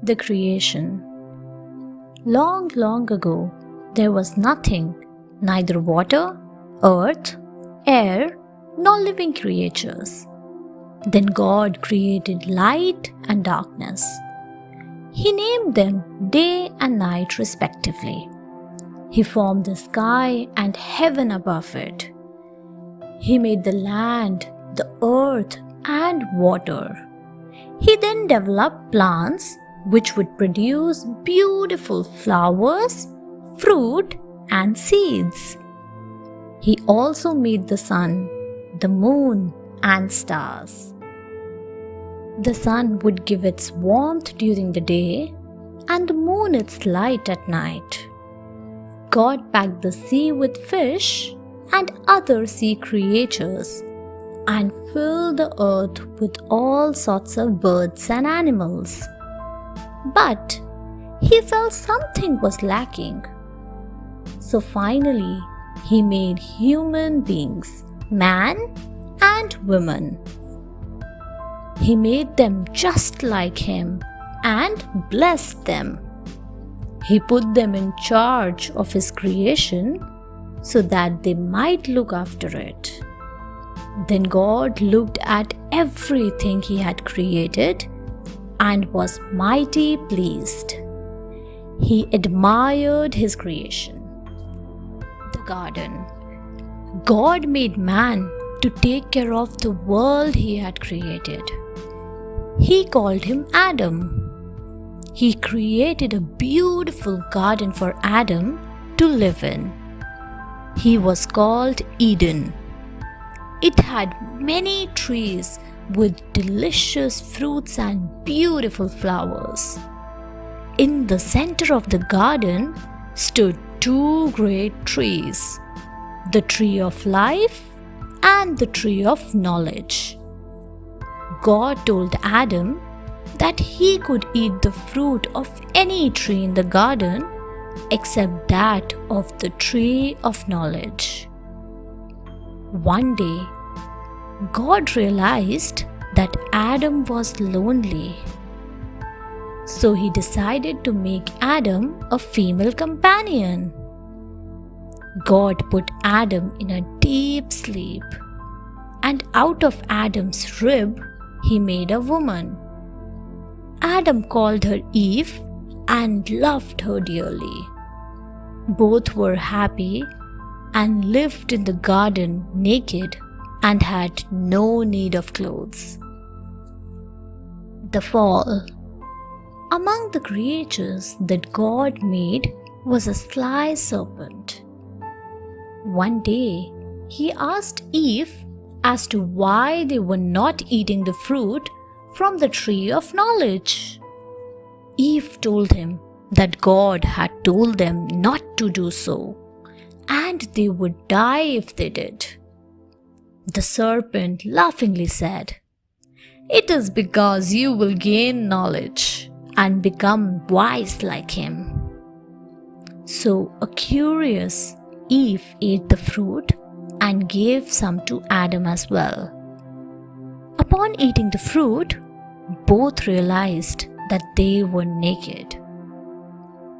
The creation. Long, long ago, there was nothing, neither water, earth, air, nor living creatures. Then God created light and darkness. He named them day and night respectively. He formed the sky and heaven above it. He made the land, the earth, and water. He then developed plants which would produce beautiful flowers, fruit, and seeds. He also made the sun, the moon, and stars. The sun would give its warmth during the day, and the moon its light at night. God packed the sea with fish and other sea creatures, and filled the earth with all sorts of birds and animals. But he felt something was lacking. So finally, he made human beings, man and woman. He made them just like him and blessed them. He put them in charge of his creation so that they might look after it. Then God looked at everything he had created and was mighty pleased. He admired his creation. The garden. God made man to take care of the world he had created. He called him Adam. He created a beautiful garden for Adam to live in. He was called Eden. It had many trees with delicious fruits and beautiful flowers. In the center of the garden stood two great trees, the tree of life and the tree of knowledge. God told Adam that he could eat the fruit of any tree in the garden except that of the tree of knowledge. One day, God realized that Adam was lonely. So he decided to make Adam a female companion. God put Adam in a deep sleep, and out of Adam's rib he made a woman. Adam called her Eve and loved her dearly. Both were happy and lived in the garden naked and had no need of clothes. The fall. Among the creatures that God made was a sly serpent. One day, he asked Eve as to why they were not eating the fruit from the tree of knowledge. Eve told him that God had told them not to do so, and they would die if they did. The serpent laughingly said, "It is because you will gain knowledge and become wise like him." So a curious Eve ate the fruit and gave some to Adam as well. Upon eating the fruit, both realized that they were naked.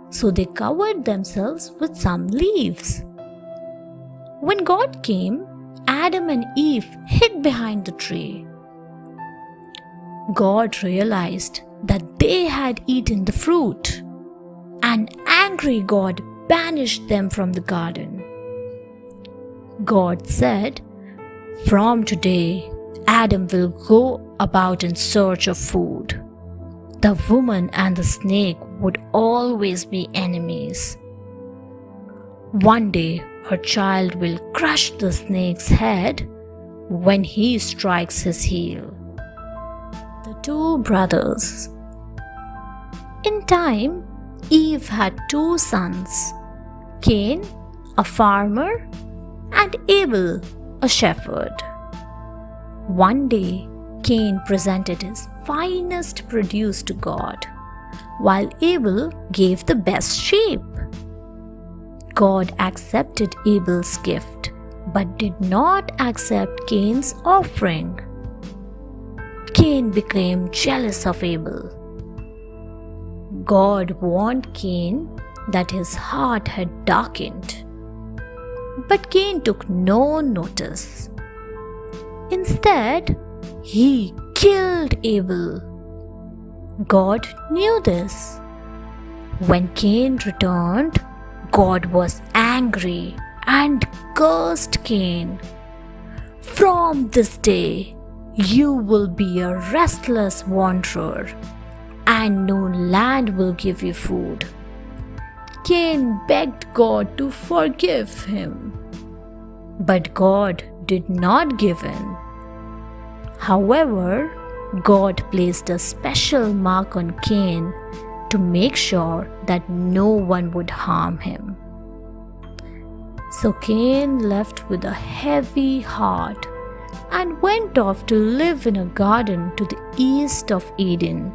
So they covered themselves with some leaves. When God came, Adam and Eve hid behind the tree. God realized that they had eaten the fruit. An angry God banished them from the garden. God said, "From today, Adam will go about in search of food. The woman and the snake would always be enemies. One day, her child will crush the snake's head when he strikes his heel." The two brothers. In time, Eve had two sons, Cain, a farmer, and Abel, a shepherd. One day, Cain presented his finest produce to God, while Abel gave the best sheep. God accepted Abel's gift, but did not accept Cain's offering. Cain became jealous of Abel. God warned Cain that his heart had darkened. But Cain took no notice. Instead, he killed Abel. God knew this. When Cain returned, God was angry and cursed Cain. "From this day, you will be a restless wanderer, and no land will give you food." Cain begged God to forgive him, but God did not give in. However, God placed a special mark on Cain to make sure that no one would harm him. So Cain left with a heavy heart and went off to live in a garden to the east of Eden.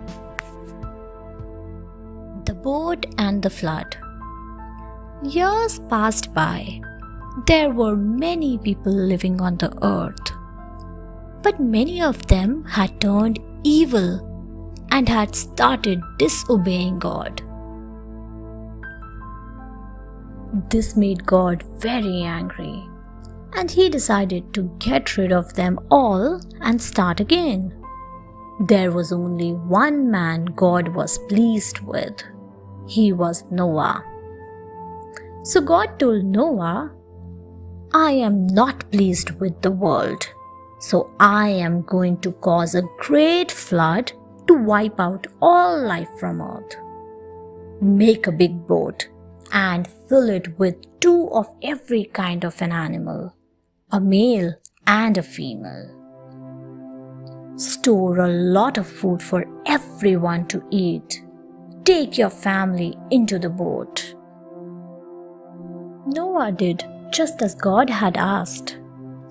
The boat and the flood. Years passed by. There were many people living on the earth, but many of them had turned evil and had started disobeying God. This made God very angry, and he decided to get rid of them all and start again. There was only one man God was pleased with. He was Noah. So God told Noah, "I am not pleased with the world, so I am going to cause a great flood to wipe out all life from earth. Make a big boat and fill it with 2 of every kind of an animal, a male and a female. Store a lot of food for everyone to eat. Take your family into the boat." Noah did just as God had asked.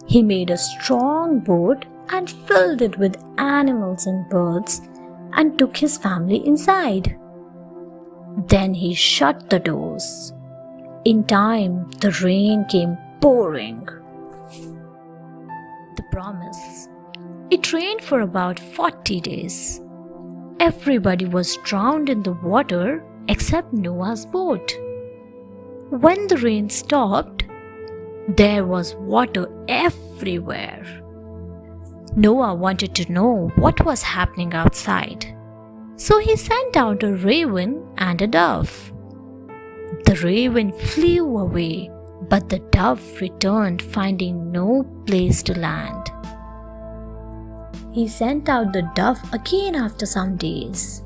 He made a strong boat and filled it with animals and birds and took his family inside. Then he shut the doors. In time, the rain came pouring. The promise. It rained for about 40 days. Everybody was drowned in the water except Noah's boat. When the rain stopped, there was water everywhere. Noah wanted to know what was happening outside, so he sent out a raven and a dove. The raven flew away, but the dove returned, finding no place to land. He sent out the dove again after some days.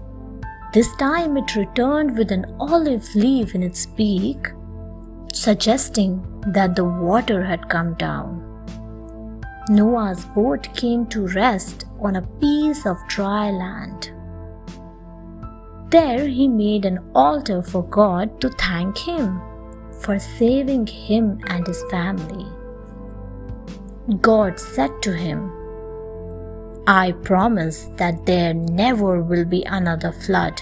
This time it returned with an olive leaf in its beak, suggesting that the water had come down. Noah's boat came to rest on a piece of dry land. There he made an altar for God to thank him for saving him and his family. God said to him, "I promise that there never will be another flood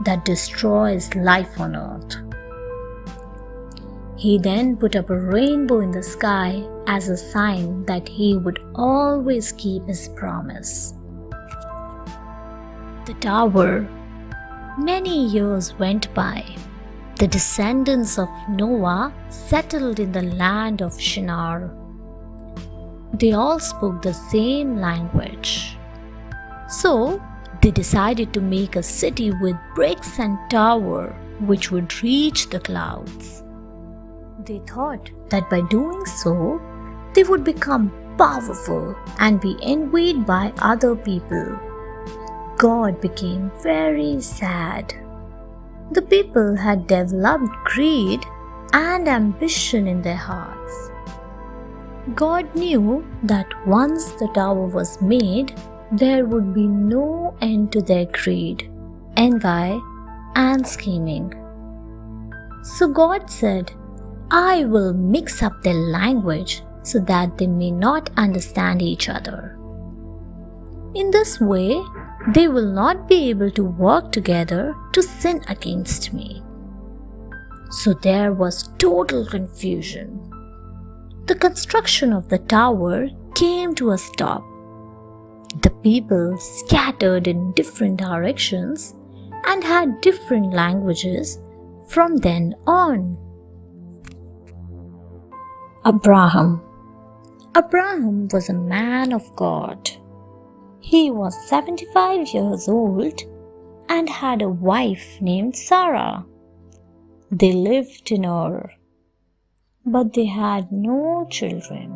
that destroys life on earth." He then put up a rainbow in the sky as a sign that he would always keep his promise. The tower. Many years went by. The descendants of Noah settled in the land of Shinar. They all spoke the same language. So they decided to make a city with bricks and tower which would reach the clouds. They thought that by doing so, they would become powerful and be envied by other people. God became very sad. The people had developed greed and ambition in their hearts. God knew that once the tower was made, there would be no end to their greed, envy, and scheming. So God said, "I will mix up their language so that they may not understand each other. In this way, they will not be able to work together to sin against me." So there was total confusion. The construction of the tower came to a stop. The people scattered in different directions and had different languages from then on. Abraham was a man of God. He was 75 years old and had a wife named Sarah. They lived in Ur, but they had no children.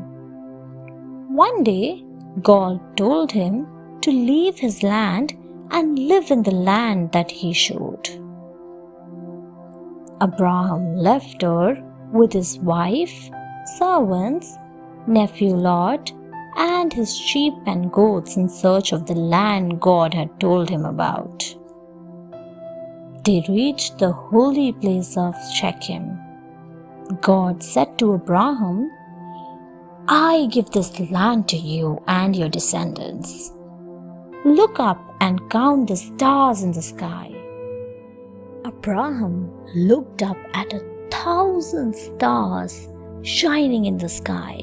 One day, God told him to leave his land and live in the land that he showed. Abraham left Ur with his wife, servants, nephew Lot, and his sheep and goats in search of the land God had told him about. They reached the holy place of Shechem. God said to Abraham, "I give this land to you and your descendants. Look up and count the stars in the sky." Abraham looked up at 1,000 stars shining in the sky.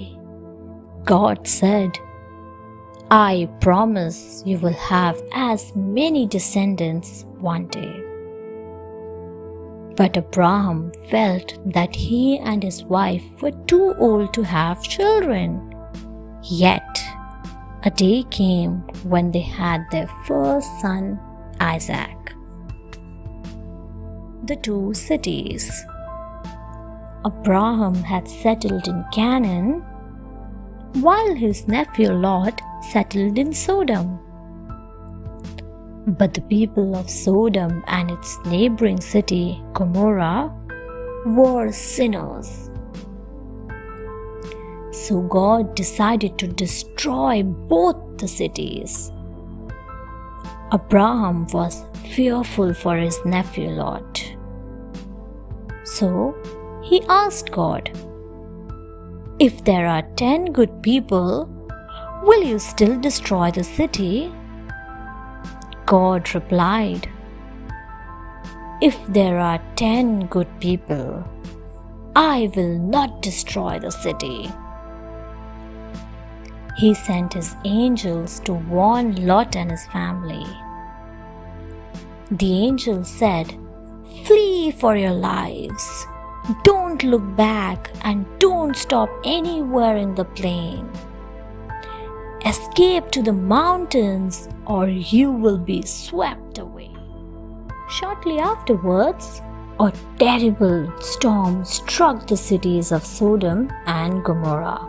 God said, "I promise you will have as many descendants one day." But Abraham felt that he and his wife were too old to have children. Yet, a day came when they had their first son, Isaac. The two cities. Abraham had settled in Canaan, while his nephew Lot settled in Sodom. But the people of Sodom and its neighboring city, Gomorrah, were sinners. So God decided to destroy both the cities. Abraham was fearful for his nephew Lot. So he asked God, "If there are 10 good people, will you still destroy the city?" God replied, "If there are 10 good people, I will not destroy the city." He sent his angels to warn Lot and his family. The angels said, "Flee for your lives. Don't look back and don't stop anywhere in the plain. Escape to the mountains or you will be swept away." Shortly afterwards, a terrible storm struck the cities of Sodom and Gomorrah.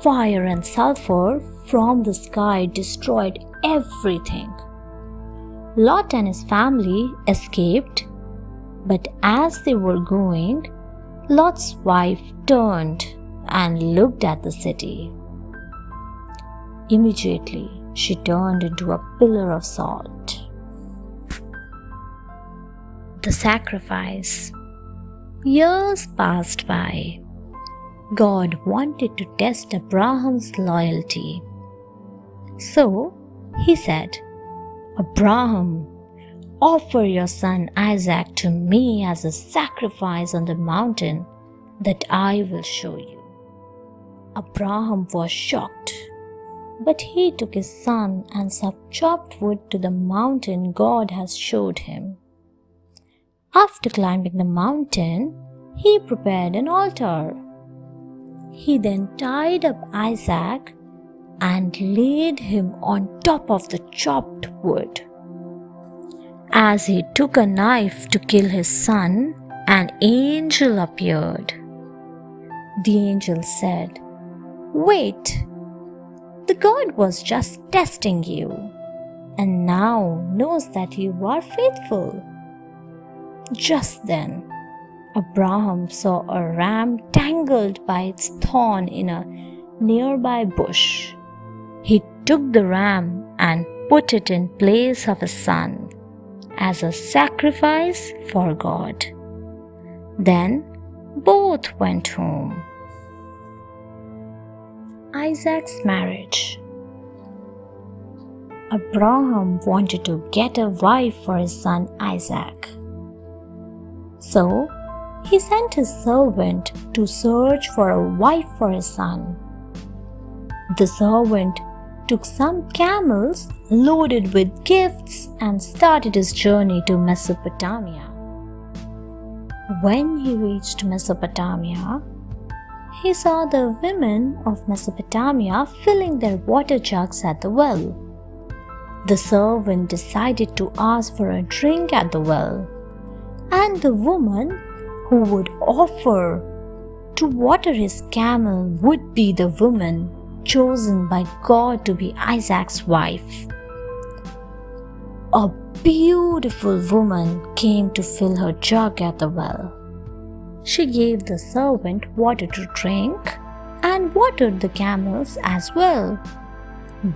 Fire and sulfur from the sky destroyed everything. Lot and his family escaped, but as they were going, Lot's wife turned and looked at the city. Immediately, she turned into a pillar of salt. The sacrifice. Years passed by. God wanted to test Abraham's loyalty. So he said, "Abraham, offer your son Isaac to me as a sacrifice on the mountain that I will show you." Abraham was shocked, but he took his son and some chopped wood to the mountain God has showed him. After climbing the mountain, he prepared an altar. He then tied up Isaac and laid him on top of the chopped wood. As he took a knife to kill his son, an angel appeared. The angel said, "Wait, the God was just testing you and now knows that you are faithful." Just then, Abraham saw a ram tangled by its thorn in a nearby bush. He took the ram and put it in place of his son as a sacrifice for God. Then both went home. Isaac's marriage. Abraham wanted to get a wife for his son Isaac. So he sent his servant to search for a wife for his son. The servant took some camels loaded with gifts and started his journey to Mesopotamia. When he reached Mesopotamia, he saw the women of Mesopotamia filling their water jugs at the well. The servant decided to ask for a drink at the well, and the woman who would offer to water his camel would be the woman chosen by God to be Isaac's wife. A beautiful woman came to fill her jug at the well. She gave the servant water to drink and watered the camels as well.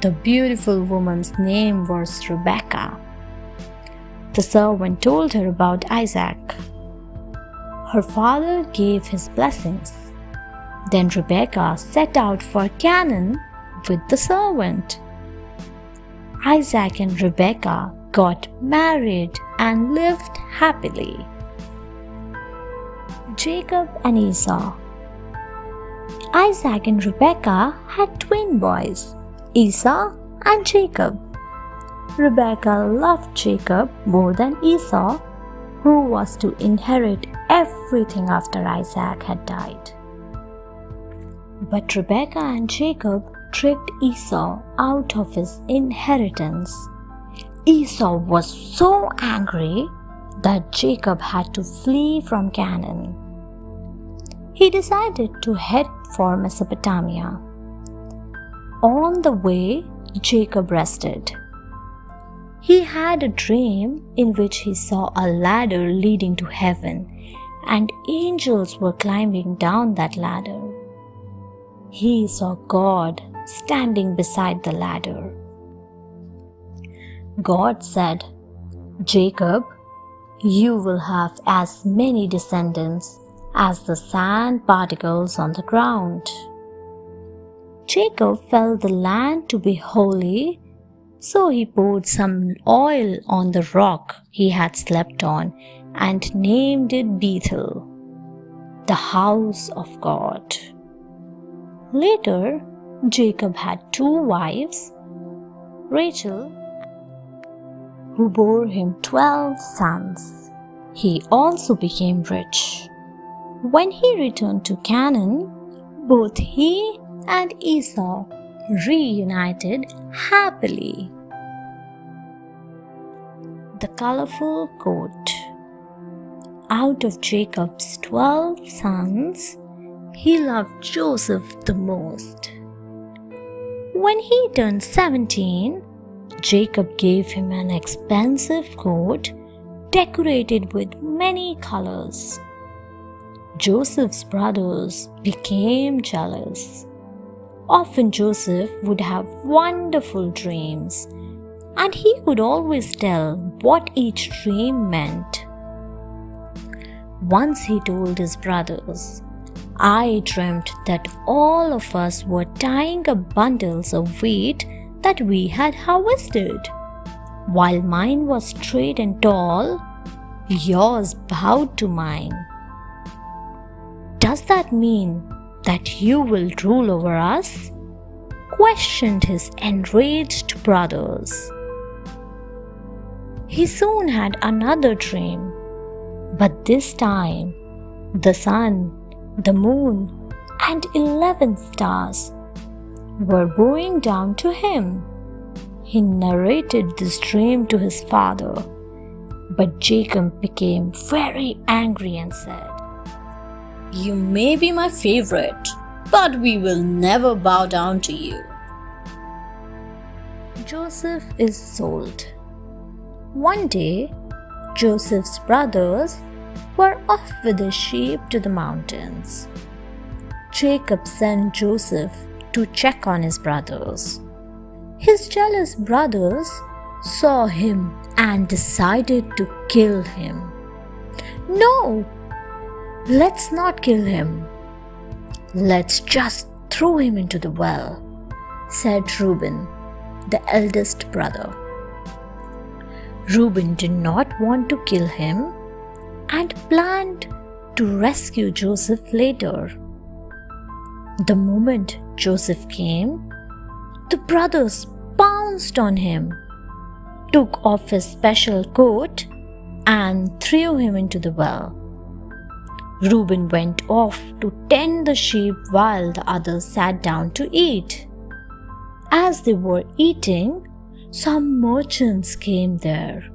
The beautiful woman's name was Rebecca. The servant told her about Isaac. Her father gave his blessings. Then Rebecca set out for Canaan with the servant. Isaac and Rebecca got married and lived happily. Jacob and Esau. Isaac and Rebekah had twin boys, Esau and Jacob. Rebekah loved Jacob more than Esau, who was to inherit everything after Isaac had died. But Rebekah and Jacob tricked Esau out of his inheritance. Esau was so angry that Jacob had to flee from Canaan. He decided to head for Mesopotamia. On the way, Jacob rested. He had a dream in which he saw a ladder leading to heaven, and angels were climbing down that ladder. He saw God standing beside the ladder. God said, "Jacob, you will have as many descendants as the sand particles on the ground." Jacob felt the land to be holy, so he poured some oil on the rock he had slept on and named it Bethel, the house of God. Later, Jacob had 2 wives, Rachel, who bore him 12 sons. He also became rich. When he returned to Canaan, both he and Esau reunited happily. The colorful coat. Out of Jacob's 12 sons, he loved Joseph the most. When he turned 17, Jacob gave him an expensive coat decorated with many colors. Joseph's brothers became jealous. Often Joseph would have wonderful dreams, and he could always tell what each dream meant. Once he told his brothers, "I dreamt that all of us were tying up bundles of wheat that we had harvested. While mine was straight and tall, yours bowed to mine. Does that mean that you will rule over us?" questioned his enraged brothers. He soon had another dream, but this time the sun, the moon, and 11 stars were bowing down to him. He narrated this dream to his father, but Jacob became very angry and said, "You may be my favorite, but we will never bow down to you." Joseph is sold. One day, Joseph's brothers were off with the sheep to the mountains. Jacob sent Joseph to check on his brothers. His jealous brothers saw him and decided to kill him. "No, let's not kill him. Let's just throw him into the well," said Reuben, the eldest brother. Reuben did not want to kill him and planned to rescue Joseph later. The moment Joseph came, the brothers pounced on him, took off his special coat, and threw him into the well. Reuben went off to tend the sheep while the others sat down to eat. As they were eating, some merchants came there.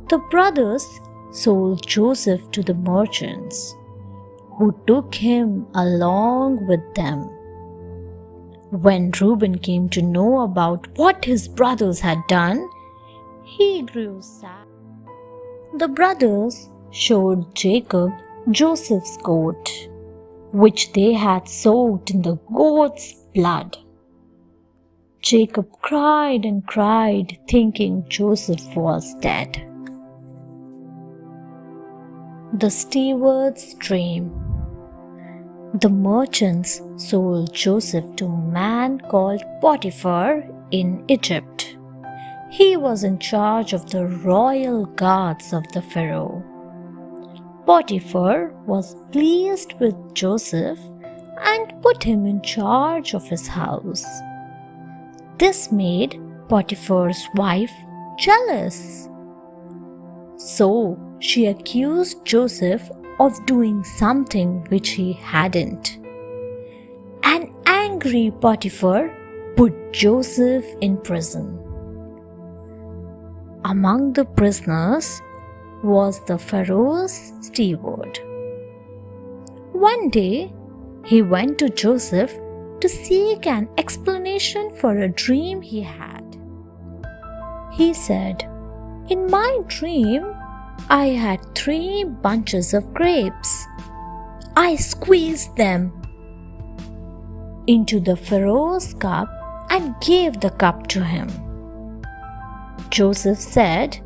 The brothers sold Joseph to the merchants, who took him along with them. When Reuben came to know about what his brothers had done, he grew sad. The brothers showed Jacob Joseph's coat, which they had soaked in the goat's blood. Jacob cried and cried, thinking Joseph was dead. The Stewards Dream. The merchants sold Joseph to a man called Potiphar in Egypt. He was in charge of the royal guards of the Pharaoh. Potiphar was pleased with Joseph and put him in charge of his house. This made Potiphar's wife jealous. So she accused Joseph of doing something which he hadn't. An angry Potiphar put Joseph in prison. Among the prisoners was the Pharaoh's steward. One day, he went to Joseph to seek an explanation for a dream he had. He said, "In my dream, I had 3 bunches of grapes. I squeezed them into the Pharaoh's cup and gave the cup to him." Joseph said,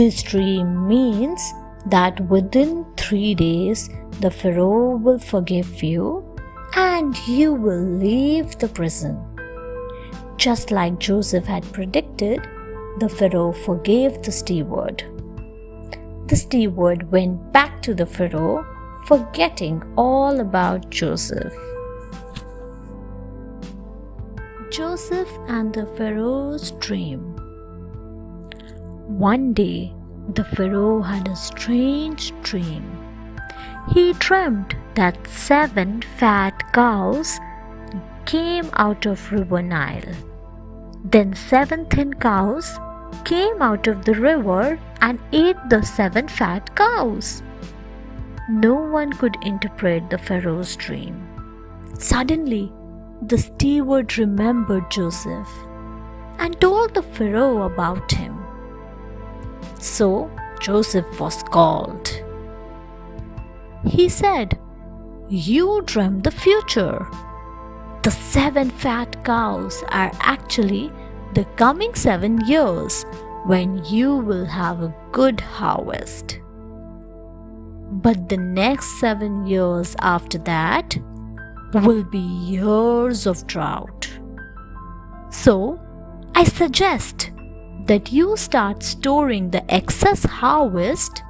"This dream means that within 3 days the Pharaoh will forgive you and you will leave the prison." Just like Joseph had predicted, the Pharaoh forgave the steward. The steward went back to the Pharaoh, forgetting all about Joseph. Joseph and the Pharaoh's Dream. One day, the Pharaoh had a strange dream. He dreamt that 7 fat cows came out of River Nile. Then 7 thin cows came out of the river and ate the 7 fat cows. No one could interpret the Pharaoh's dream. Suddenly, the steward remembered Joseph and told the Pharaoh about him. So Joseph was called. He said, "You dreamt the future. The 7 fat cows are actually the coming 7 years when you will have a good harvest. But the next 7 years after that will be years of drought. So I suggest that you start storing the excess harvest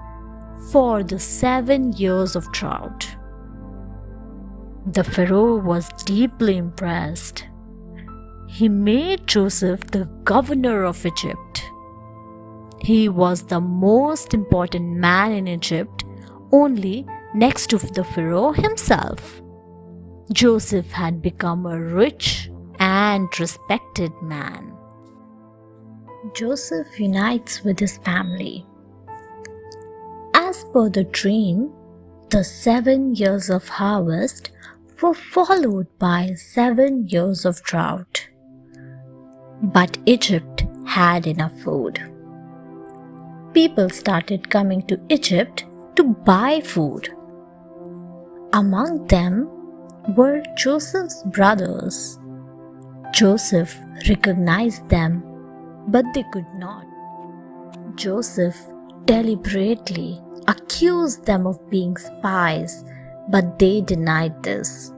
for the 7 years of drought." The Pharaoh was deeply impressed. He made Joseph the governor of Egypt. He was the most important man in Egypt, only next to the Pharaoh himself. Joseph had become a rich and respected man. Joseph unites with his family. As per the dream, the 7 years of harvest were followed by 7 years of drought. But Egypt had enough food. People started coming to Egypt to buy food. Among them were Joseph's brothers. Joseph recognized them, but they could not. Joseph deliberately accused them of being spies, but they denied this.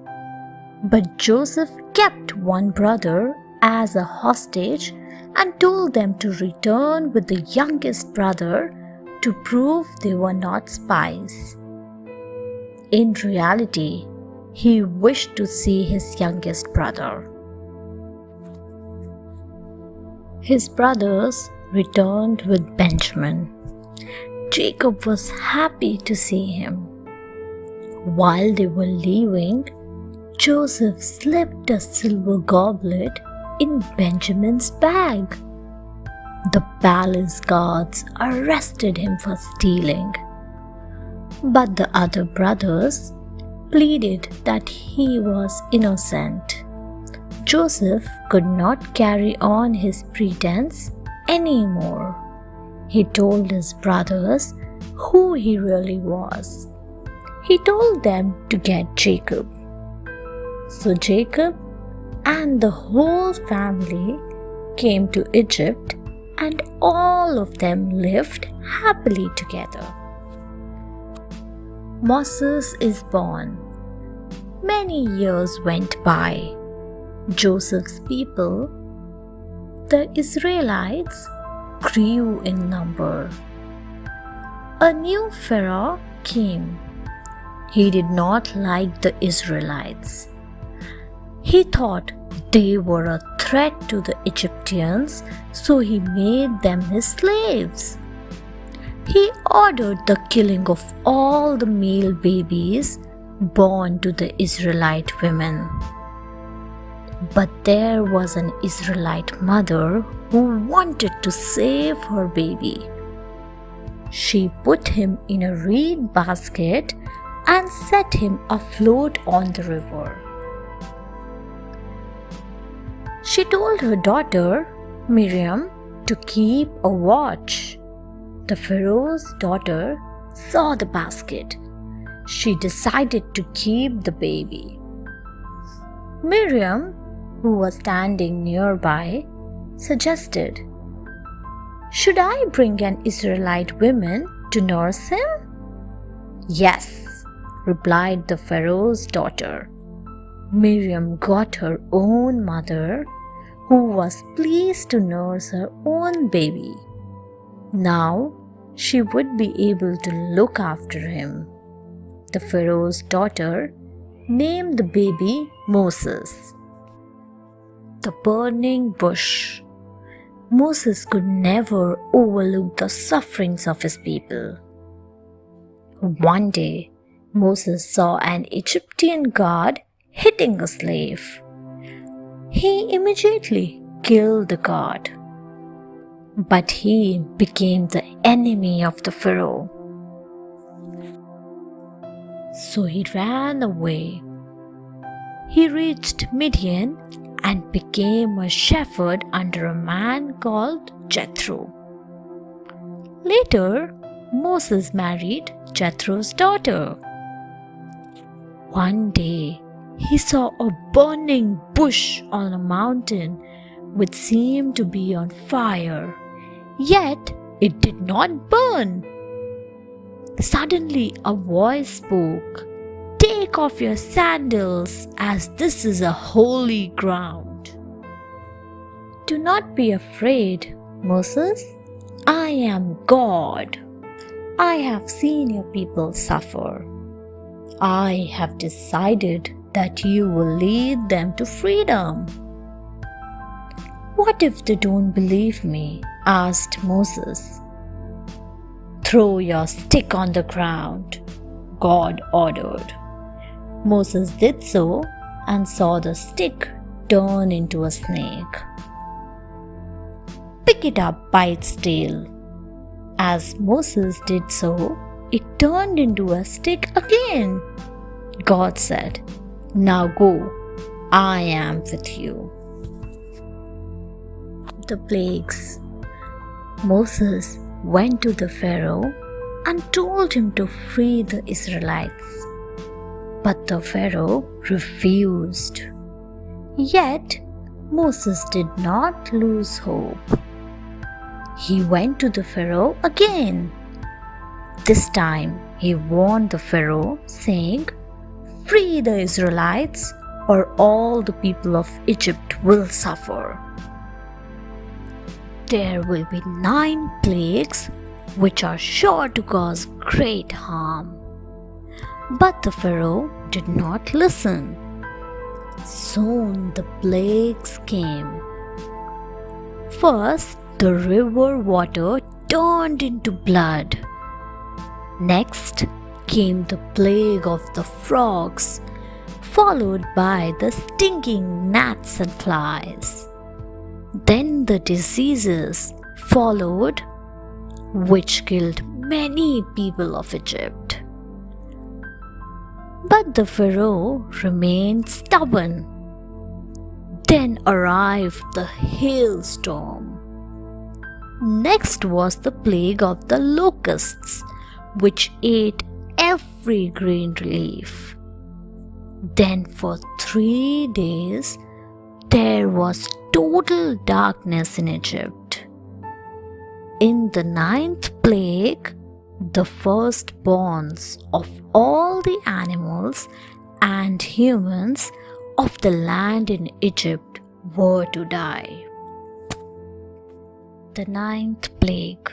But Joseph kept one brother as a hostage and told them to return with the youngest brother to prove they were not spies. In reality, he wished to see his youngest brother. His brothers returned with Benjamin. Jacob was happy to see him. While they were leaving, Joseph slipped a silver goblet in Benjamin's bag. The palace guards arrested him for stealing. But the other brothers pleaded that he was innocent. Joseph could not carry on his pretense anymore. He told his brothers who he really was. He told them to get Jacob. So Jacob and the whole family came to Egypt, and all of them lived happily together. Moses is born. Many years went by. Joseph's people, the Israelites, grew in number. A new Pharaoh came. He did not like the Israelites. He thought they were a threat to the Egyptians, so he made them his slaves. He ordered the killing of all the male babies born to the Israelite women. But there was an Israelite mother who wanted to save her baby. She put him in a reed basket and set him afloat on the river. She told her daughter, Miriam, to keep a watch. The Pharaoh's daughter saw the basket. She decided to keep the baby. Miriam, who was standing nearby, suggested, "Should I bring an Israelite woman to nurse him?" "Yes," replied the Pharaoh's daughter. Miriam got her own mother, who was pleased to nurse her own baby. Now she would be able to look after him. The Pharaoh's daughter named the baby Moses. The burning bush. Moses could never overlook the sufferings of his people. One day, Moses saw an Egyptian guard hitting a slave. He immediately killed the guard. But he became the enemy of the Pharaoh. So he ran away. He reached Midian and became a shepherd under a man called Jethro. Later, Moses married Jethro's daughter. One day, he saw a burning bush on a mountain which seemed to be on fire, yet it did not burn. Suddenly, a voice spoke, "Take off your sandals, as this is a holy ground." "Do not be afraid, Moses. I am God. I have seen your people suffer. I have decided that you will lead them to freedom." "What if they don't believe me?" asked Moses. "Throw your stick on the ground," God ordered. Moses did so and saw the stick turn into a snake. "Pick it up by its tail." As Moses did so, it turned into a stick again. God said, "Now go, I am with you." The plagues. Moses went to the Pharaoh and told him to free the Israelites. But the Pharaoh refused. Yet Moses did not lose hope. He went to the Pharaoh again. This time he warned the Pharaoh, saying, "Free the Israelites, or all the people of Egypt will suffer." There will be 9 plagues which are sure to cause great harm. But the Pharaoh did not listen. Soon the plagues came. First, the river water turned into blood. Next came the plague of the frogs, followed by the stinging gnats and flies. Then the diseases followed, which killed many people of Egypt. But the Pharaoh remained stubborn. Then arrived the hailstorm. Next was the plague of the locusts, which ate every green leaf. Then for 3 days there was total darkness in Egypt. In the 9th plague, the firstborns of all the animals and humans of the land in Egypt were to die. The 9th plague.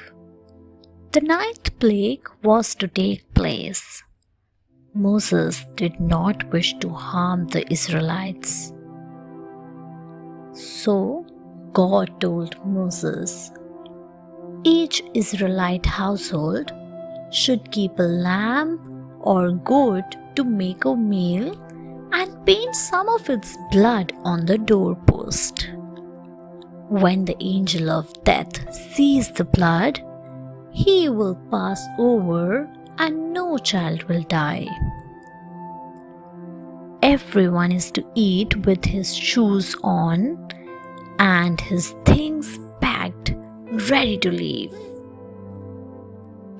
The 9th plague was to take place. Moses did not wish to harm the Israelites. So God told Moses, each Israelite household should keep a lamb or goat to make a meal and paint some of its blood on the doorpost. When the angel of death sees the blood, he will pass over and no child will die. Everyone is to eat with his shoes on and his things packed, ready to leave.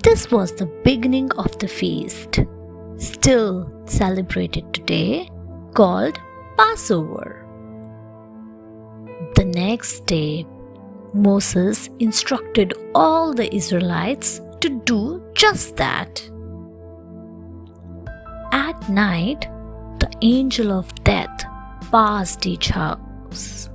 This was the beginning of the feast, still celebrated today, called Passover. The next day, Moses instructed all the Israelites to do just that. At night, the angel of death passed each house,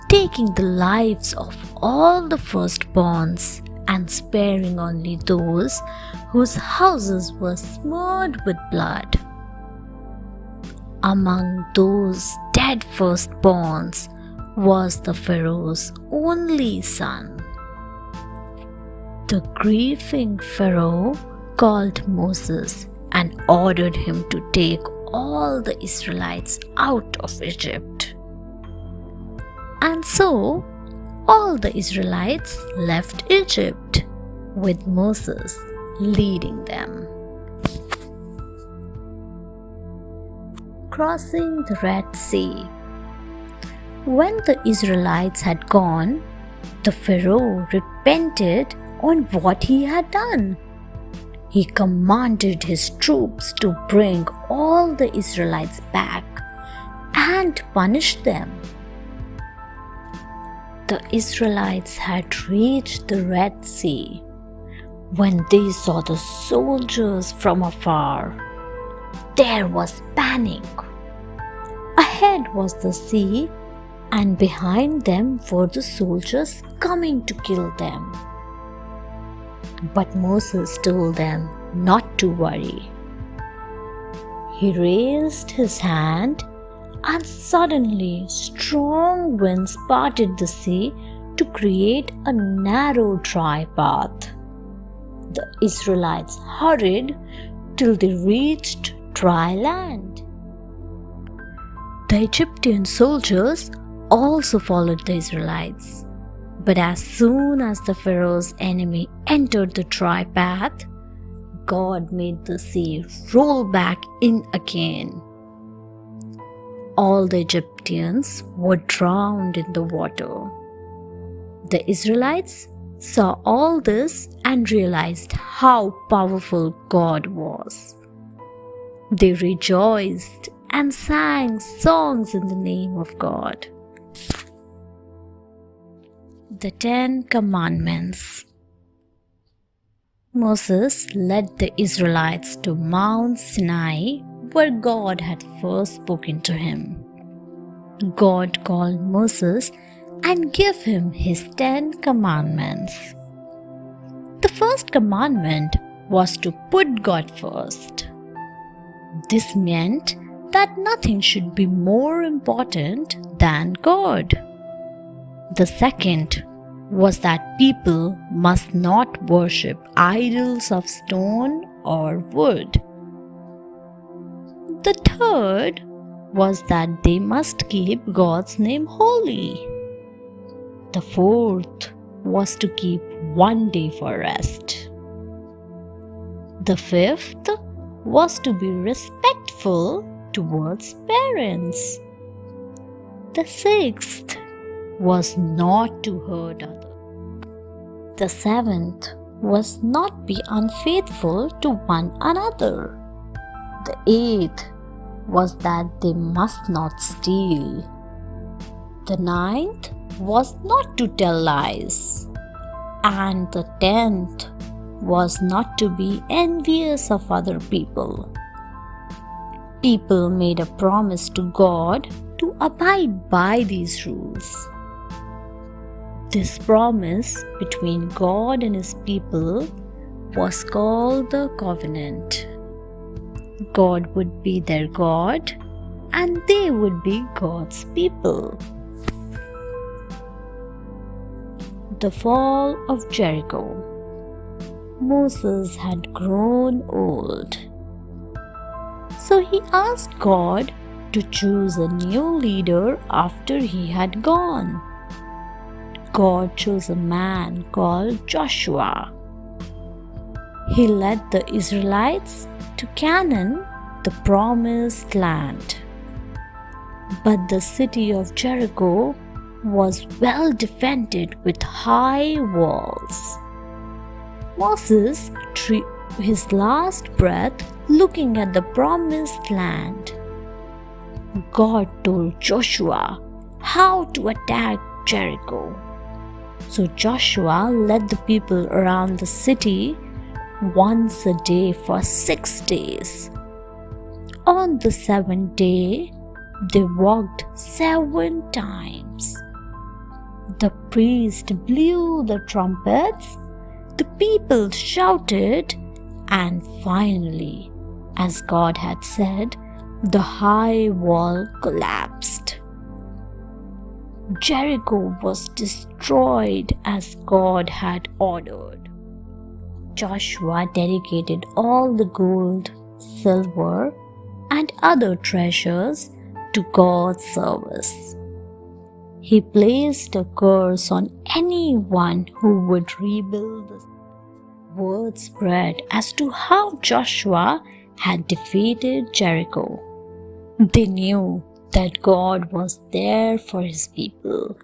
taking the lives of all the firstborns and sparing only those whose houses were smeared with blood. Among those dead firstborns was the Pharaoh's only son. The grieving Pharaoh called Moses and ordered him to take all the Israelites out of Egypt. And so, all the Israelites left Egypt, with Moses leading them. Crossing the Red Sea. When the Israelites had gone, the Pharaoh repented on what he had done. He commanded his troops to bring all the Israelites back and punish them. The Israelites had reached the Red Sea when they saw the soldiers from afar. There was panic. Ahead was the sea, and behind them were the soldiers coming to kill them. But Moses told them not to worry. He raised his hand, and suddenly strong winds parted the sea to create a narrow dry path. The Israelites hurried till they reached dry land. The Egyptian soldiers also followed the Israelites. But as soon as the Pharaoh's enemy entered the dry path, God made the sea roll back in again. All the Egyptians were drowned in the water. The Israelites saw all this and realized how powerful God was. They rejoiced and sang songs in the name of God. The 10 Commandments. Moses led the Israelites to Mount Sinai, where God had first spoken to him. God called Moses and gave him his 10 commandments. The first commandment was to put God first. This meant that nothing should be more important than God. The second was that people must not worship idols of stone or wood. The third was that they must keep God's name holy. The fourth was to keep one day for rest. The fifth was to be respectful towards parents. The sixth was not to hurt others. The seventh was not be unfaithful to one another. The eighth was that they must not steal. The ninth was not to tell lies. And the 10th was not to be envious of other people. People made a promise to God to abide by these rules. This promise between God and His people was called the covenant. God would be their God and they would be God's people. The Fall of Jericho. Moses had grown old. So he asked God to choose a new leader after he had gone. God chose a man called Joshua. He led the Israelites to Canaan, the promised land. But the city of Jericho was well defended with high walls. Moses drew his last breath looking at the promised land. God told Joshua how to attack Jericho. So Joshua led the people around the city once a day for 6 days. On the 7th day, they walked 7 times. The priest blew the trumpets, the people shouted, and finally, as God had said, the high wall collapsed. Jericho was destroyed as God had ordered. Joshua dedicated all the gold, silver, and other treasures to God's service. He placed a curse on anyone who would rebuild the city. Word spread as to how Joshua had defeated Jericho. They knew that God was there for His people.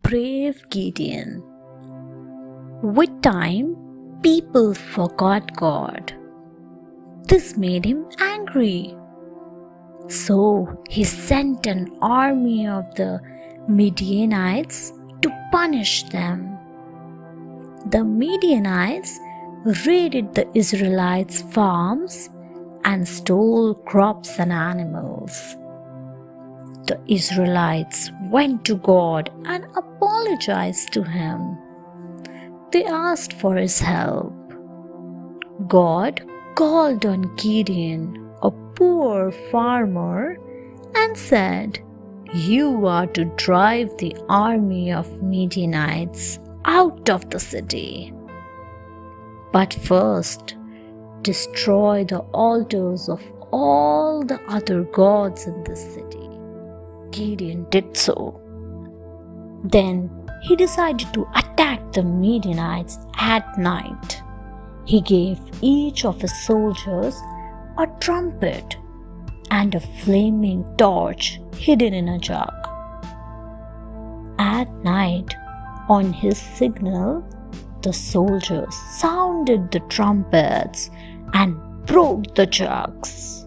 Brave Gideon. With time, people forgot God. This made him angry. So he sent an army of the Midianites to punish them. The Midianites raided the Israelites' farms and stole crops and animals. The Israelites went to God and apologized to Him. They asked for His help. God called on Gideon, a poor farmer, and said, "You are to drive the army of Midianites out of the city. But first, destroy the altars of all the other gods in the city." Gideon did so. Then he decided to attack the Midianites at night. He gave each of his soldiers a trumpet and a flaming torch hidden in a jug. At night, on his signal, the soldiers sounded the trumpets and broke the jugs.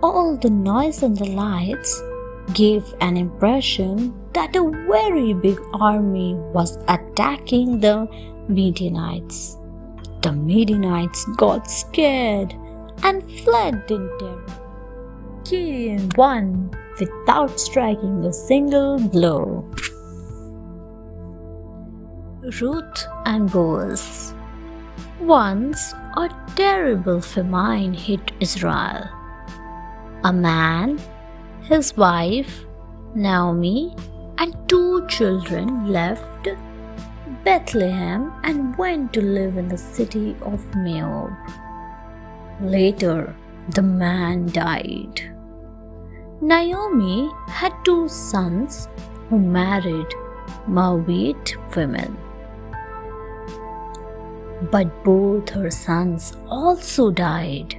All the noise and the lights gave an impression that a very big army was attacking the Midianites. The Midianites got scared and fled in terror. Gideon won without striking a single blow. Ruth and Boaz. Once a terrible famine hit Israel. A man, his wife, Naomi and 2 children left Bethlehem and went to live in the city of Moab. Later, the man died. Naomi had 2 sons who married Moabite women. But both her sons also died.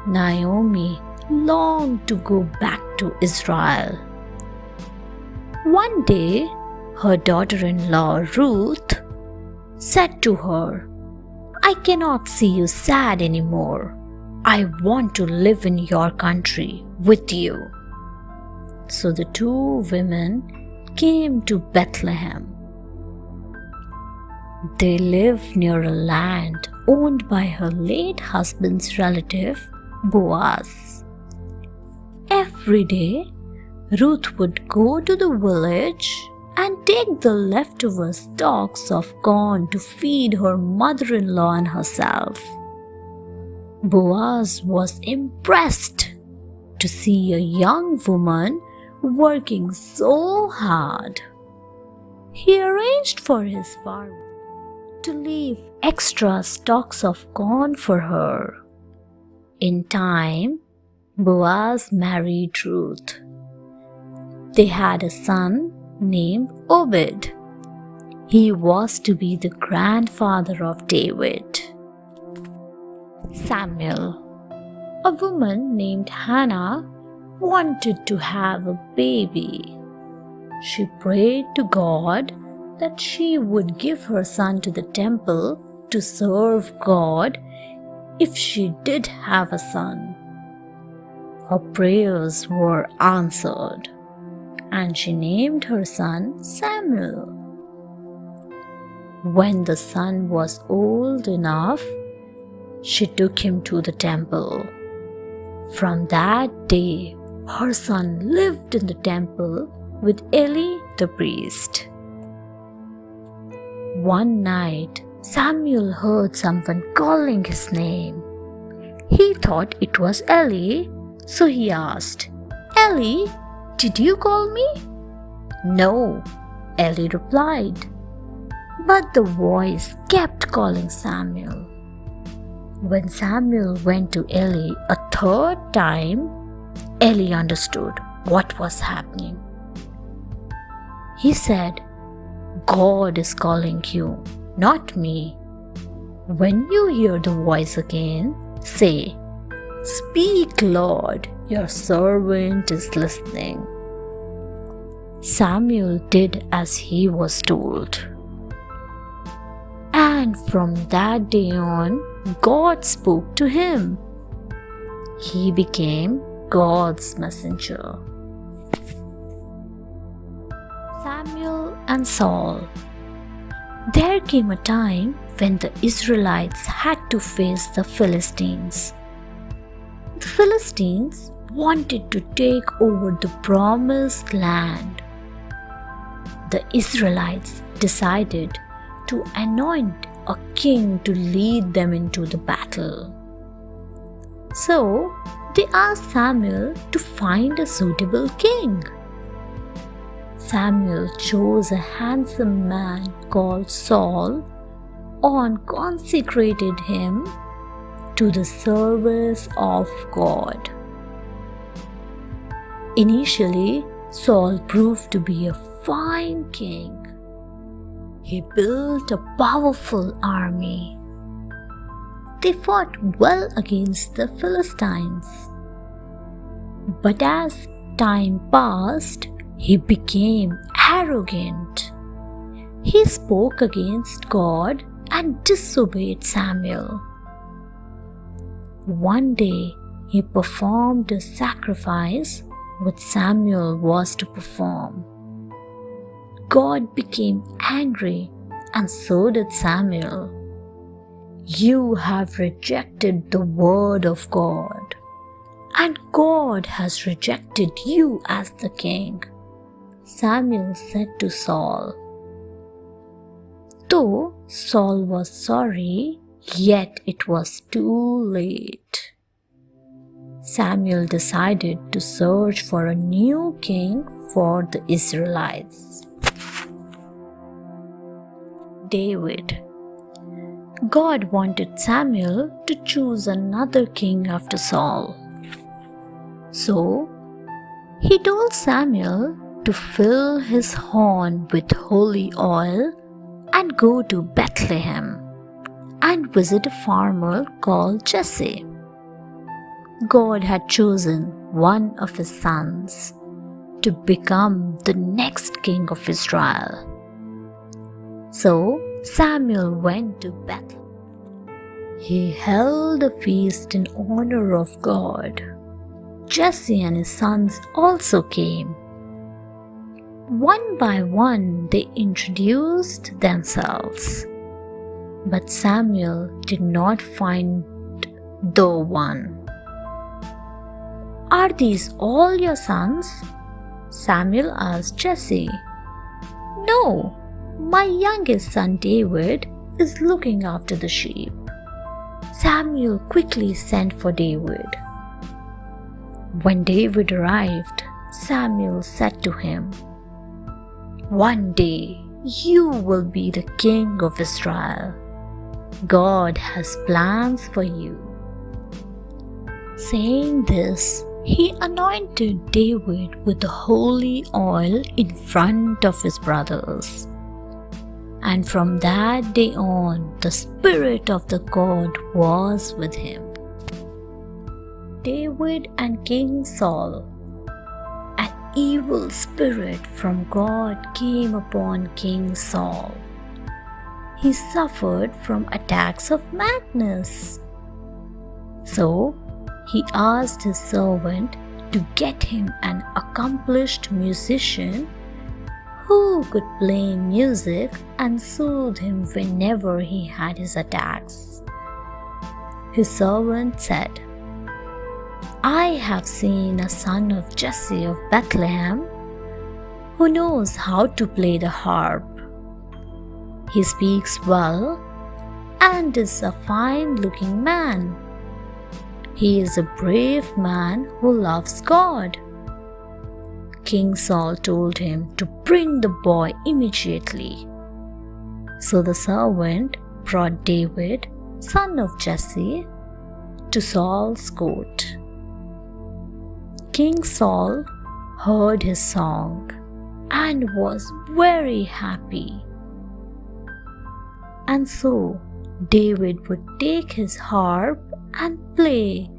Naomi longed to go back to Israel. One day, her daughter-in-law Ruth said to her, "I cannot see you sad anymore. I want to live in your country with you." So the 2 women came to Bethlehem. They lived near a land owned by her late husband's relative, Boaz. Every day, Ruth would go to the village and take the leftover stalks of corn to feed her mother-in-law and herself. Boaz was impressed to see a young woman working so hard. He arranged for his farmer to leave extra stalks of corn for her. In time, Boaz married Ruth. They had a son named Obed. He was to be the grandfather of David. Samuel. A woman named Hannah wanted to have a baby. She prayed to God that she would give her son to the temple to serve God if she did have a son. Her prayers were answered, and she named her son Samuel. When the son was old enough, she took him to the temple. From that day, her son lived in the temple with Eli the priest. One night, Samuel heard someone calling his name. He thought it was Eli, so he asked, "Eli, did you call me?" "No," Eli replied. But the voice kept calling Samuel. When Samuel went to Eli a 3rd time, Eli understood what was happening. He said, "God is calling you, not me. When you hear the voice again, say, 'Speak, Lord, your servant is listening.'" Samuel did as he was told. And from that day on, God spoke to him. He became God's messenger. Samuel and Saul. There came a time when the Israelites had to face the Philistines. The Philistines wanted to take over the promised land. The Israelites decided to anoint a king to lead them into the battle. So they asked Samuel to find a suitable king. Samuel chose a handsome man called Saul and consecrated him to the service of God. Initially, Saul proved to be a fine king. He built a powerful army. They fought well against the Philistines. But as time passed, he became arrogant. He spoke against God and disobeyed Samuel. One day, he performed a sacrifice which Samuel was to perform. God became angry, and so did Samuel. "You have rejected the word of God, and God has rejected you as the king," Samuel said to Saul. Though Saul was sorry, yet it was too late. Samuel decided to search for a new king for the Israelites. David. God wanted Samuel to choose another king after Saul. So, he told Samuel to fill his horn with holy oil and go to Bethlehem and visit a farmer called Jesse. God had chosen one of his sons to become the next king of Israel. So Samuel went to Bethlehem. He held a feast in honor of God. Jesse and his sons also came. One by one they introduced themselves. But Samuel did not find the one. "Are these all your sons?" Samuel asked Jesse. "No, my youngest son David is looking after the sheep." Samuel quickly sent for David. When David arrived, Samuel said to him, "One day you will be the king of Israel. God has plans for you." Saying this, he anointed David with the holy oil in front of his brothers. And from that day on, the Spirit of the God was with him. David and King Saul. An evil spirit from God came upon King Saul. He suffered from attacks of madness. So he asked his servant to get him an accomplished musician who could play music and soothe him whenever he had his attacks. His servant said, "I have seen a son of Jesse of Bethlehem who knows how to play the harp. He speaks well and is a fine-looking man. He is a brave man who loves God." King Saul told him to bring the boy immediately. So the servant brought David, son of Jesse, to Saul's court. King Saul heard his song and was very happy. And so David would take his harp and play,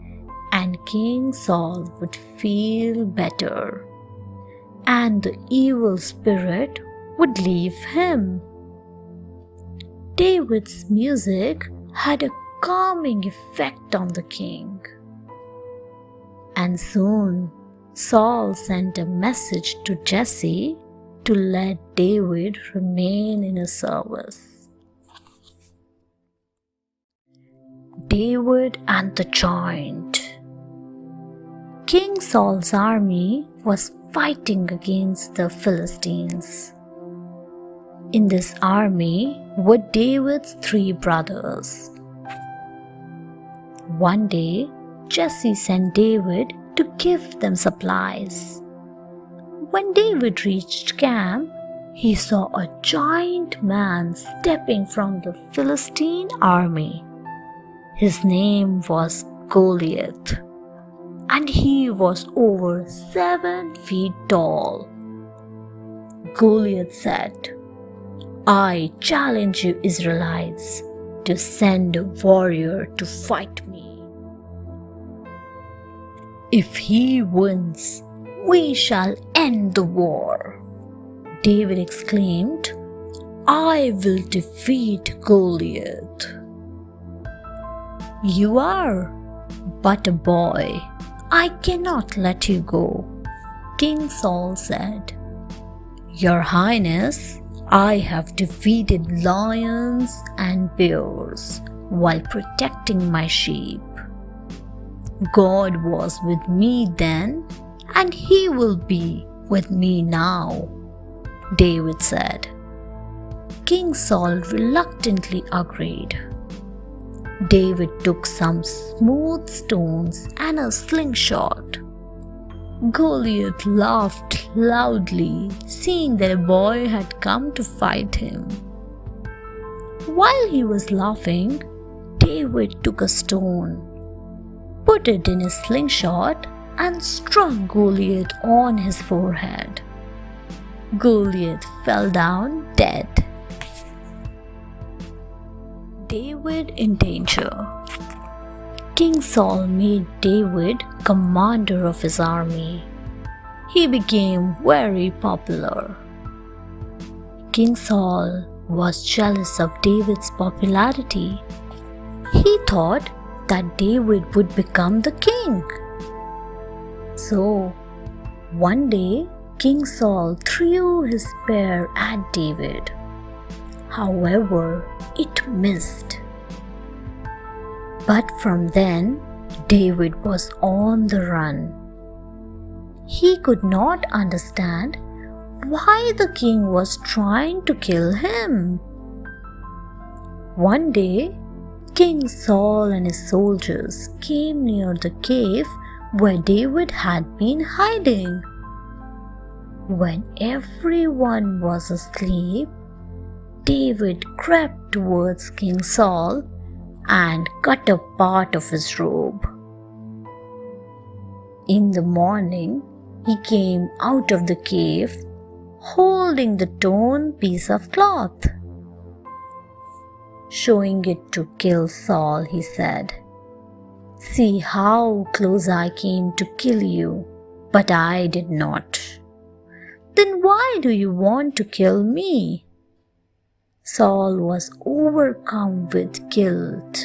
and King Saul would feel better, and the evil spirit would leave him. David's music had a calming effect on the king. And soon Saul sent a message to Jesse to let David remain in his service. David and the giant. King Saul's army was fighting against the Philistines. In this army were David's 3 brothers. One day, Jesse sent David to give them supplies. When David reached camp, he saw a giant man stepping from the Philistine army. His name was Goliath, and he was over 7 feet tall. Goliath said, "I challenge you Israelites to send a warrior to fight me. If he wins, we shall end the war." David exclaimed, "I will defeat Goliath." "You are but a boy. I cannot let you go," King Saul said. "Your Highness, I have defeated lions and bears while protecting my sheep. God was with me then, and he will be with me now," David said. King Saul reluctantly agreed. David took some smooth stones and a slingshot. Goliath laughed loudly, seeing that a boy had come to fight him. While he was laughing, David took a stone, put it in his slingshot, and struck Goliath on his forehead. Goliath fell down dead. David in danger. King Saul made David commander of his army. He became very popular. King Saul was jealous of David's popularity. He thought that David would become the king. So, one day, King Saul threw his spear at David. However, it missed. But from then, David was on the run. He could not understand why the king was trying to kill him. One day, King Saul and his soldiers came near the cave where David had been hiding. When everyone was asleep, David crept towards King Saul and cut a part of his robe. In the morning, he came out of the cave holding the torn piece of cloth. Showing it to kill Saul, he said, "See how close I came to kill you, but I did not. Then why do you want to kill me?" Saul was overcome with guilt.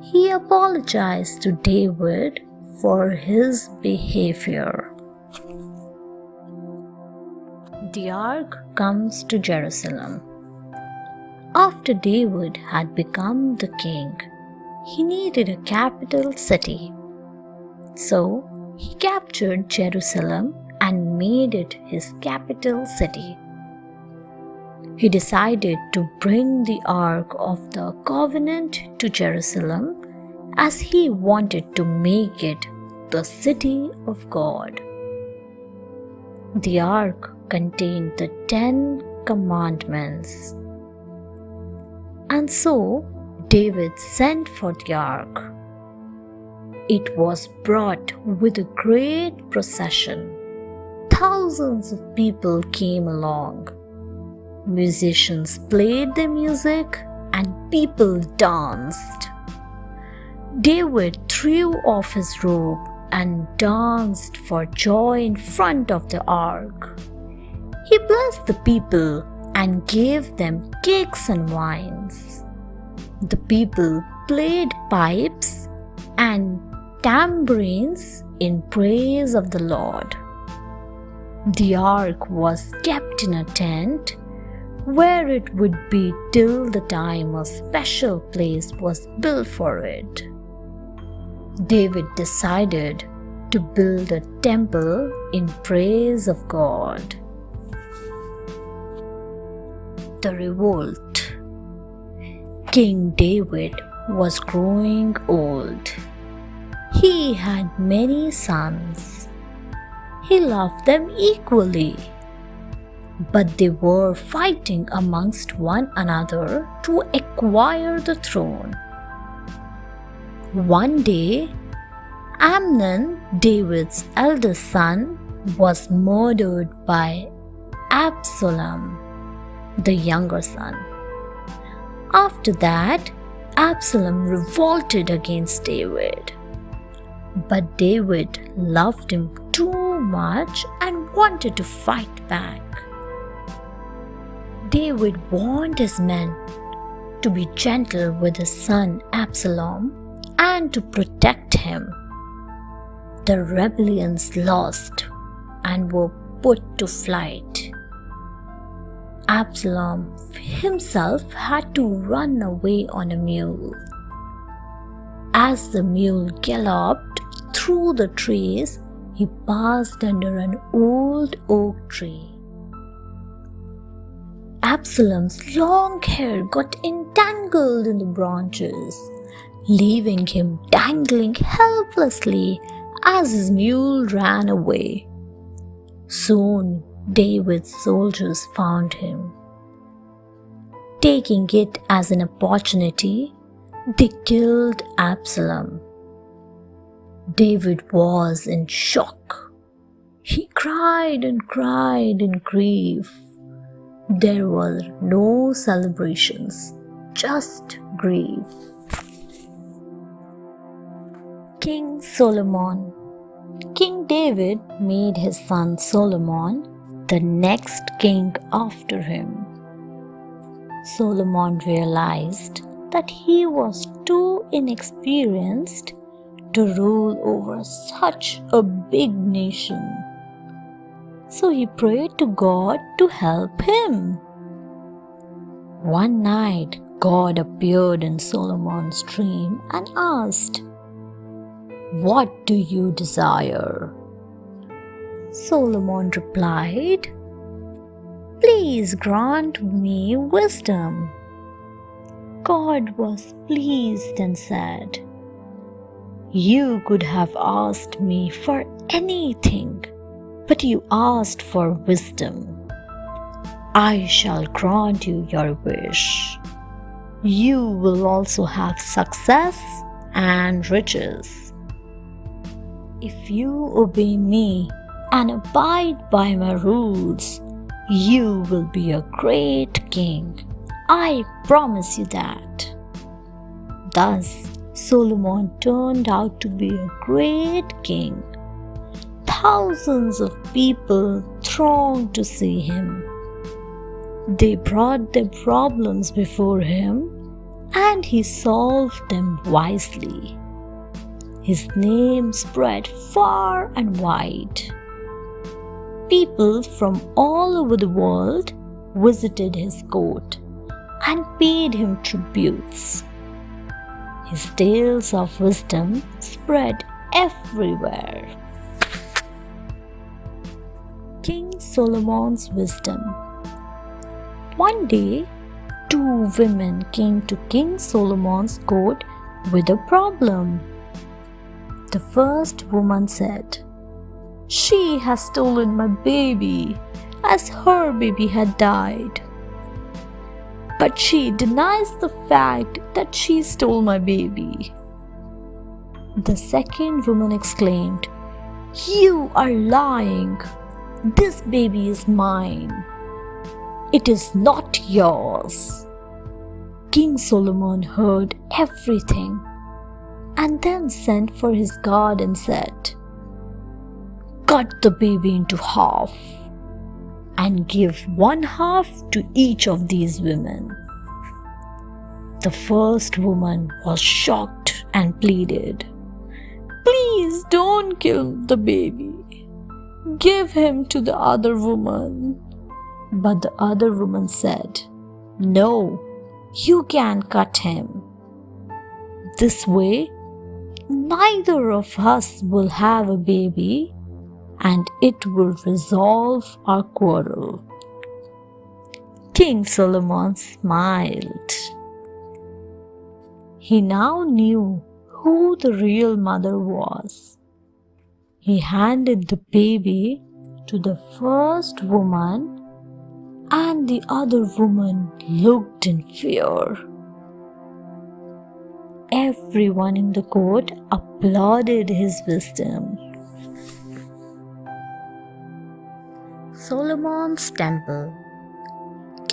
He apologized to David for his behavior. The Ark comes to Jerusalem. After David had become the king, he needed a capital city. So he captured Jerusalem and made it his capital city. He decided to bring the Ark of the Covenant to Jerusalem as he wanted to make it the city of God. The Ark contained the 10 Commandments. And so David sent for the Ark. It was brought with a great procession. Thousands of people came along. Musicians played their music and people danced. David threw off his robe and danced for joy in front of the Ark. He blessed the people and gave them cakes and wines. The people played pipes and tambourines in praise of the Lord. The Ark was kept in a tent where it would be till the time a special place was built for it. David decided to build a temple in praise of God. The Revolt. King David was growing old. He had many sons. He loved them equally, but they were fighting amongst one another to acquire the throne. One day, Amnon, David's eldest son, was murdered by Absalom, the younger son. After that, Absalom revolted against David. But David loved him too much and wanted to fight back. David warned his men to be gentle with his son Absalom and to protect him. The rebellions lost and were put to flight. Absalom himself had to run away on a mule. As the mule galloped through the trees, he passed under an old oak tree. Absalom's long hair got entangled in the branches, leaving him dangling helplessly as his mule ran away. Soon, David's soldiers found him. Taking it as an opportunity, they killed Absalom. David was in shock. He cried and cried in grief. There were no celebrations, just grief. King Solomon. King David made his son Solomon the next king after him. Solomon realized that he was too inexperienced to rule over such a big nation. So he prayed to God to help him. One night, God appeared in Solomon's dream and asked, "What do you desire?" Solomon replied, "Please grant me wisdom." God was pleased and said, "You could have asked me for anything, but you asked for wisdom. I shall grant you your wish. You will also have success and riches. If you obey me and abide by my rules, you will be a great king. I promise you that." Thus, Solomon turned out to be a great king. Thousands of people thronged to see him. They brought their problems before him, and he solved them wisely. His name spread far and wide. People from all over the world visited his court and paid him tributes. His tales of wisdom spread everywhere. King Solomon's wisdom. One day, two women came to King Solomon's court with a problem. The first woman said, "She has stolen my baby, as her baby had died. But she denies the fact that she stole my baby." The second woman exclaimed, "You are lying. This baby is mine. It is not yours." King Solomon heard everything and then sent for his guard and said, "Cut the baby into half and give one half to each of these women." The first woman was shocked and pleaded, "Please don't kill the baby. Give him to the other woman." But the other woman said, "No, you can cut him. This way, neither of us will have a baby, and it will resolve our quarrel." King Solomon smiled. He now knew who the real mother was. He handed the baby to the first woman, and the other woman looked in fear. Everyone in the court applauded his wisdom. Solomon's Temple.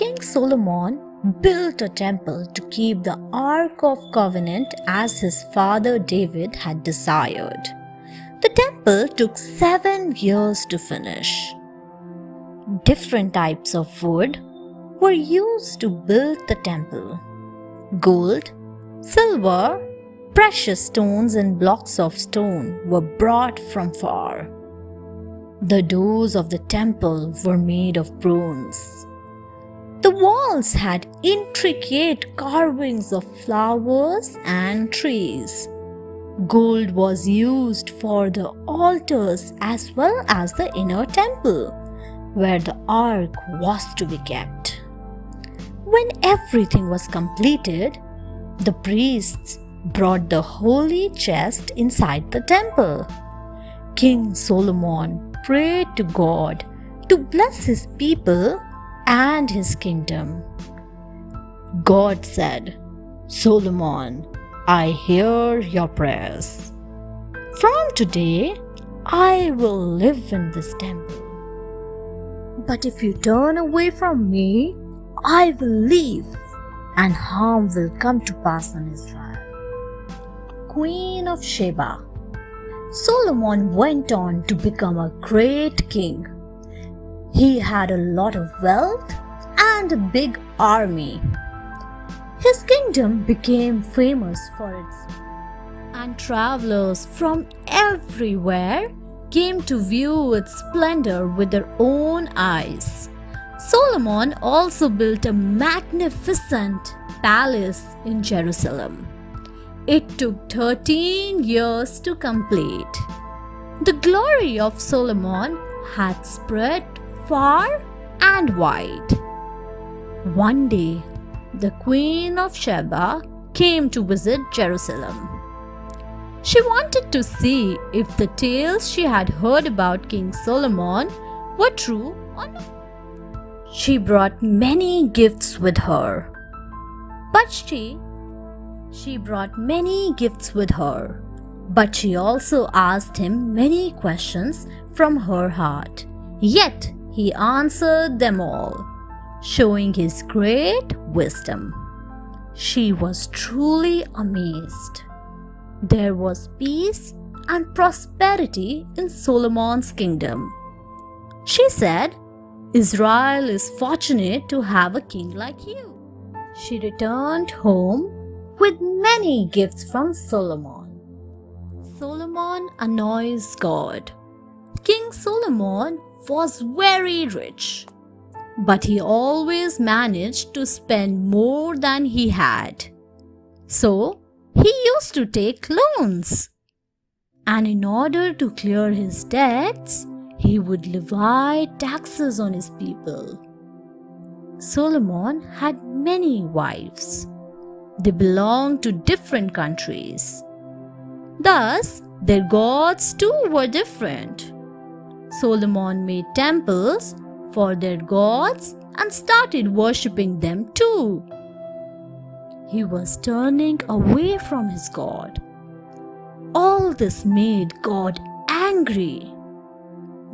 King Solomon built a temple to keep the Ark of Covenant as his father David had desired. The temple took 7 years to finish. Different types of wood were used to build the temple. Gold, silver, precious stones and blocks of stone were brought from far. The doors of the temple were made of bronze. The walls had intricate carvings of flowers and trees. Gold was used for the altars as well as the inner temple, where the ark was to be kept. When everything was completed, the priests brought the holy chest inside the temple. King Solomon prayed to God to bless his people and his kingdom. God said, "Solomon, I hear your prayers. From today, I will live in this temple. But if you turn away from me, I will leave, and harm will come to pass on Israel." Queen of Sheba. Solomon went on to become a great king. He had a lot of wealth and a big army. His kingdom became famous for its, and travelers from everywhere came to view its splendor with their own eyes. Solomon also built a magnificent palace in Jerusalem. It took 13 years to complete. The glory of Solomon had spread far and wide. One day, the Queen of Sheba came to visit Jerusalem. She wanted to see if the tales she had heard about King Solomon were true or not. She brought many gifts with her. But she also asked him many questions from her heart. Yet he answered them all, showing his great wisdom. She was truly amazed. There was peace and prosperity in Solomon's kingdom. She said, "Israel is fortunate to have a king like you." She returned home with many gifts from Solomon. Solomon annoys God. King Solomon was very rich, but he always managed to spend more than he had. So, he used to take loans. And in order to clear his debts, he would levy taxes on his people. Solomon had many wives. They belonged to different countries. Thus, their gods too were different. Solomon made temples for their gods and started worshipping them too. He was turning away from his God. All this made God angry.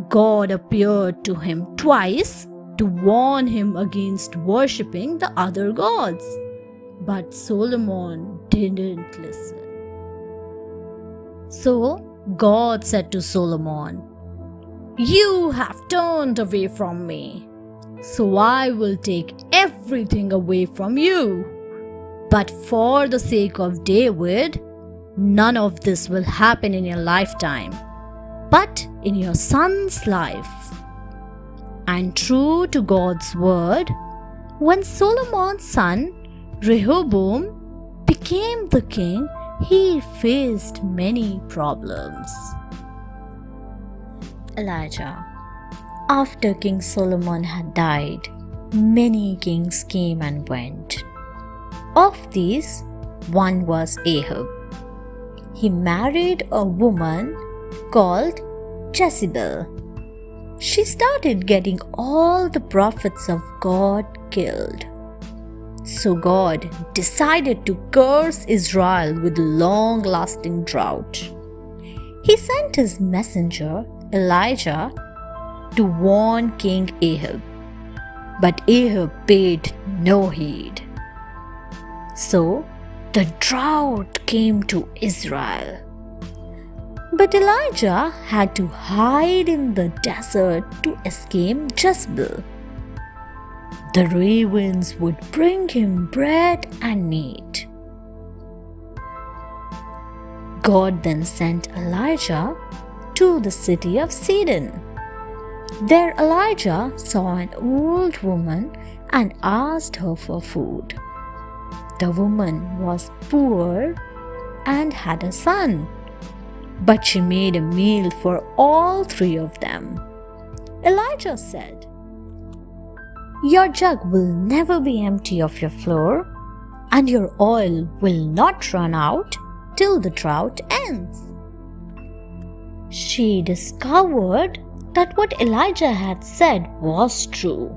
God appeared to him twice to warn him against worshipping the other gods. But Solomon didn't listen. So God said to Solomon, "You have turned away from me, so I will take everything away from you. But for the sake of David, none of this will happen in your lifetime, but in your son's life." And true to God's word, when Solomon's son Rehoboam became the king, he faced many problems. Elijah. After King Solomon had died, many kings came and went. Of these, one was Ahab. He married a woman called Jezebel. She started getting all the prophets of God killed. So God decided to curse Israel with a long-lasting drought. He sent his messenger, Elijah, to warn King Ahab. But Ahab paid no heed. So the drought came to Israel. But Elijah had to hide in the desert to escape Jezebel. The ravens would bring him bread and meat. God then sent Elijah to the city of Sidon. There Elijah saw an old woman and asked her for food. The woman was poor and had a son, but she made a meal for all three of them. Elijah said, Your jug will never be empty of your flour, and your oil will not run out till the drought ends." She discovered that what Elijah had said was true.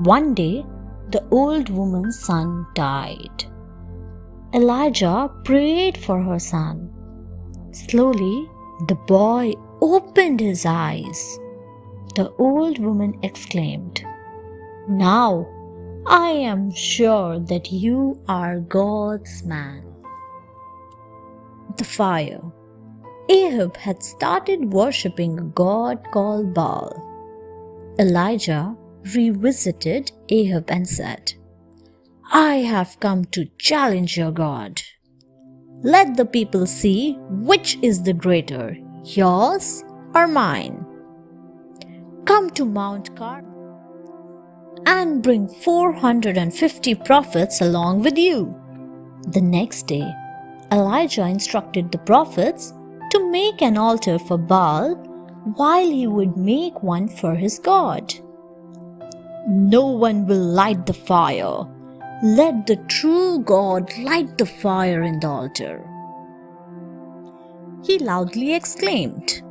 One day, the old woman's son died. Elijah prayed for her son. Slowly, the boy opened his eyes. The old woman exclaimed, "Now I am sure that you are God's man." The fire. Ahab had started worshipping a god called Baal. Elijah revisited Ahab and said, "I have come to challenge your God. Let the people see which is the greater, yours or mine. Come to Mount Carmel and bring 450 prophets along with you." The next day, Elijah instructed the prophets to make an altar for Baal while he would make one for his God. "No one will light the fire. Let the true God light the fire in the altar," he loudly exclaimed.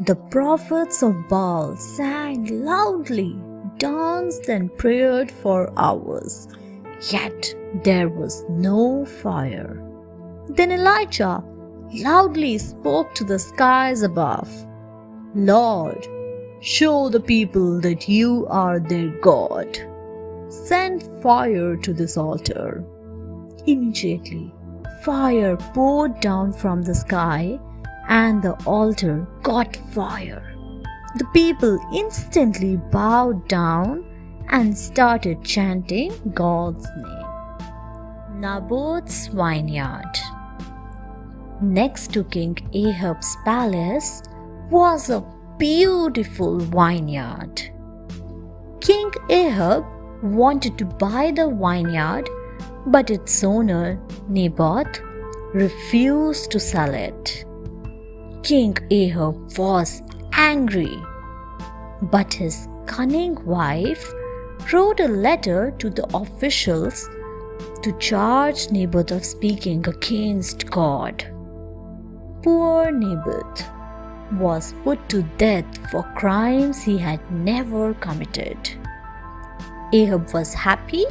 The prophets of Baal sang loudly, danced and prayed for hours, yet there was no fire. Then Elijah loudly spoke to the skies above, "Lord, show the people that you are their God. Send fire to this altar." Immediately, fire poured down from the sky, and the altar caught fire. The people instantly bowed down and started chanting God's name. Naboth's vineyard. Next to King Ahab's palace was a beautiful vineyard. King Ahab wanted to buy the vineyard, but its owner, Naboth, refused to sell it. King Ahab was angry, but his cunning wife wrote a letter to the officials to charge Naboth of speaking against God. Poor Naboth was put to death for crimes he had never committed. Ahab was happy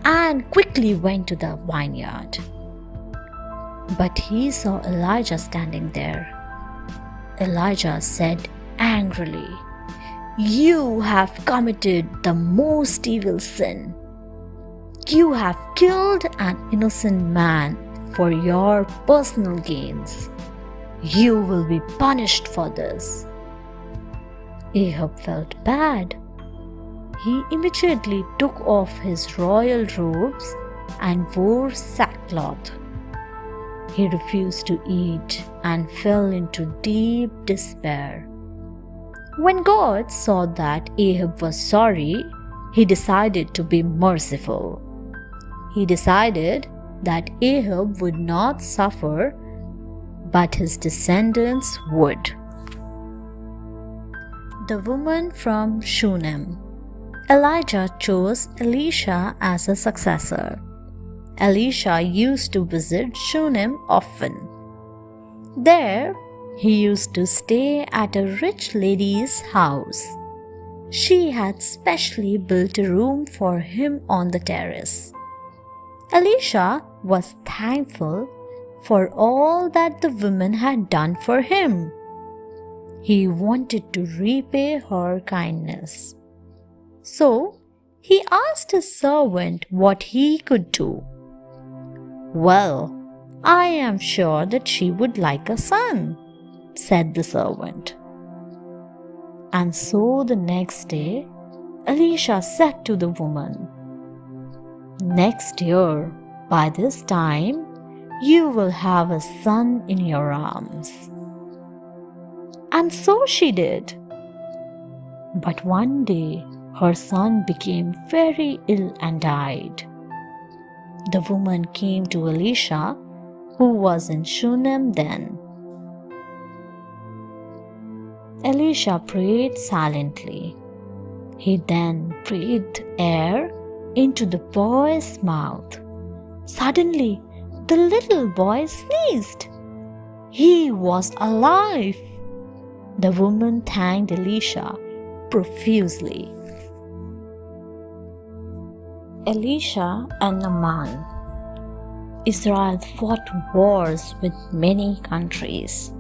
and quickly went to the vineyard. But he saw Elijah standing there. Elijah said angrily, "You have committed the most evil sin. You have killed an innocent man for your personal gains. You will be punished for this." Ahab felt bad. He immediately took off his royal robes and wore sackcloth. He refused to eat and fell into deep despair. When God saw that Ahab was sorry, he decided to be merciful. He decided that Ahab would not suffer, but his descendants would. The woman from Shunem. Elijah chose Elisha as a successor. Elisha used to visit Shunem often. There, he used to stay at a rich lady's house. She had specially built a room for him on the terrace. Elisha was thankful for all that the woman had done for him. He wanted to repay her kindness. So, he asked his servant what he could do. "Well, I am sure that she would like a son," said the servant. And so the next day, Elisha said to the woman, "Next year, by this time, you will have a son in your arms." And so she did. But one day, her son became very ill and died. The woman came to Elisha, who was in Shunem then. Elisha prayed silently. He then breathed air into the boy's mouth. Suddenly, the little boy sneezed. He was alive. The woman thanked Elisha profusely. Elisha and Naaman. Israel fought wars with many countries.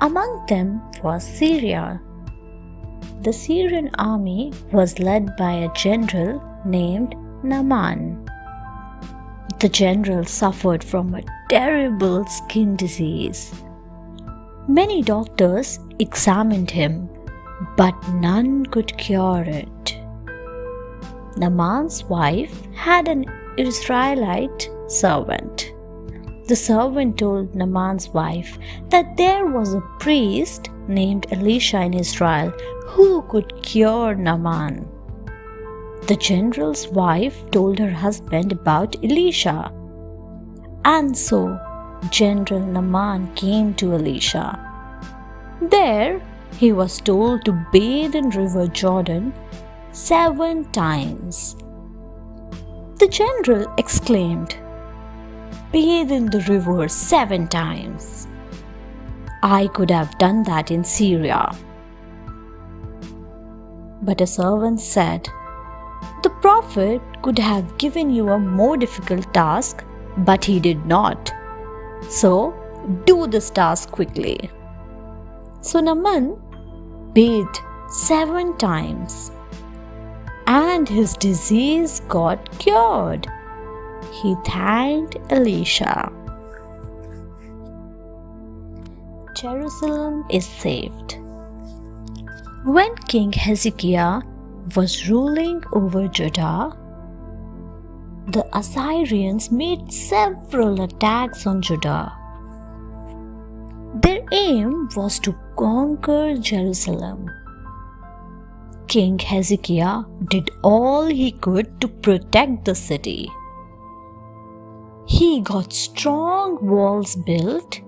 Among them was Syria. The Syrian army was led by a general named Naaman. The general suffered from a terrible skin disease. Many doctors examined him, but none could cure it. Naaman's wife had an Israelite servant. The servant told Naaman's wife that there was a priest named Elisha in Israel who could cure Naaman. The general's wife told her husband about Elisha. And so General Naaman came to Elisha. There he was told to bathe in river Jordan 7 times. The general exclaimed, "Bathe in the river 7 times. I could have done that in Syria." But a servant said, "The prophet could have given you a more difficult task, but he did not. So do this task quickly." So Naaman bathed 7 times, and his disease got cured. He thanked Elisha. Jerusalem is saved. When King Hezekiah was ruling over Judah, the Assyrians made several attacks on Judah. Their aim was to conquer Jerusalem. King Hezekiah did all he could to protect the city. He got strong walls built,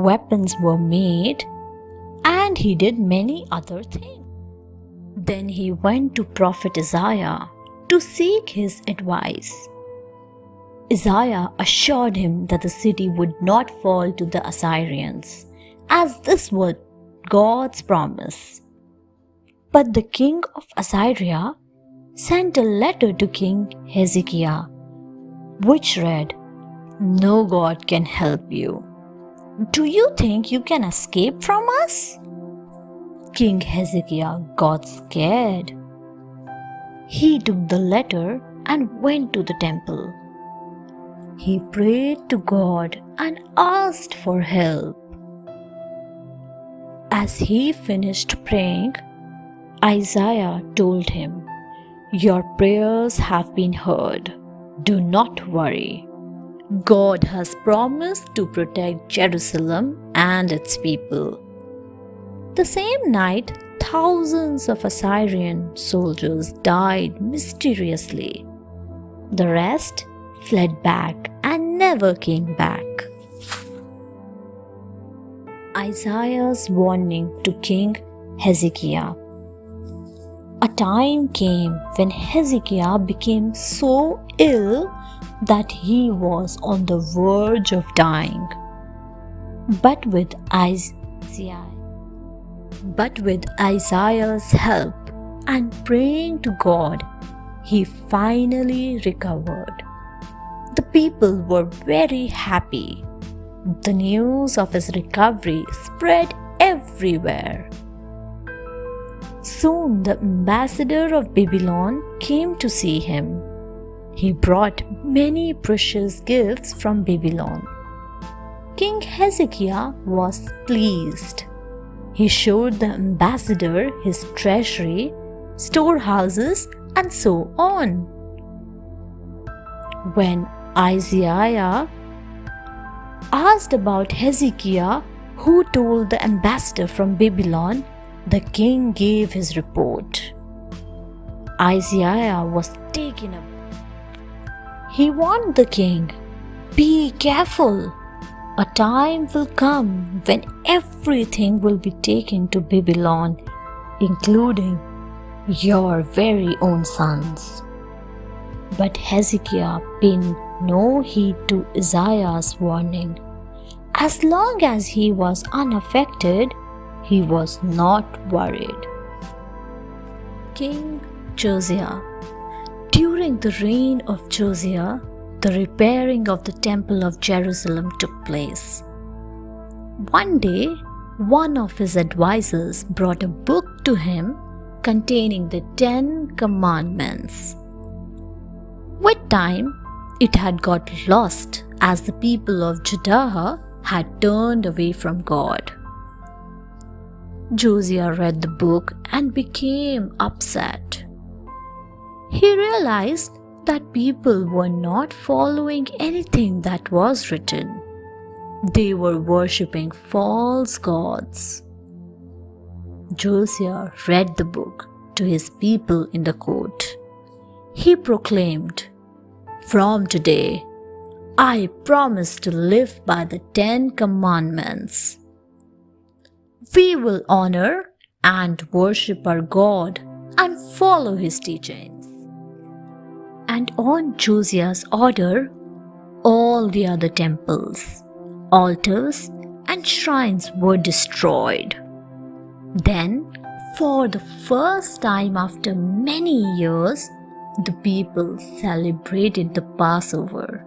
weapons were made, and he did many other things. Then he went to prophet Isaiah to seek his advice. Isaiah assured him that the city would not fall to the Assyrians, as this was God's promise. But the king of Assyria sent a letter to King Hezekiah, which read, "No God can help you. Do you think you can escape from us?" King Hezekiah got scared. He took the letter and went to the temple. He prayed to God and asked for help. As he finished praying, Isaiah told him, "Your prayers have been heard. Do not worry. God has promised to protect Jerusalem and its people." The same night, thousands of Assyrian soldiers died mysteriously. The rest fled back and never came back. Isaiah's warning to King Hezekiah. A time came when Hezekiah became so ill that he was on the verge of dying. But with Isaiah's help and praying to God, he finally recovered. The people were very happy. The news of his recovery spread everywhere. Soon the ambassador of Babylon came to see him. He brought many precious gifts from Babylon. King Hezekiah was pleased. He showed the ambassador his treasury, storehouses, and so on. When Isaiah asked about Hezekiah, who told the ambassador from Babylon, the king gave his report. Isaiah was taken aback. He warned the king, "Be careful. A time will come when everything will be taken to Babylon, including your very own sons." But Hezekiah paid no heed to Isaiah's warning. As long as he was unaffected, he was not worried. King Josiah. During the reign of Josiah, the repairing of the Temple of Jerusalem took place. One day, one of his advisors brought a book to him containing the 10 Commandments. With time, it had got lost as the people of Judah had turned away from God. Josiah read the book and became upset. He realized that people were not following anything that was written. They were worshipping false gods. Josiah read the book to his people in the court. He proclaimed, "From today, I promise to live by the 10 Commandments. We will honor and worship our God and follow his teachings." And on Josiah's order, all the other temples, altars, and shrines were destroyed. Then, for the first time after many years, the people celebrated the Passover.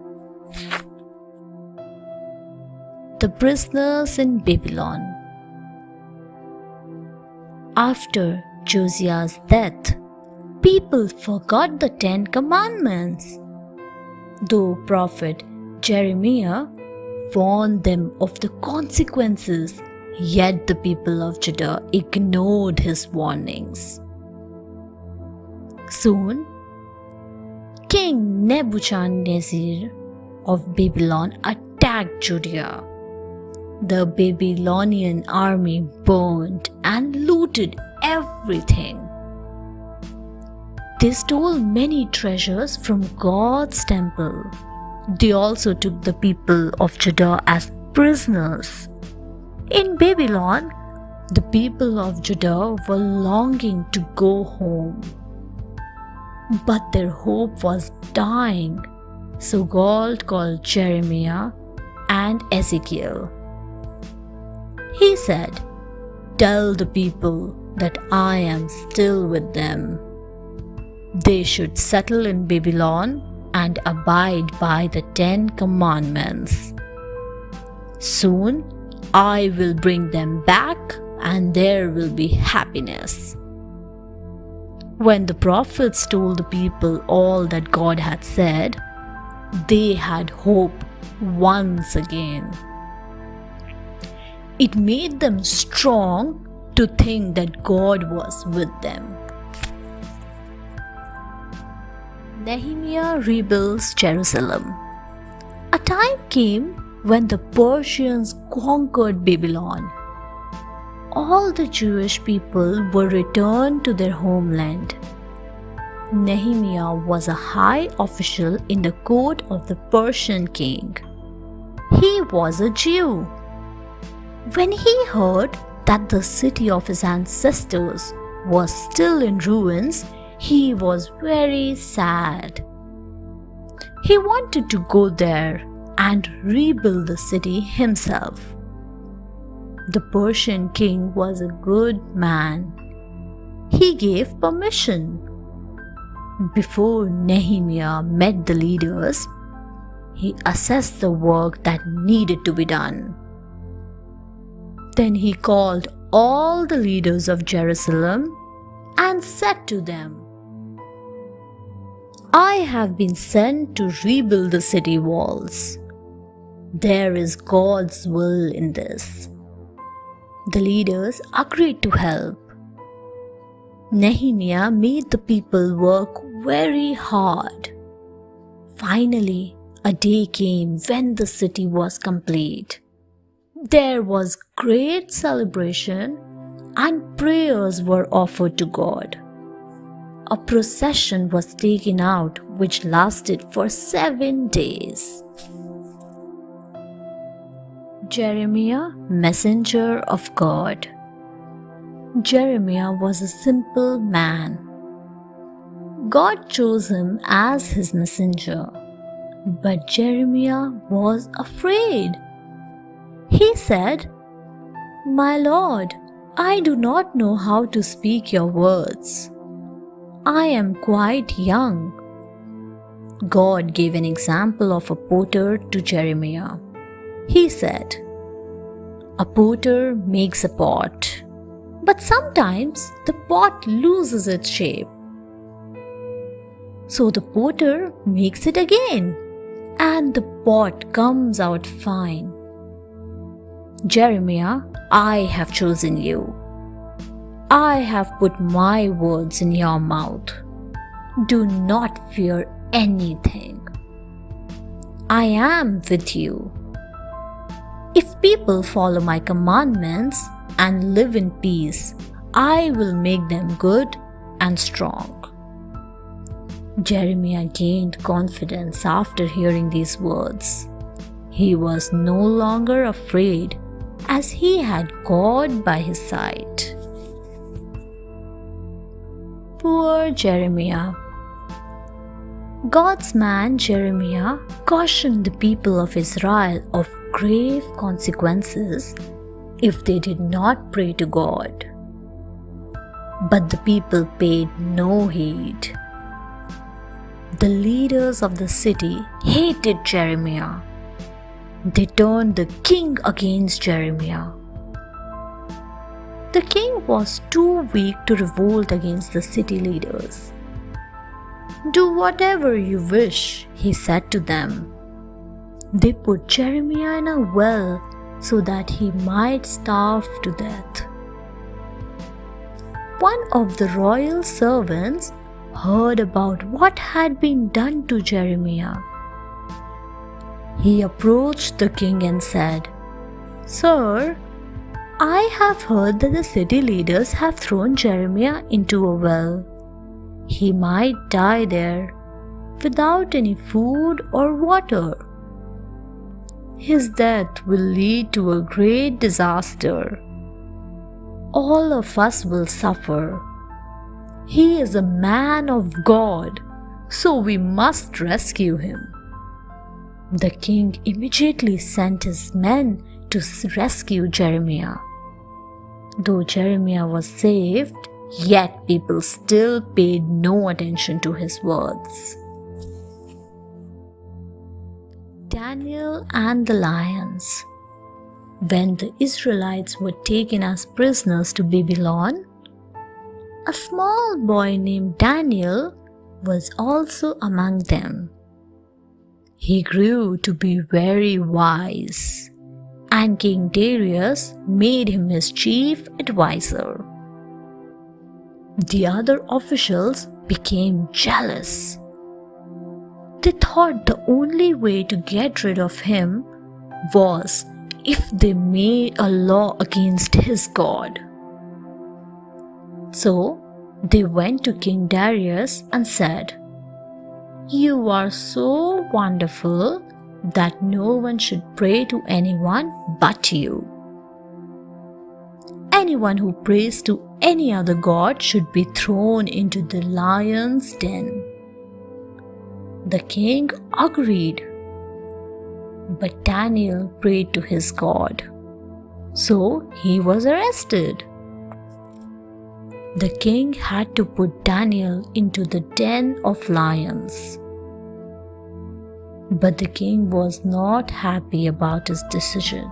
The prisoners in Babylon. After Josiah's death, people forgot the 10 Commandments. Though prophet Jeremiah warned them of the consequences, yet the people of Judah ignored his warnings. Soon, King Nebuchadnezzar of Babylon attacked Judea. The Babylonian army burned and looted everything. They stole many treasures from God's temple. They also took the people of Judah as prisoners. In Babylon, the people of Judah were longing to go home. But their hope was dying, so God called Jeremiah and Ezekiel. He said, "Tell the people that I am still with them. They should settle in Babylon and abide by the 10 Commandments. Soon I will bring them back and there will be happiness." When the prophets told the people all that God had said, they had hope once again. It made them strong to think that God was with them. Nehemiah rebuilds Jerusalem. A time came when the Persians conquered Babylon. All the Jewish people were returned to their homeland. Nehemiah was a high official in the court of the Persian king. He was a Jew. When he heard that the city of his ancestors was still in ruins, he was very sad. He wanted to go there and rebuild the city himself. The Persian king was a good man. He gave permission. Before Nehemiah met the leaders, he assessed the work that needed to be done. Then he called all the leaders of Jerusalem and said to them, "I have been sent to rebuild the city walls. There is God's will in this." The leaders agreed to help. Nehemiah made the people work very hard. Finally, a day came when the city was complete. There was great celebration and prayers were offered to God. A procession was taken out which lasted for 7 days. Jeremiah, messenger of God. Jeremiah was a simple man. God chose him as his messenger, but Jeremiah was afraid. He said, "My Lord, I do not know how to speak your words. I am quite young." God gave an example of a potter to Jeremiah. He said, "A potter makes a pot, but sometimes the pot loses its shape. So the potter makes it again, and the pot comes out fine. Jeremiah, I have chosen you. I have put my words in your mouth. Do not fear anything. I am with you. If people follow my commandments and live in peace, I will make them good and strong." Jeremiah gained confidence after hearing these words. He was no longer afraid as he had God by his side. Poor Jeremiah. God's man Jeremiah cautioned the people of Israel of grave consequences if they did not pray to God. But the people paid no heed. The leaders of the city hated Jeremiah. They turned the king against Jeremiah. The king was too weak to revolt against the city leaders. "Do whatever you wish," he said to them. They put Jeremiah in a well so that he might starve to death. One of the royal servants heard about what had been done to Jeremiah. He approached the king and said, "Sir, I have heard that the city leaders have thrown Jeremiah into a well. He might die there without any food or water. His death will lead to a great disaster. All of us will suffer. He is a man of God, so we must rescue him." The king immediately sent his men to rescue Jeremiah. Though Jeremiah was saved, yet people still paid no attention to his words. Daniel and the lions. When the Israelites were taken as prisoners to Babylon, a small boy named Daniel was also among them. He grew to be very wise, and King Darius made him his chief advisor. The other officials became jealous. They thought the only way to get rid of him was if they made a law against his God. So they went to King Darius and said, "You are so wonderful that no one should pray to anyone but you. Anyone who prays to any other god should be thrown into the lion's den." The king agreed, but Daniel prayed to his God, so he was arrested. The king had to put Daniel into the den of lions. But the king was not happy about his decision.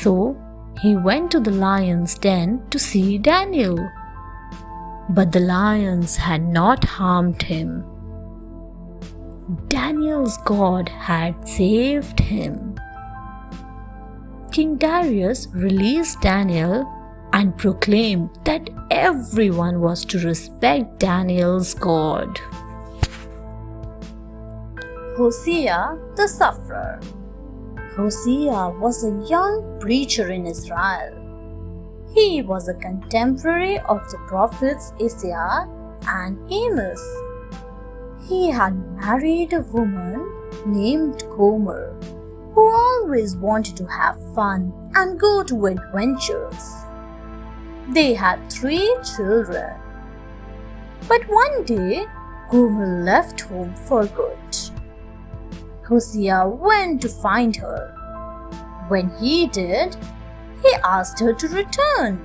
So he went to the lion's den to see Daniel. But the lions had not harmed him. Daniel's God had saved him. King Darius released Daniel and proclaimed that everyone was to respect Daniel's God. Hosea the Sufferer. Hosea was a young preacher in Israel. He was a contemporary of the prophets Isaiah and Amos. He had married a woman named Gomer, who always wanted to have fun and go to adventures. They had 3 children. But one day, Gomer left home for good. Hosea went to find her. When he did, he asked her to return.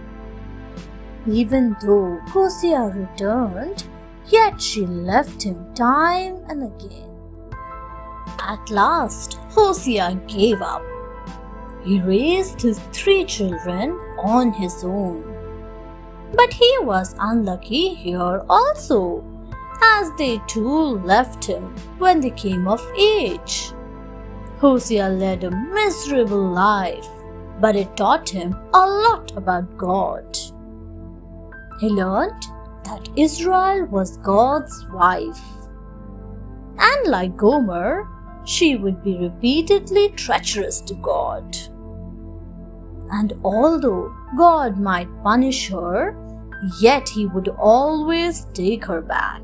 Even though Hosea returned, yet she left him time and again. At last, Hosea gave up. He raised his 3 children on his own. But he was unlucky here also, as they too left him when they came of age. Hosea led a miserable life, but it taught him a lot about God. He learned that Israel was God's wife. And like Gomer, she would be repeatedly treacherous to God. And although God might punish her, yet he would always take her back.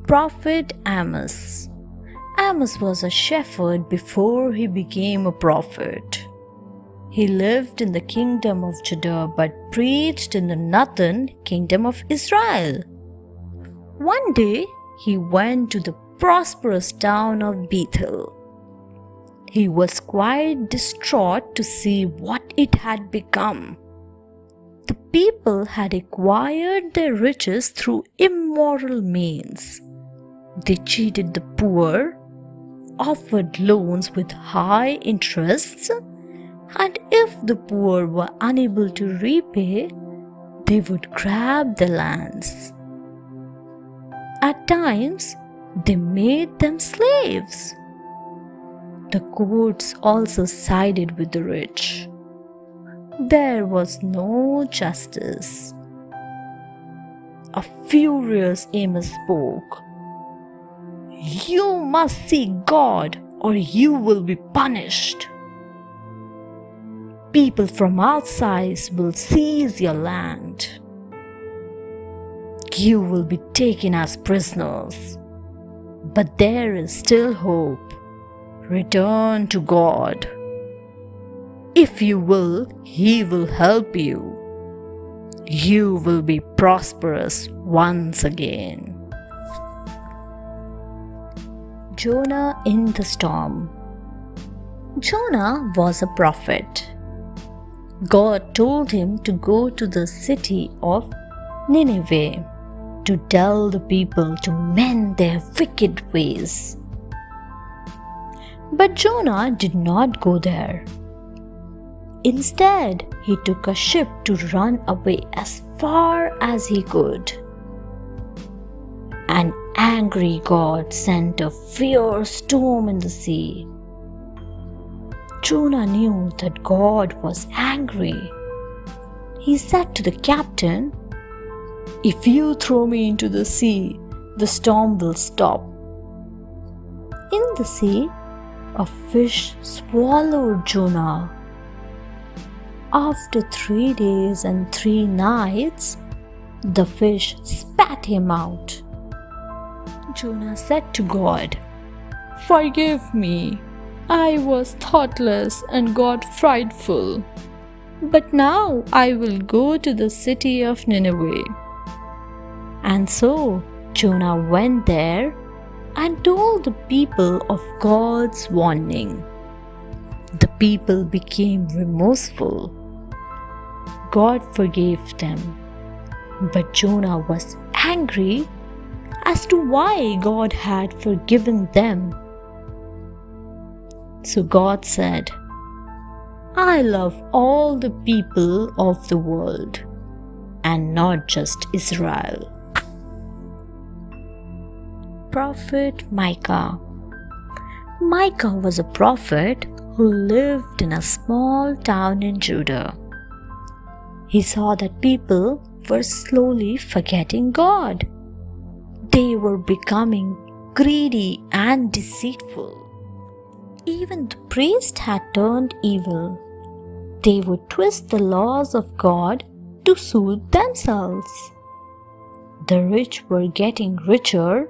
Prophet Amos. Amos was a shepherd before he became a prophet. He lived in the kingdom of Judah but preached in the northern kingdom of Israel. One day he went to the prosperous town of Bethel. He was quite distraught to see what it had become. The people had acquired their riches through immoral means. They cheated the poor, offered loans with high interests, and if the poor were unable to repay, they would grab the lands. At times, they made them slaves. The courts also sided with the rich. There was no justice. A furious Amos spoke. "You must seek God, or you will be punished. People from outside will seize your land. You will be taken as prisoners. But there is still hope. Return to God. If you will, He will help you. You will be prosperous once again." Jonah in the storm. Jonah was a prophet. God told him to go to the city of Nineveh to tell the people to mend their wicked ways. But Jonah did not go there. Instead, he took a ship to run away as far as he could. An angry God sent a fierce storm in the sea. Jonah knew that God was angry. He said to the captain, "If you throw me into the sea, the storm will stop." In the sea, a fish swallowed Jonah. After 3 days and 3 nights, the fish spat him out. Jonah said to God, "Forgive me. I was thoughtless and got frightful. But now I will go to the city of Nineveh." And so Jonah went there and told the people of God's warning. The people became remorseful. God forgave them, but Jonah was angry as to why God had forgiven them. So God said, "I love all the people of the world, and not just Israel." Prophet Micah. Micah was a prophet who lived in a small town in Judah. He saw that people were slowly forgetting God. They were becoming greedy and deceitful. Even the priests had turned evil. They would twist the laws of God to suit themselves. The rich were getting richer,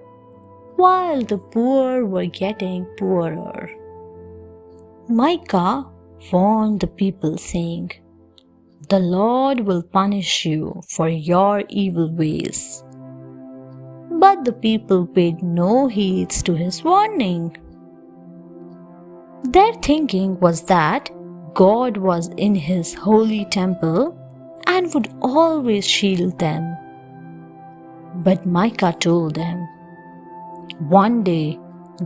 while the poor were getting poorer. Micah warned the people, saying, the Lord will punish you for your evil ways." But the people paid no heed to his warning. Their thinking was that God was in his holy temple and would always shield them. But Micah told them, "One day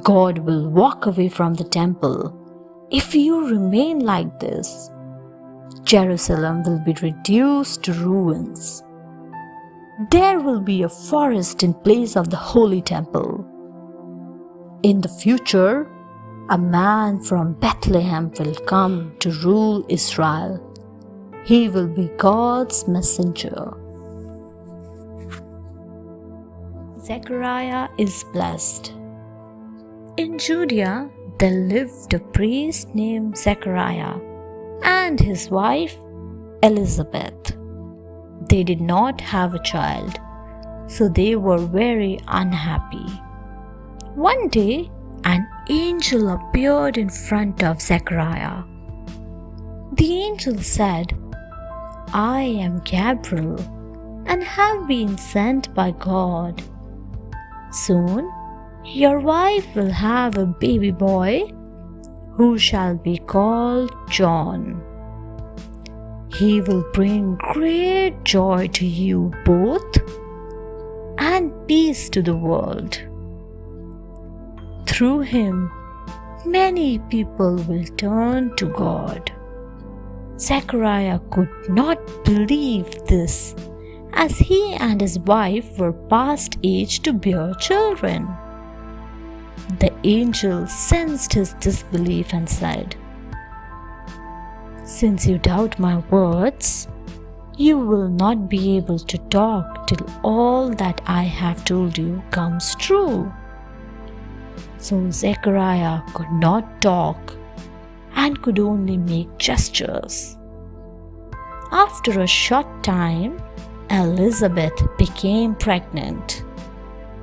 God will walk away from the temple. If you remain like this, Jerusalem will be reduced to ruins. There will be a forest in place of the holy temple. In the future, a man from Bethlehem will come to rule Israel. He will be God's messenger." Zechariah is blessed. In Judea, there lived a priest named Zechariah and his wife Elizabeth. They did not have a child, so they were very unhappy. One day, an angel appeared in front of Zechariah. The angel said, "I am Gabriel and have been sent by God. Soon, your wife will have a baby boy who shall be called John. He will bring great joy to you both and peace to the world. Through him, many people will turn to God." Zechariah could not believe this, as he and his wife were past age to bear children. The angel sensed his disbelief and said, "Since you doubt my words, you will not be able to talk till all that I have told you comes true." So Zechariah could not talk and could only make gestures. After a short time, Elizabeth became pregnant.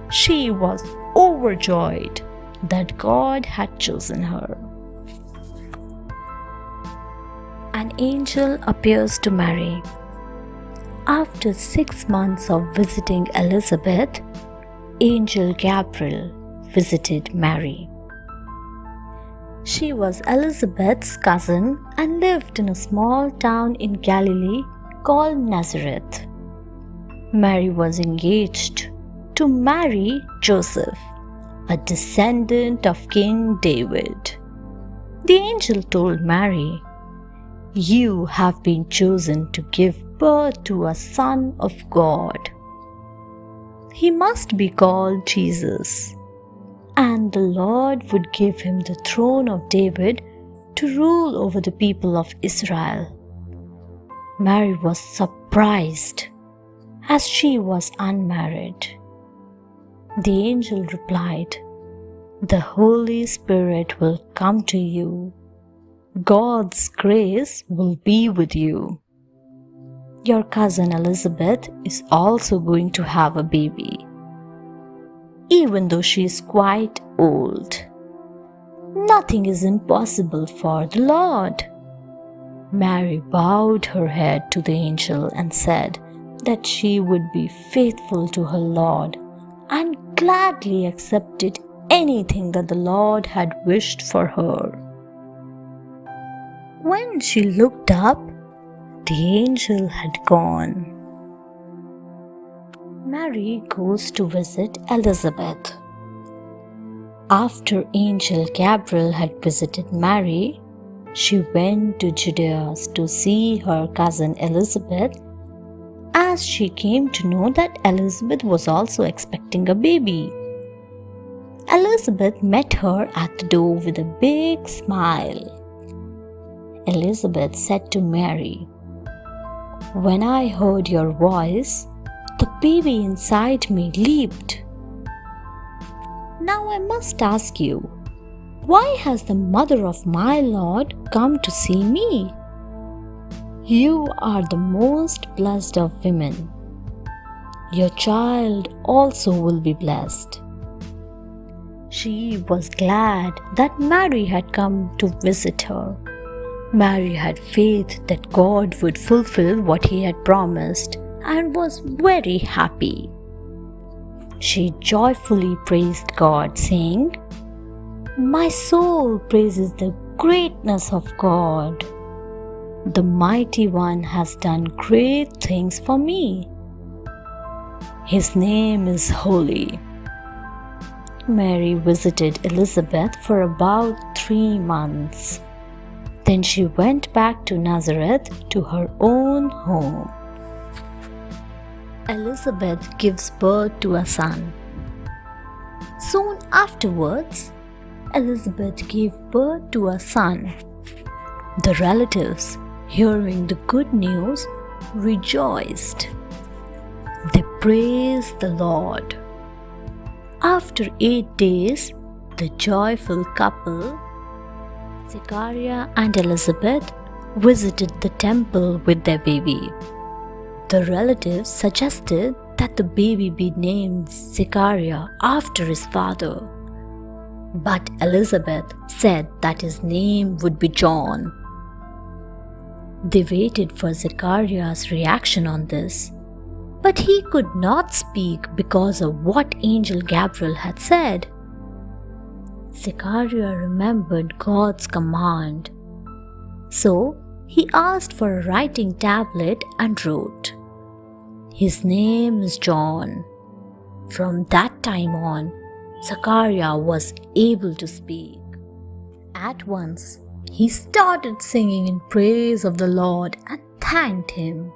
She was overjoyed that God had chosen her. An angel appears to Mary. After 6 months of visiting Elizabeth, Angel Gabriel visited Mary. She was Elizabeth's cousin and lived in a small town in Galilee called Nazareth. Mary was engaged to marry Joseph, a descendant of King David. The angel told Mary, "You have been chosen to give birth to a son of God. He must be called Jesus, and the Lord would give him the throne of David to rule over the people of Israel." Mary was surprised, as she was unmarried. The angel replied, "The Holy Spirit will come to you. God's grace will be with you. Your cousin Elizabeth is also going to have a baby, even though she is quite old. Nothing is impossible for the Lord." Mary bowed her head to the angel and said that she would be faithful to her Lord and gladly accepted anything that the Lord had wished for her. When she looked up, the angel had gone. Mary goes to visit Elizabeth. After Angel Gabriel had visited Mary, she went to Judea to see her cousin Elizabeth, as she came to know that Elizabeth was also expecting a baby. Elizabeth met her at the door with a big smile. Elizabeth said to Mary, "When I heard your voice, the baby inside me leaped. Now I must ask you, why has the mother of my Lord come to see me? You are the most blessed of women. Your child also will be blessed." She was glad that Mary had come to visit her, Mary had faith that God would fulfill what he had promised and was very happy. She joyfully praised God, saying, "My soul praises the greatness of God. The Mighty One has done great things for me. His name is holy." Mary visited Elizabeth for about 3 months. Then she went back to Nazareth to her own home. Elizabeth gives birth to a son. Soon afterwards, Elizabeth gave birth to a son. The relatives, hearing the good news, rejoiced. They praised the Lord. After 8 days, the joyful couple, Zechariah and Elizabeth, visited the temple with their baby. The relatives suggested that the baby be named Zechariah after his father. But Elizabeth said that his name would be John. They waited for Zechariah's reaction on this, but he could not speak because of what Angel Gabriel had said. Zechariah remembered God's command. So he asked for a writing tablet and wrote, "His name is John." From that time on, Zechariah was able to speak. At once, he started singing in praise of the Lord and thanked him.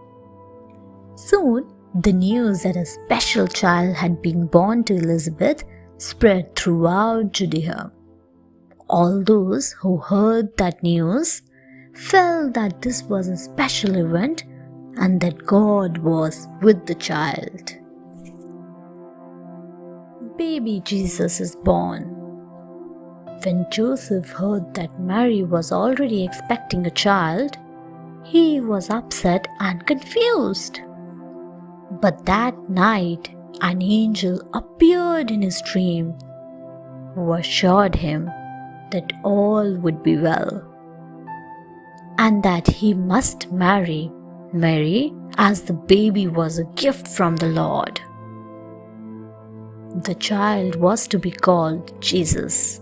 Soon, the news that a special child had been born to Elizabeth spread throughout Judea. All those who heard that news felt that this was a special event and that God was with the child. Baby Jesus is born. When Joseph heard that Mary was already expecting a child, he was upset and confused. But that night, an angel appeared in his dream, who assured him that all would be well, and that he must marry Mary as the baby was a gift from the Lord. The child was to be called Jesus.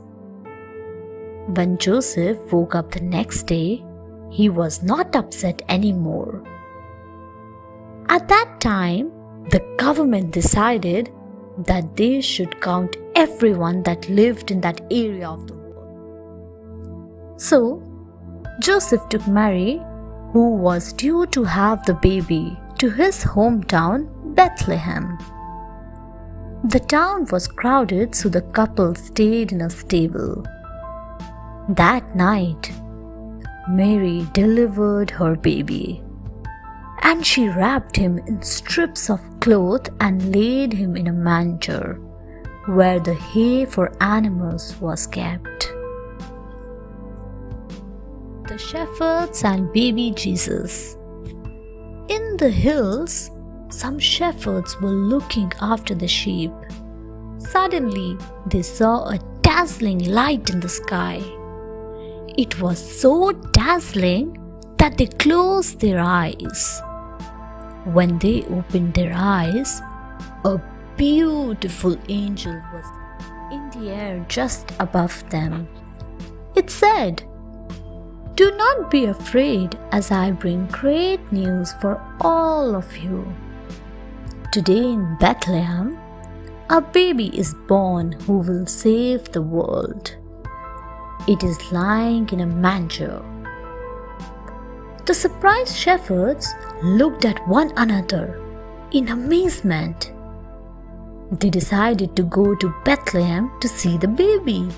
When Joseph woke up the next day, he was not upset anymore. At that time, the government decided that they should count everyone that lived in that area of the world. So, Joseph took Mary, who was due to have the baby, to his hometown, Bethlehem. The town was crowded, so the couple stayed in a stable. That night, Mary delivered her baby, and she wrapped him in strips of cloth and laid him in a manger, where the hay for animals was kept. The shepherds and baby Jesus. In the hills, some shepherds were looking after the sheep. Suddenly, they saw a dazzling light in the sky. It was so dazzling that they closed their eyes. When they opened their eyes, a beautiful angel was in the air just above them. It said, "Do not be afraid, as I bring great news for all of you. Today in Bethlehem, a baby is born who will save the world. It is lying in a manger." The surprised shepherds looked at one another in amazement. They decided to go to Bethlehem to see the baby.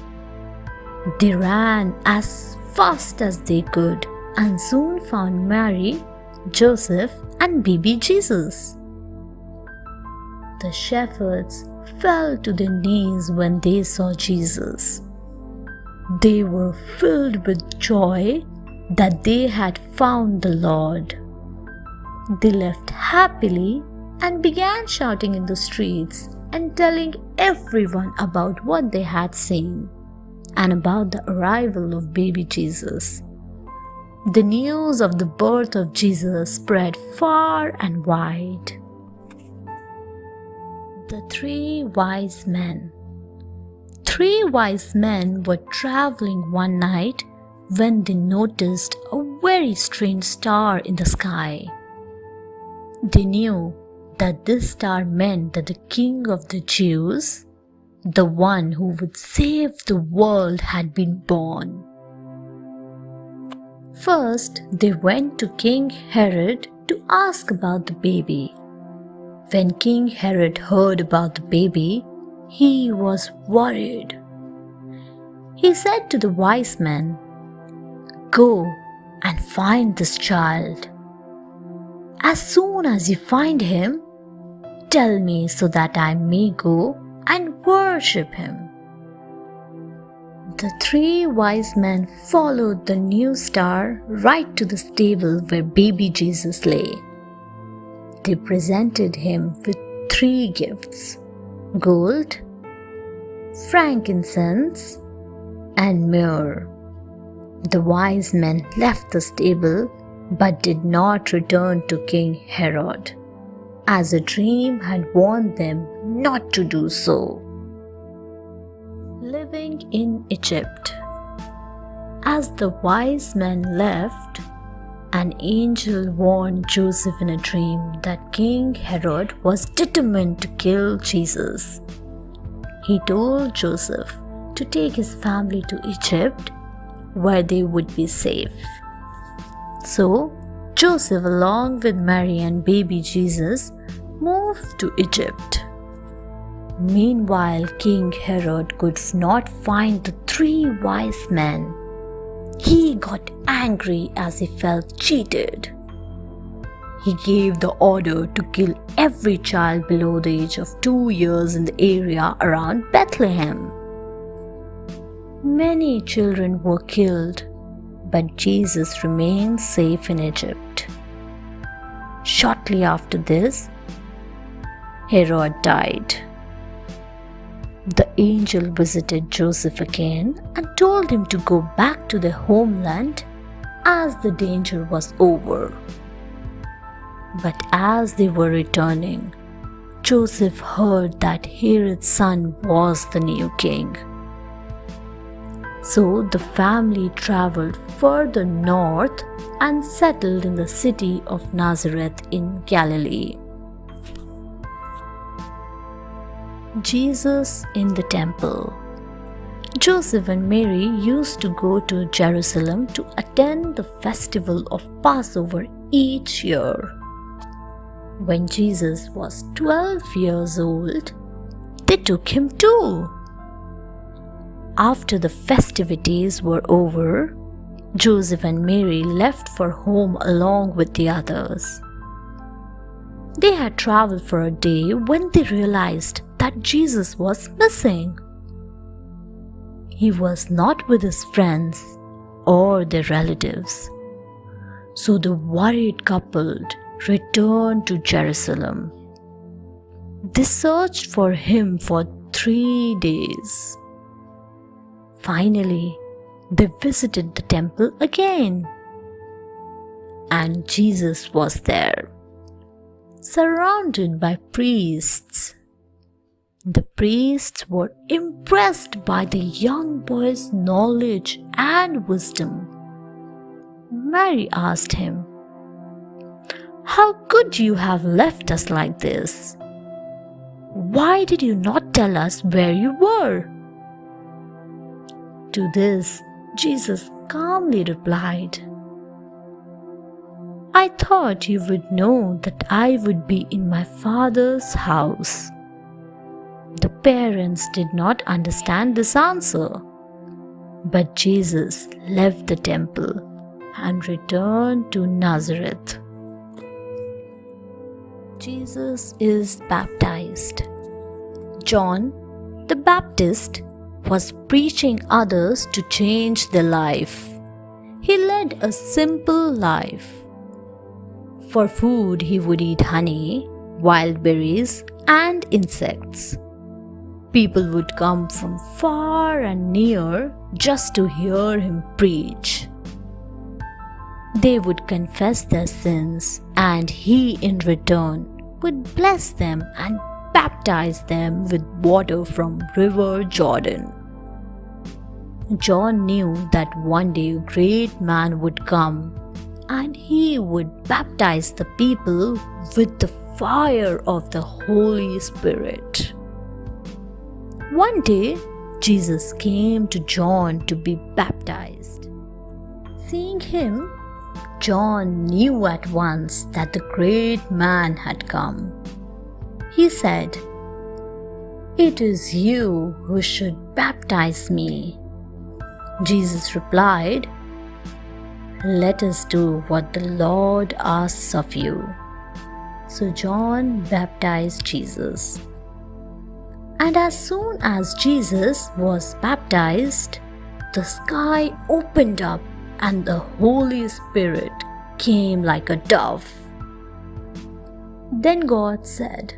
They ran as fast as they could and soon found Mary, Joseph, and baby Jesus. The shepherds fell to their knees when they saw Jesus. They were filled with joy that they had found the Lord. They left happily and began shouting in the streets and telling everyone about what they had seen and about the arrival of baby Jesus. the news of the birth of Jesus spread far and wide. The three wise men. 3 wise men were traveling one night when they noticed a very strange star in the sky. They knew that this star meant that the King of the Jews, the one who would save the world, had been born. First, they went to King Herod to ask about the baby. When King Herod heard about the baby, he was worried. He said to the wise men, "Go and find this child. As soon as you find him, tell me so that I may go and worship him." The 3 wise men followed the new star right to the stable where baby Jesus lay. They presented him with 3 gifts: gold, frankincense, and myrrh. The wise men left the stable but did not return to King Herod, as a dream had warned them not to do so. Living in Egypt. As the wise men left, an angel warned Joseph in a dream that King Herod was determined to kill Jesus. He told Joseph to take his family to Egypt, where they would be safe. So, Joseph, along with Mary and baby Jesus, moved to Egypt. Meanwhile, King Herod could not find the 3 wise men. He got angry as he felt cheated. He gave the order to kill every child below the age of 2 years in the area around Bethlehem. Many children were killed, but Jesus remained safe in Egypt. Shortly after this, Herod died. The angel visited Joseph again and told him to go back to their homeland as the danger was over. But as they were returning, Joseph heard that Herod's son was the new king. So the family traveled further north and settled in the city of Nazareth in Galilee. Jesus in the temple. Joseph and Mary used to go to Jerusalem to attend the festival of Passover each year. When Jesus was 12 years old, they took him too. After the festivities were over, Joseph and Mary left for home along with the others. They had traveled for a day when they realized that Jesus was missing. He was not with his friends or their relatives. So the worried couple returned to Jerusalem. They searched for him for 3 days. Finally, they visited the temple again. And Jesus was there, surrounded by priests. The priests were impressed by the young boy's knowledge and wisdom. Mary asked him, "How could you have left us like this? Why did you not tell us where you were?" To this, Jesus calmly replied, "I thought you would know that I would be in my Father's house." The parents did not understand this answer, but Jesus left the temple and returned to Nazareth. Jesus is baptized. John the Baptist was preaching others to change their life. He led a simple life. For food, he would eat honey, wild berries, and insects. People would come from far and near just to hear him preach. They would confess their sins, and he in return would bless them and baptize them with water from River Jordan. John knew that one day a great man would come and he would baptize the people with the fire of the Holy Spirit. One day, Jesus came to John to be baptized. Seeing him, John knew at once that the great man had come. He said, "It is you who should baptize me." Jesus replied, "Let us do what the Lord asks of you." So John baptized Jesus. And as soon as Jesus was baptized, the sky opened up and the Holy Spirit came like a dove. Then God said,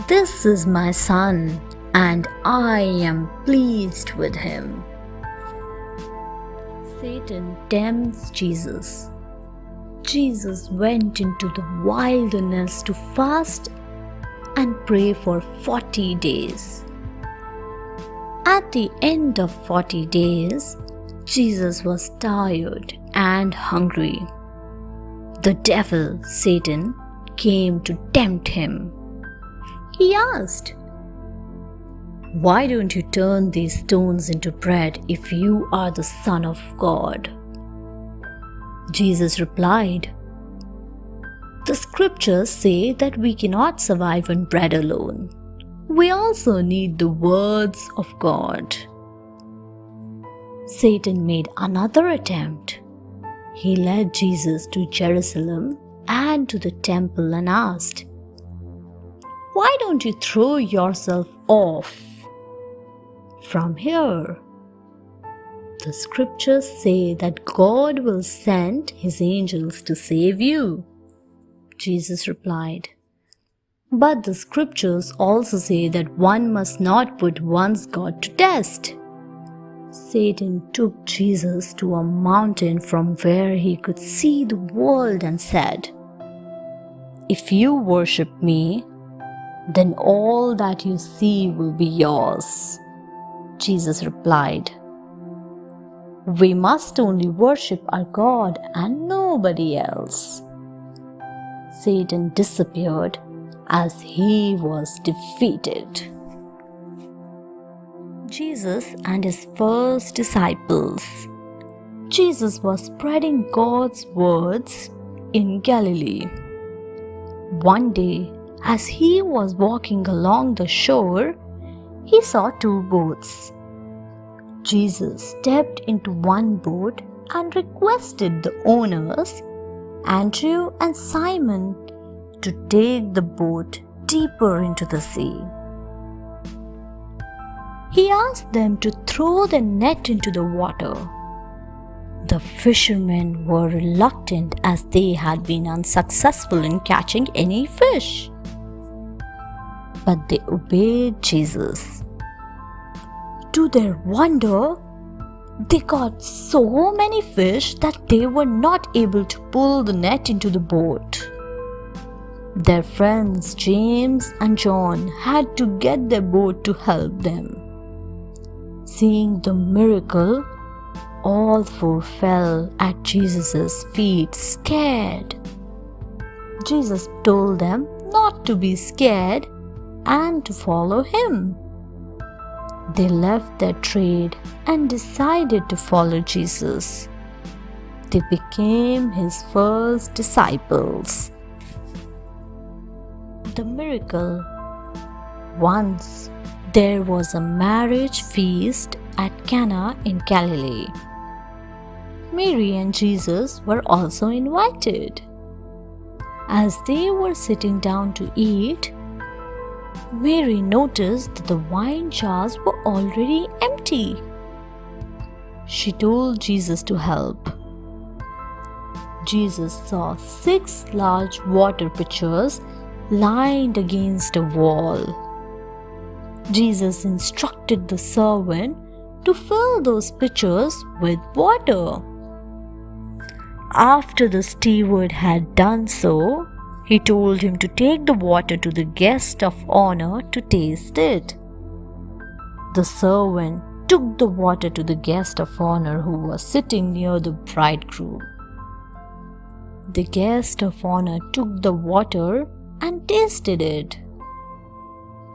"This is my Son, and I am pleased with him." Satan tempts Jesus. Jesus went into the wilderness to fast and pray for 40 days. At the end of 40 days, Jesus was tired and hungry. The devil, Satan, came to tempt him. He asked, "Why don't you turn these stones into bread if you are the Son of God?" Jesus replied, "The scriptures say that we cannot survive on bread alone. We also need the words of God." Satan made another attempt. He led Jesus to Jerusalem and to the temple and asked, "Why don't you throw yourself off from here? The scriptures say that God will send his angels to save you." Jesus replied, "But the scriptures also say that one must not put one's God to test." Satan took Jesus to a mountain from where he could see the world and said, "If you worship me, then all that you see will be yours." Jesus replied, "We must only worship our God and nobody else." Satan disappeared as he was defeated. Jesus and his first disciples. Jesus was spreading God's words in Galilee. One day, as he was walking along the shore, he saw two boats. Jesus stepped into one boat and requested the owners, Andrew and Simon, to take the boat deeper into the sea. He asked them to throw the net into the water. The fishermen were reluctant as they had been unsuccessful in catching any fish. But they obeyed Jesus. To their wonder, they caught so many fish that they were not able to pull the net into the boat. Their friends James and John had to get their boat to help them. Seeing the miracle, all four fell at Jesus' feet scared. Jesus told them not to be scared and to follow him. They left their trade and decided to follow Jesus. They became his first disciples. The miracle. Once there was a marriage feast at Cana in Galilee. Mary and Jesus were also invited. As they were sitting down to eat, Mary noticed that the wine jars were already empty. She told Jesus to help. Jesus saw 6 large water pitchers lined against a wall. Jesus instructed the servant to fill those pitchers with water. After the steward had done so, he told him to take the water to the guest of honor to taste it. The servant took the water to the guest of honor who was sitting near the bridegroom. The guest of honor took the water and tasted it.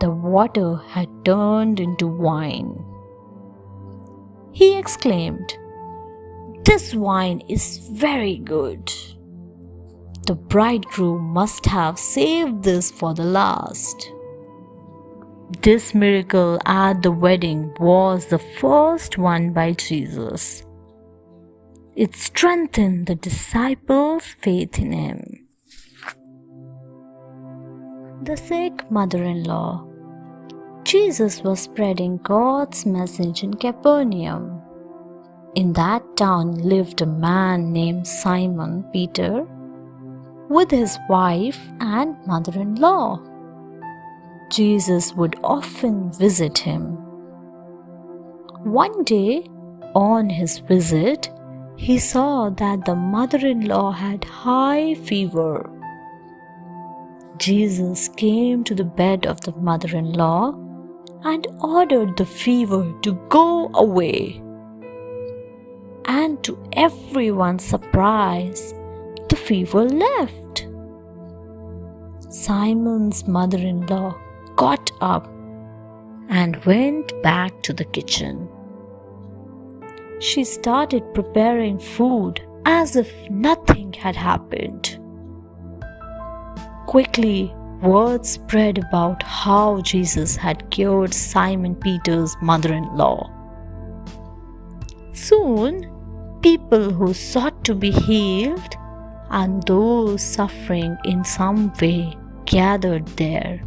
The water had turned into wine. He exclaimed, "This wine is very good. The bridegroom must have saved this for the last." This miracle at the wedding was the first one by Jesus. It strengthened the disciples' faith in him. The sick mother-in-law. Jesus was spreading God's message in Capernaum. In that town lived a man named Simon Peter with his wife and mother-in-law. Jesus would often visit him. One day, on his visit, he saw that the mother-in-law had high fever. Jesus came to the bed of the mother-in-law and ordered the fever to go away. And to everyone's surprise, the fever left. Simon's mother-in-law got up and went back to the kitchen. She started preparing food as if nothing had happened. Quickly, word spread about how Jesus had cured Simon Peter's mother-in-law. Soon, people who sought to be healed and those suffering in some way gathered there.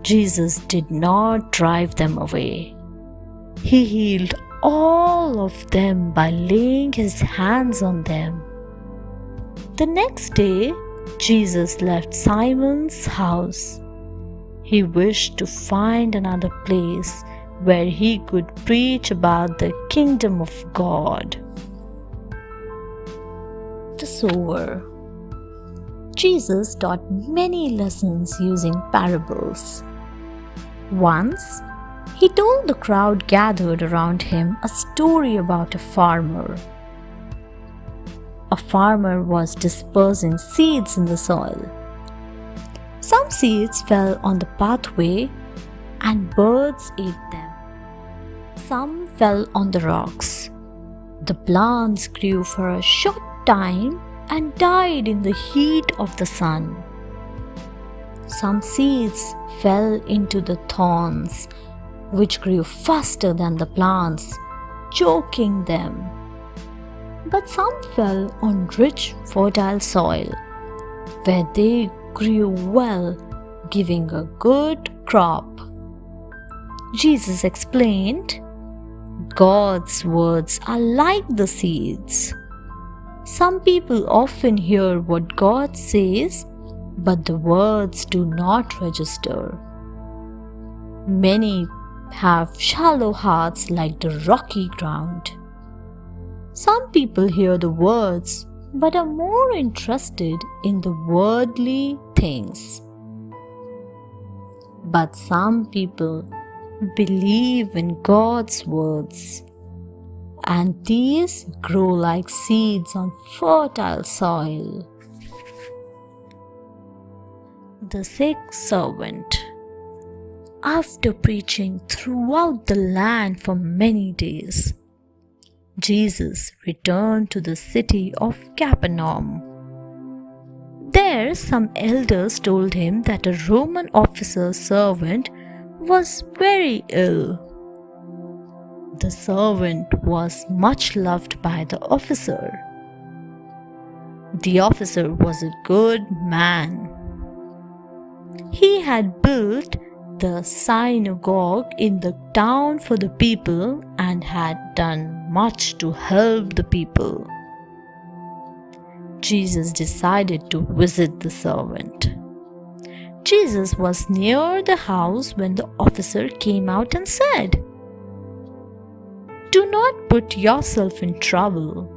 Jesus did not drive them away. He healed all of them by laying his hands on them. The next day, Jesus left Simon's house. He wished to find another place where he could preach about the kingdom of God. The sower. Jesus taught many lessons using parables. Once, he told the crowd gathered around him a story about a farmer. A farmer was dispersing seeds in the soil. Some seeds fell on the pathway and birds ate them. Some fell on the rocks. The plants grew for a short time and died in the heat of the sun. Some seeds fell into the thorns, which grew faster than the plants, choking them. But some fell on rich, fertile soil, where they grew well, giving a good crop. Jesus explained, God's words are like the seeds. Some people often hear what God says, but the words do not register. Many have shallow hearts like the rocky ground. Some people hear the words, but are more interested in the worldly things. But some people believe in God's words, and these grow like seeds on fertile soil. The sick servant. After preaching throughout the land for many days, Jesus returned to the city of Capernaum. There, some elders told him that a Roman officer's servant was very ill. The servant was much loved by the officer. The officer was a good man. He had built the synagogue in the town for the people and had done much to help the people. Jesus decided to visit the servant. Jesus was near the house when the officer came out and said, "Do not put yourself in trouble.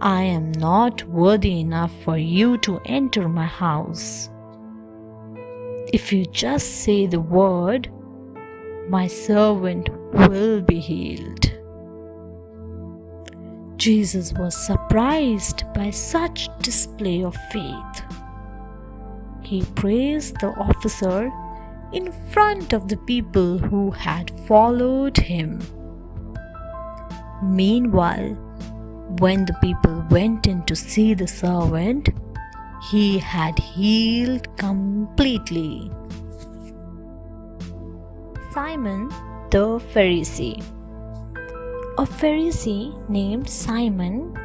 I am not worthy enough for you to enter my house. If you just say the word, my servant will be healed." Jesus was surprised by such display of faith. He praised the officer in front of the people who had followed him. Meanwhile, when the people went in to see the servant, he had healed completely. Simon the Pharisee. A Pharisee named Simon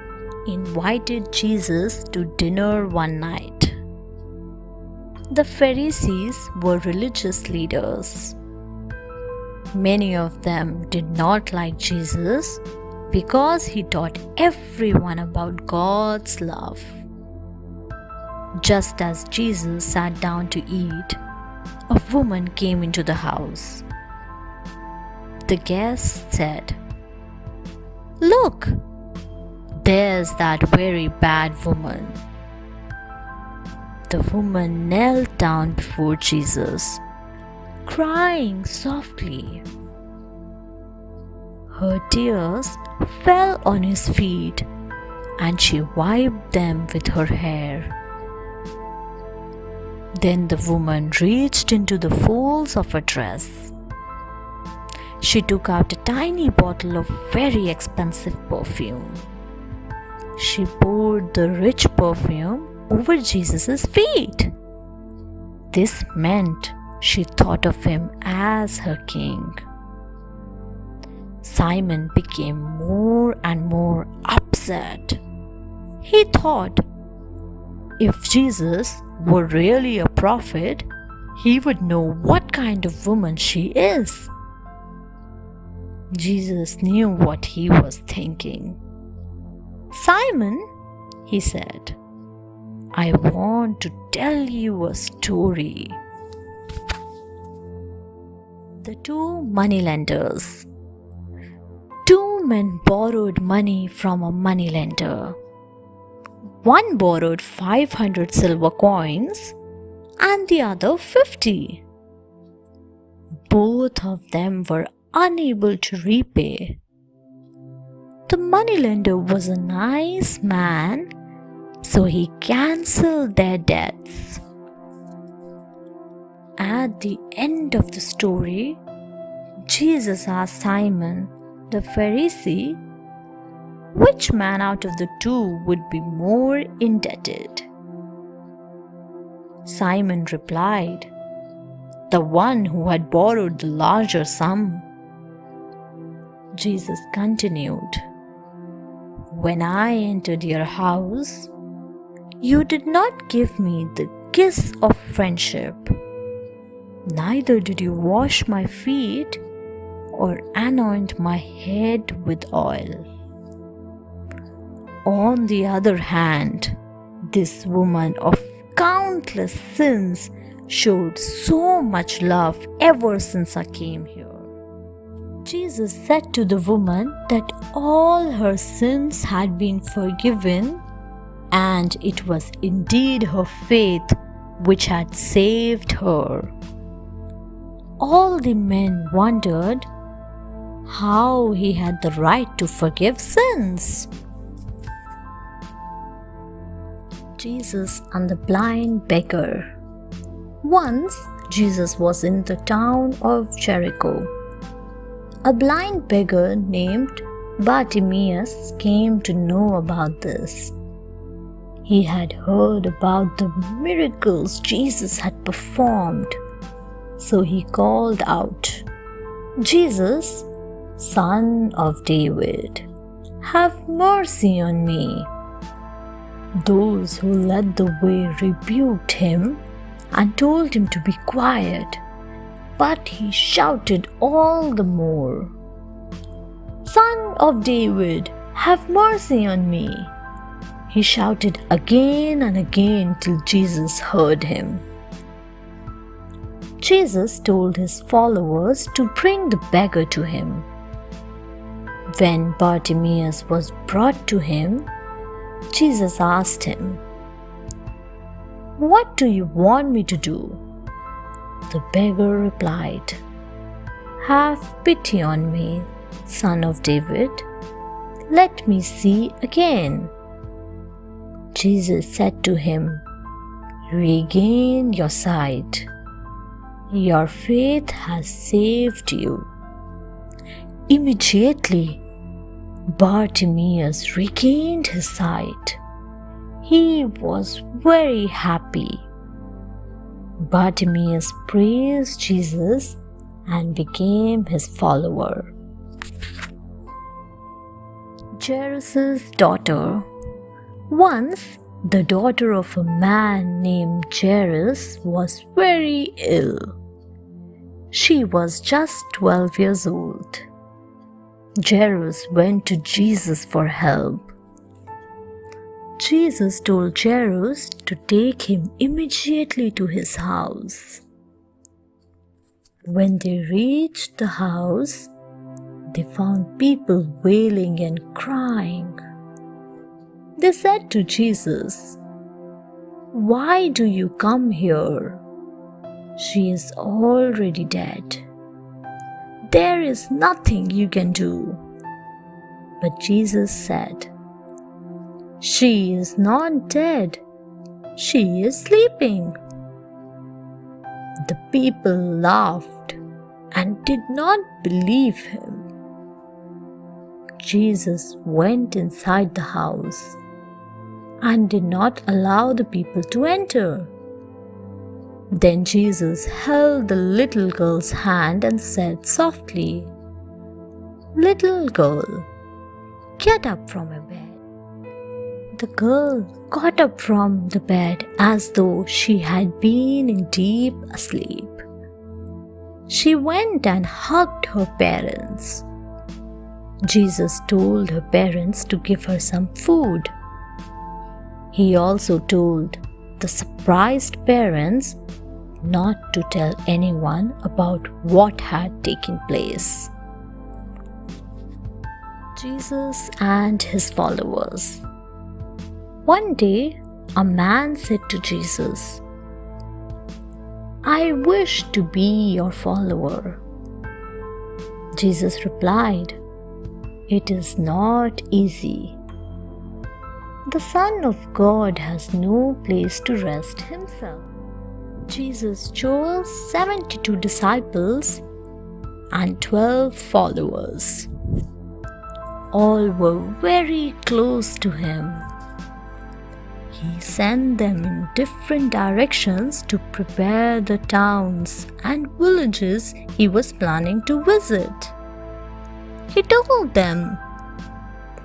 invited Jesus to dinner one night. The Pharisees were religious leaders. Many of them did not like Jesus because he taught everyone about God's love. Just as Jesus sat down to eat, a woman came into the house. The guests said, "Look, there's that very bad woman." The woman knelt down before Jesus, crying softly. Her tears fell on his feet, and she wiped them with her hair. Then the woman reached into the folds of her dress. She took out a tiny bottle of very expensive perfume. She poured the rich perfume over Jesus' feet. This meant she thought of him as her king. Simon became more and more upset. He thought, if Jesus were really a prophet, he would know what kind of woman she is. Jesus knew what he was thinking. "Simon," he said, "I want to tell you a story." The two moneylenders. Two men borrowed money from a moneylender. One borrowed 500 silver coins and the other 50. Both of them were unable to repay. The moneylender was a nice man, so he cancelled their debts. At the end of the story, Jesus asked Simon, the Pharisee, which man out of the two would be more indebted? Simon replied, "The one who had borrowed the larger sum." Jesus continued, "When I entered your house, you did not give me the kiss of friendship. Neither did you wash my feet or anoint my head with oil. On the other hand, this woman of countless sins showed so much love ever since I came here." Jesus said to the woman that all her sins had been forgiven, and it was indeed her faith which had saved her. All the men wondered how he had the right to forgive sins. Jesus and the blind beggar. Once, Jesus was in the town of Jericho. A blind beggar named Bartimaeus came to know about this. He had heard about the miracles Jesus had performed, so he called out, "Jesus, Son of David, have mercy on me." Those who led the way rebuked him and told him to be quiet, but he shouted all the more, "Son of David, have mercy on me." He shouted again and again till Jesus heard him. Jesus told his followers to bring the beggar to him. When Bartimaeus was brought to him, Jesus asked him, "What do you want me to do?" The beggar replied, "Have pity on me, son of David. Let me see again." Jesus said to him, "Regain your sight. Your faith has saved you." Immediately, Bartimaeus regained his sight. He was very happy. Bartimaeus praised Jesus and became his follower. Jairus' daughter. Once, the daughter of a man named Jairus was very ill. She was just 12 years old. Jairus went to Jesus for help. Jesus told Jairus to take him immediately to his house. When they reached the house, they found people wailing and crying. They said to Jesus, "Why do you come here? She is already dead. There is nothing you can do." But Jesus said, "She is not dead. She is sleeping." The people laughed and did not believe him. Jesus went inside the house and did not allow the people to enter. Then Jesus held the little girl's hand and said softly, "Little girl, get up from your bed." The girl got up from the bed as though she had been in deep sleep. She went and hugged her parents. Jesus told her parents to give her some food. He also told the surprised parents not to tell anyone about what had taken place. Jesus and his followers. One day, a man said to Jesus, "I wish to be your follower." Jesus replied, "It is not easy. The Son of God has no place to rest himself." Jesus chose 72 disciples and 12 followers. All were very close to him. He sent them in different directions to prepare the towns and villages he was planning to visit. He told them,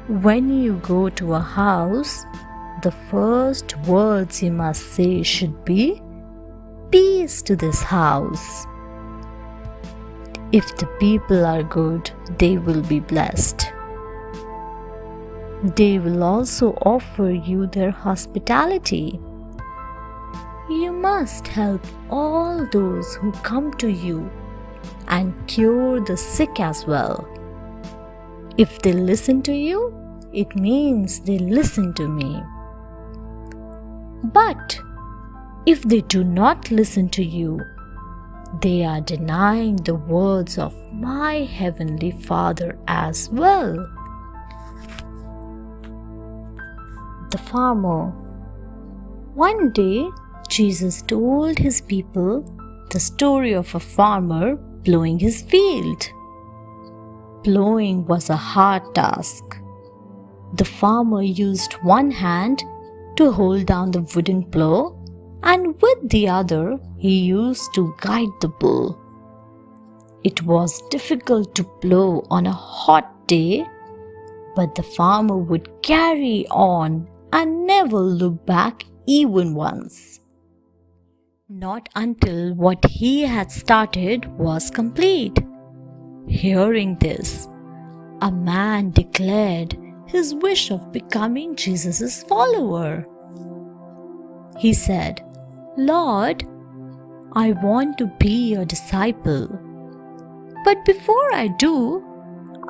"When you go to a house, the first words you must say should be, 'Peace to this house.' If the people are good, they will be blessed. They will also offer you their hospitality. You must help all those who come to you and cure the sick as well. If they listen to you, it means they listen to me. But if they do not listen to you, they are denying the words of my heavenly Father as well." The farmer. One day, Jesus told his people the story of a farmer plowing his field. Plowing was a hard task. The farmer used one hand to hold down the wooden plow, and with the other he used to guide the bull. It was difficult to plow on a hot day, but the farmer would carry on and never look back even once. Not until what he had started was complete. Hearing this, a man declared his wish of becoming Jesus' follower. He said, "Lord, I want to be your disciple. But before I do,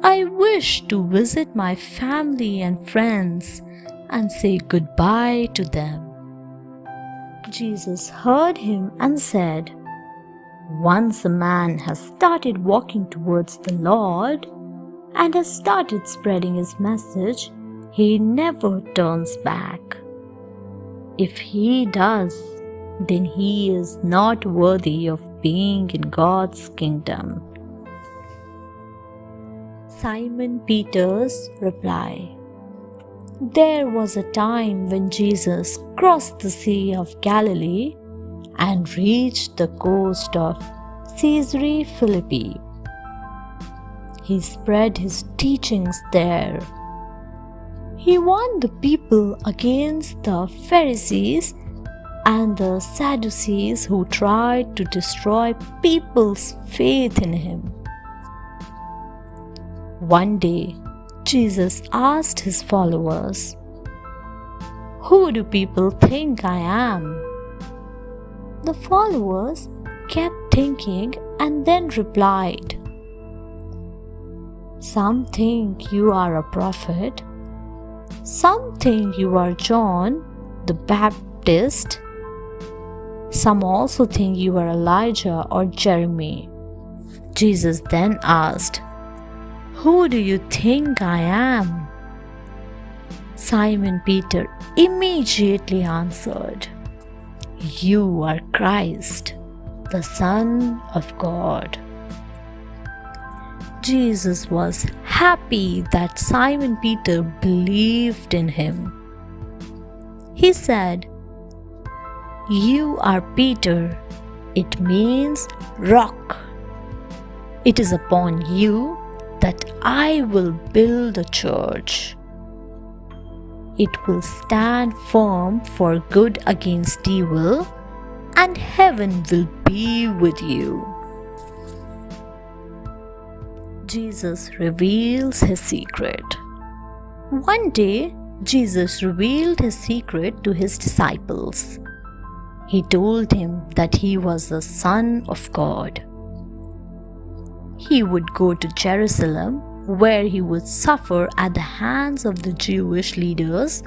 I wish to visit my family and friends and say goodbye to them. Jesus heard him and said, "Once a man has started walking towards the Lord and has started spreading his message, he never turns back. If he does, then he is not worthy of being in God's kingdom." Simon Peter's reply. There was a time when Jesus crossed the Sea of Galilee and reached the coast of Caesarea Philippi. He spread his teachings there. He warned the people against the Pharisees and the Sadducees who tried to destroy people's faith in him. One day, Jesus asked his followers, "Who do people think I am?" The followers kept thinking and then replied, "Some think you are a prophet, some think you are John the Baptist, some also think you are Elijah or Jeremiah." Jesus then asked, "Who do you think I am?" Simon Peter immediately answered, "You are Christ, the Son of God." Jesus was happy that Simon Peter believed in him. He said, "You are Peter." It means rock. It is upon you that I will build a church. It will stand firm for good against evil, and heaven will be with you. Jesus reveals his secret. One day, Jesus revealed his secret to his disciples. He told him that he was the Son of God. He would go to Jerusalem, where he would suffer at the hands of the Jewish leaders,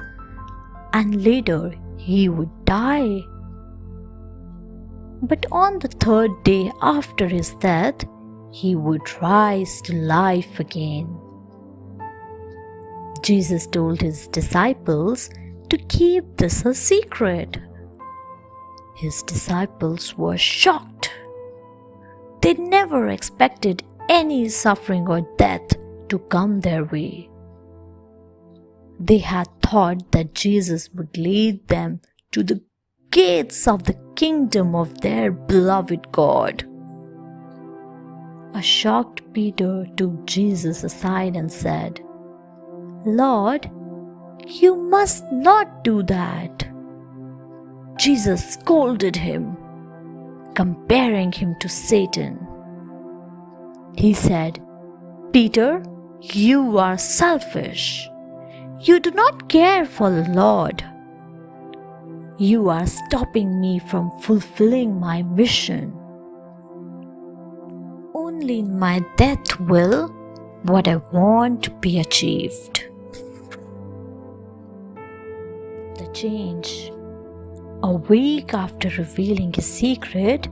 and later he would die. But on the third day after his death, he would rise to life again. Jesus told his disciples to keep this a secret. His disciples were shocked. They never expected any suffering or death to come their way. They had thought that Jesus would lead them to the gates of the kingdom of their beloved God. A shocked Peter took Jesus aside and said, "Lord, you must not do that." Jesus scolded him, comparing him to Satan. He said, "Peter, you are selfish. You do not care for the Lord. You are stopping me from fulfilling my mission. Only in my death will what I want be achieved." The change. A week after revealing his secret,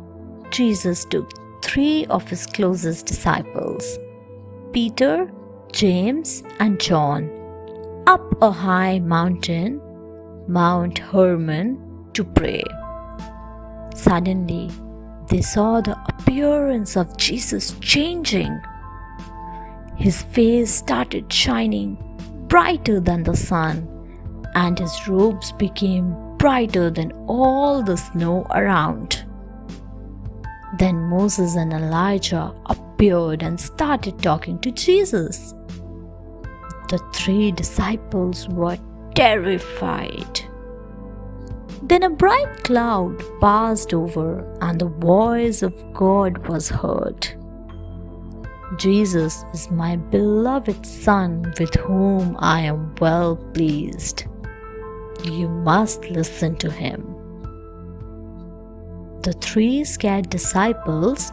Jesus took 3 of his closest disciples, Peter, James, and John, up a high mountain, Mount Hermon, to pray. Suddenly, they saw the appearance of Jesus changing. His face started shining brighter than the sun, and his robes became brighter than all the snow around. Then Moses and Elijah appeared and started talking to Jesus. The 3 disciples were terrified. Then a bright cloud passed over, and the voice of God was heard. "Jesus is my beloved Son, with whom I am well pleased. You must listen to him." The 3 scared disciples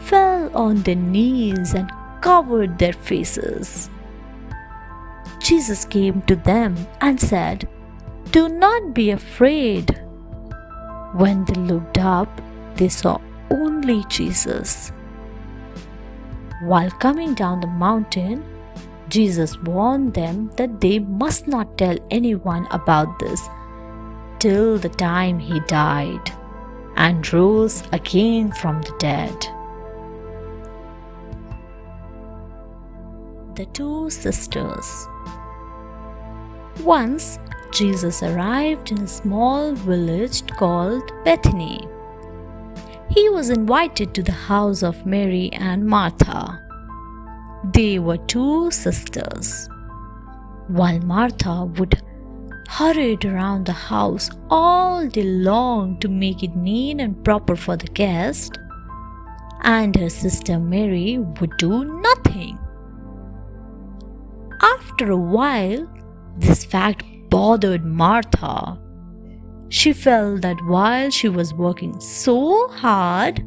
fell on their knees and covered their faces. Jesus came to them and said, "Do not be afraid." When they looked up, they saw only Jesus. While coming down the mountain, Jesus warned them that they must not tell anyone about this till the time he died and rose again from the dead. The two sisters. Once, Jesus arrived in a small village called Bethany. He was invited to the house of Mary and Martha. They were two sisters. While Martha would hurry around the house all day long to make it neat and proper for the guest, and her sister Mary would do nothing. After a while, this fact bothered Martha. She felt that while she was working so hard,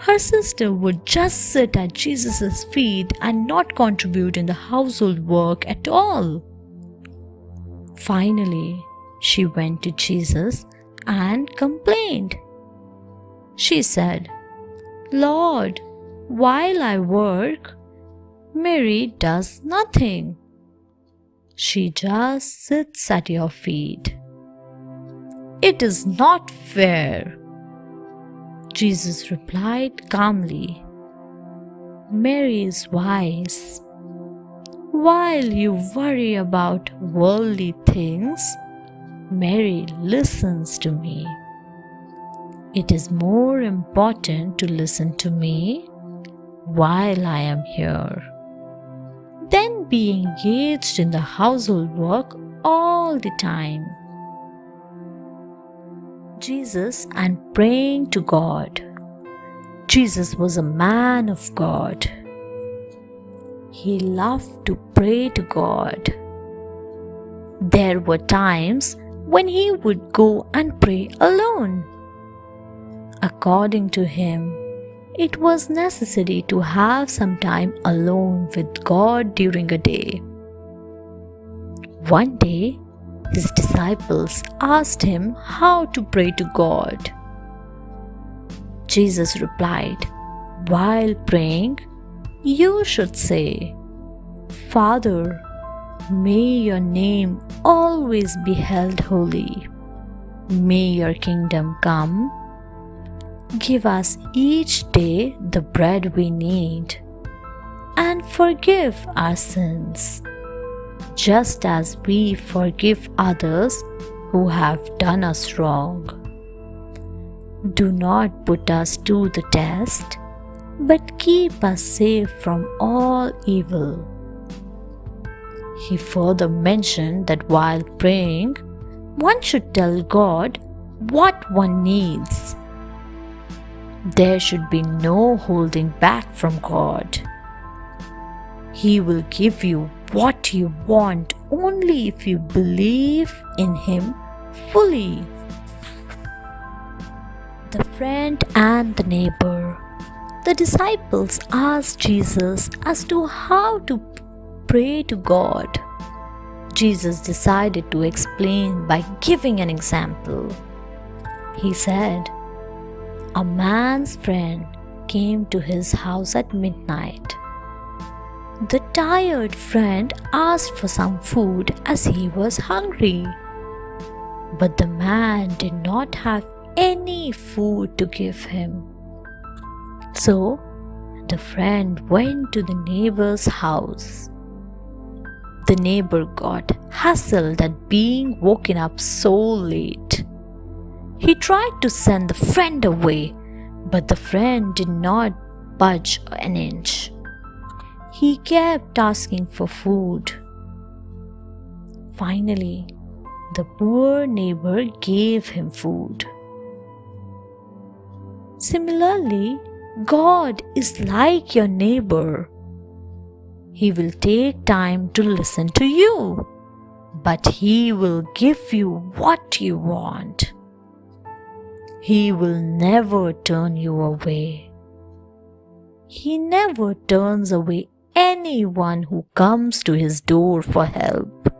her sister would just sit at Jesus' feet and not contribute in the household work at all. Finally, she went to Jesus and complained. She said, "Lord, while I work, Mary does nothing. She just sits at your feet. It is not fair." Jesus replied calmly, "Mary is wise. While you worry about worldly things, Mary listens to me. It is more important to listen to me while I am here than be engaged in the household work all the time." Jesus and praying to God. Jesus was a man of God. He loved to pray to God. There were times when he would go and pray alone. According to him, it was necessary to have some time alone with God during a day. One day, his disciples asked him how to pray to God. Jesus replied, "While praying, you should say, 'Father, may your name always be held holy. May your kingdom come. Give us each day the bread we need, and forgive our sins, just as we forgive others who have done us wrong. Do not put us to the test, but keep us safe from all evil." He further mentioned that while praying, one should tell God what one needs. There should be no holding back from God. He will give you what you want only if you believe in Him fully. The friend and the neighbor. The disciples asked Jesus as to how to pray to God. Jesus decided to explain by giving an example. He said, "A man's friend came to his house at midnight. The tired friend asked for some food as he was hungry. But the man did not have any food to give him. So the friend went to the neighbor's house. The neighbor got hassled at being woken up so late. He tried to send the friend away, but the friend did not budge an inch. He kept asking for food. Finally, the poor neighbor gave him food. Similarly, God is like your neighbor. He will take time to listen to you, but He will give you what you want. He will never turn you away. He never turns away anyone who comes to his door for help.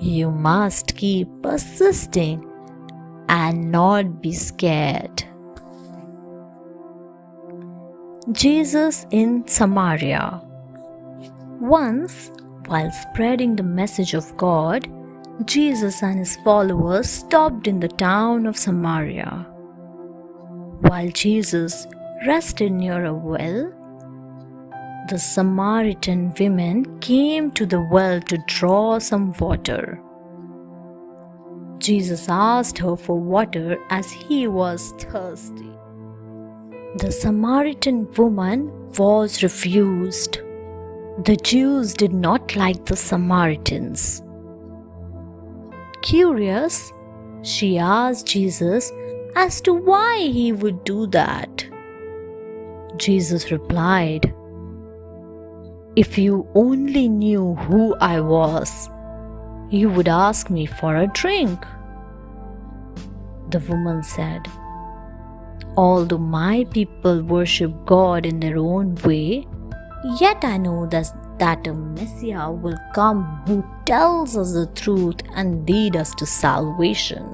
You must keep persisting and not be scared. Jesus in Samaria. Once, while spreading the message of God, Jesus and his followers stopped in the town of Samaria. While Jesus rested near a well, the Samaritan women came to the well to draw some water. Jesus asked her for water as he was thirsty. The Samaritan woman was refused. The Jews did not like the Samaritans. Curious, she asked Jesus as to why he would do that. Jesus replied, "If you only knew who I was, you would ask me for a drink." The woman said, "Although my people worship God in their own way, yet I know that a Messiah will come who tells us the truth and lead us to salvation."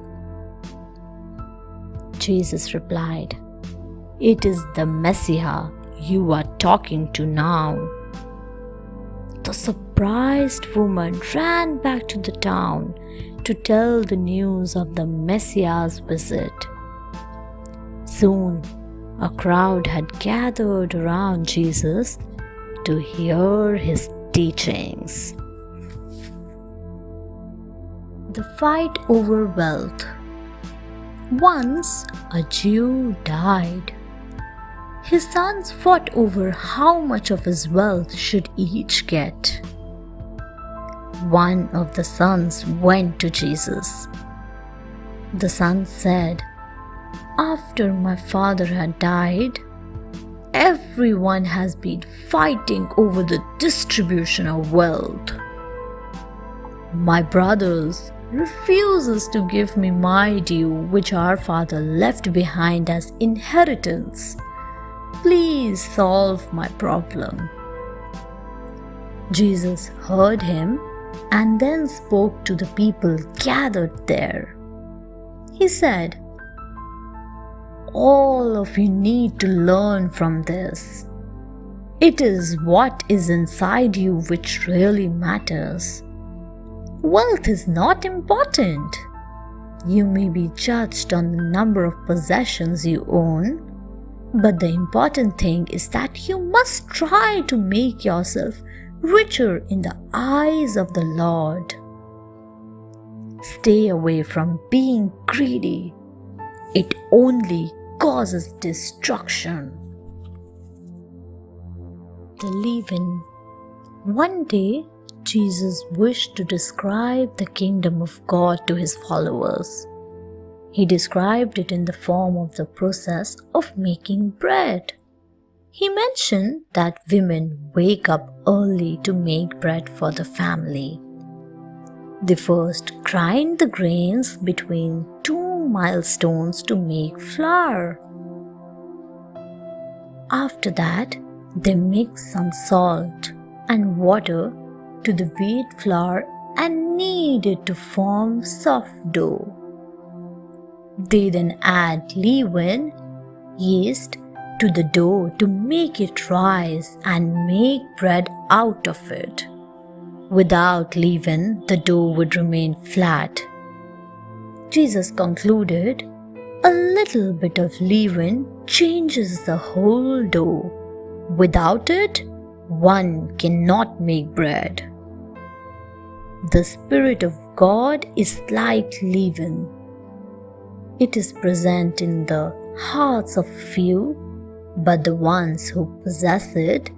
Jesus replied, "It is the Messiah you are talking to now." The surprised woman ran back to the town to tell the news of the Messiah's visit. Soon, a crowd had gathered around Jesus to hear his teachings. The fight over wealth. Once, a Jew died. His sons fought over how much of his wealth should each get. One of the sons went to Jesus. The son said, "After my father had died, everyone has been fighting over the distribution of wealth. My brothers refuses to give me my due which our father left behind as inheritance. Please solve my problem." Jesus heard him and then spoke to the people gathered there. He said, "All of you need to learn from this. It is what is inside you which really matters. Wealth is not important. You may be judged on the number of possessions you own, but the important thing is that you must try to make yourself richer in the eyes of the Lord. Stay away from being greedy. It only causes destruction." The leaven. One day, Jesus wished to describe the kingdom of God to his followers. He described it in the form of the process of making bread. He mentioned that women wake up early to make bread for the family. They first grind the grains between two milestones to make flour. After that, they mix some salt and water to the wheat flour and knead it to form soft dough. They then add leaven, yeast, to the dough to make it rise and make bread out of it. Without leaven, the dough would remain flat. Jesus concluded, "A little bit of leaven changes the whole dough. Without it, one cannot make bread." The Spirit of God is like leaven. It is present in the hearts of few, but the ones who possess it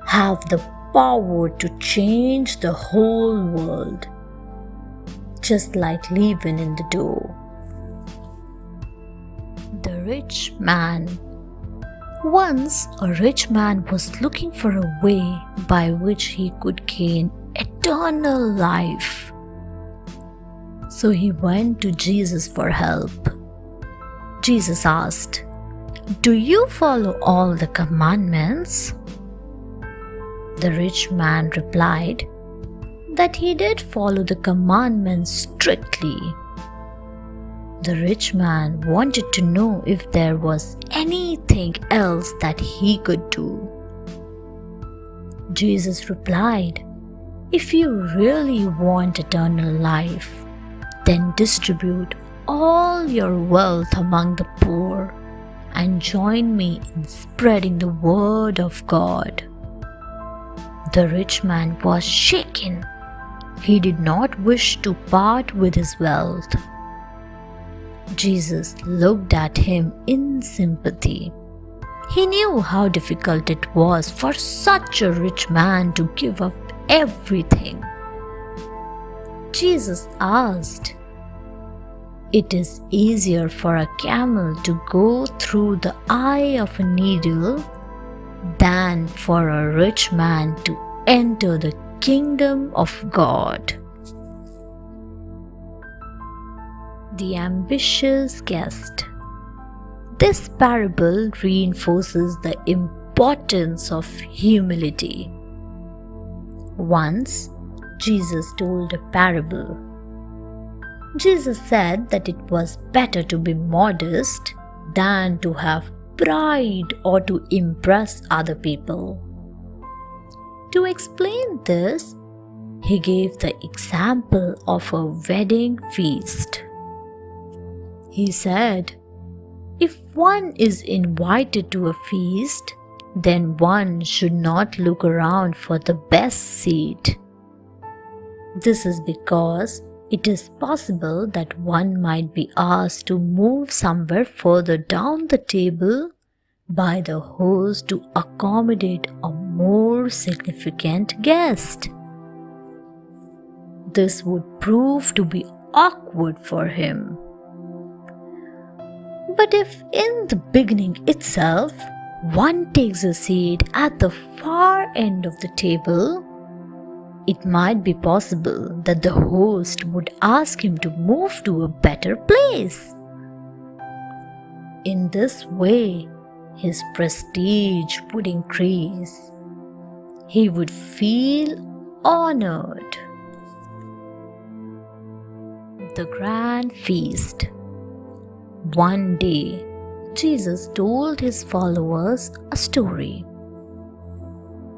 have the power to change the whole world, just like leaven in the dough. The rich man. Once a rich man was looking for a way by which he could gain eternal life. So he went to Jesus for help. Jesus asked, "Do you follow all the commandments?" The rich man replied that he did follow the commandments strictly. The rich man wanted to know if there was anything else that he could do. Jesus replied, "If you really want eternal life, then distribute all your wealth among the poor and join me in spreading the word of God." The rich man was shaken. He did not wish to part with his wealth. Jesus looked at him in sympathy. He knew how difficult it was for such a rich man to give up everything. Jesus asked, "It is easier for a camel to go through the eye of a needle than for a rich man to enter the kingdom of God." The ambitious guest. This parable reinforces the importance of humility. Once, Jesus told a parable. Jesus said that it was better to be modest than to have pride or to impress other people. To explain this, he gave the example of a wedding feast. He said, "If one is invited to a feast, then one should not look around for the best seat. This is because it is possible that one might be asked to move somewhere further down the table by the host to accommodate a more significant guest. This would prove to be awkward for him. But if in the beginning itself one takes a seat at the far end of the table, it might be possible that the host would ask him to move to a better place. In this way, his prestige would increase. He would feel honored." The grand feast. One day, Jesus told his followers a story.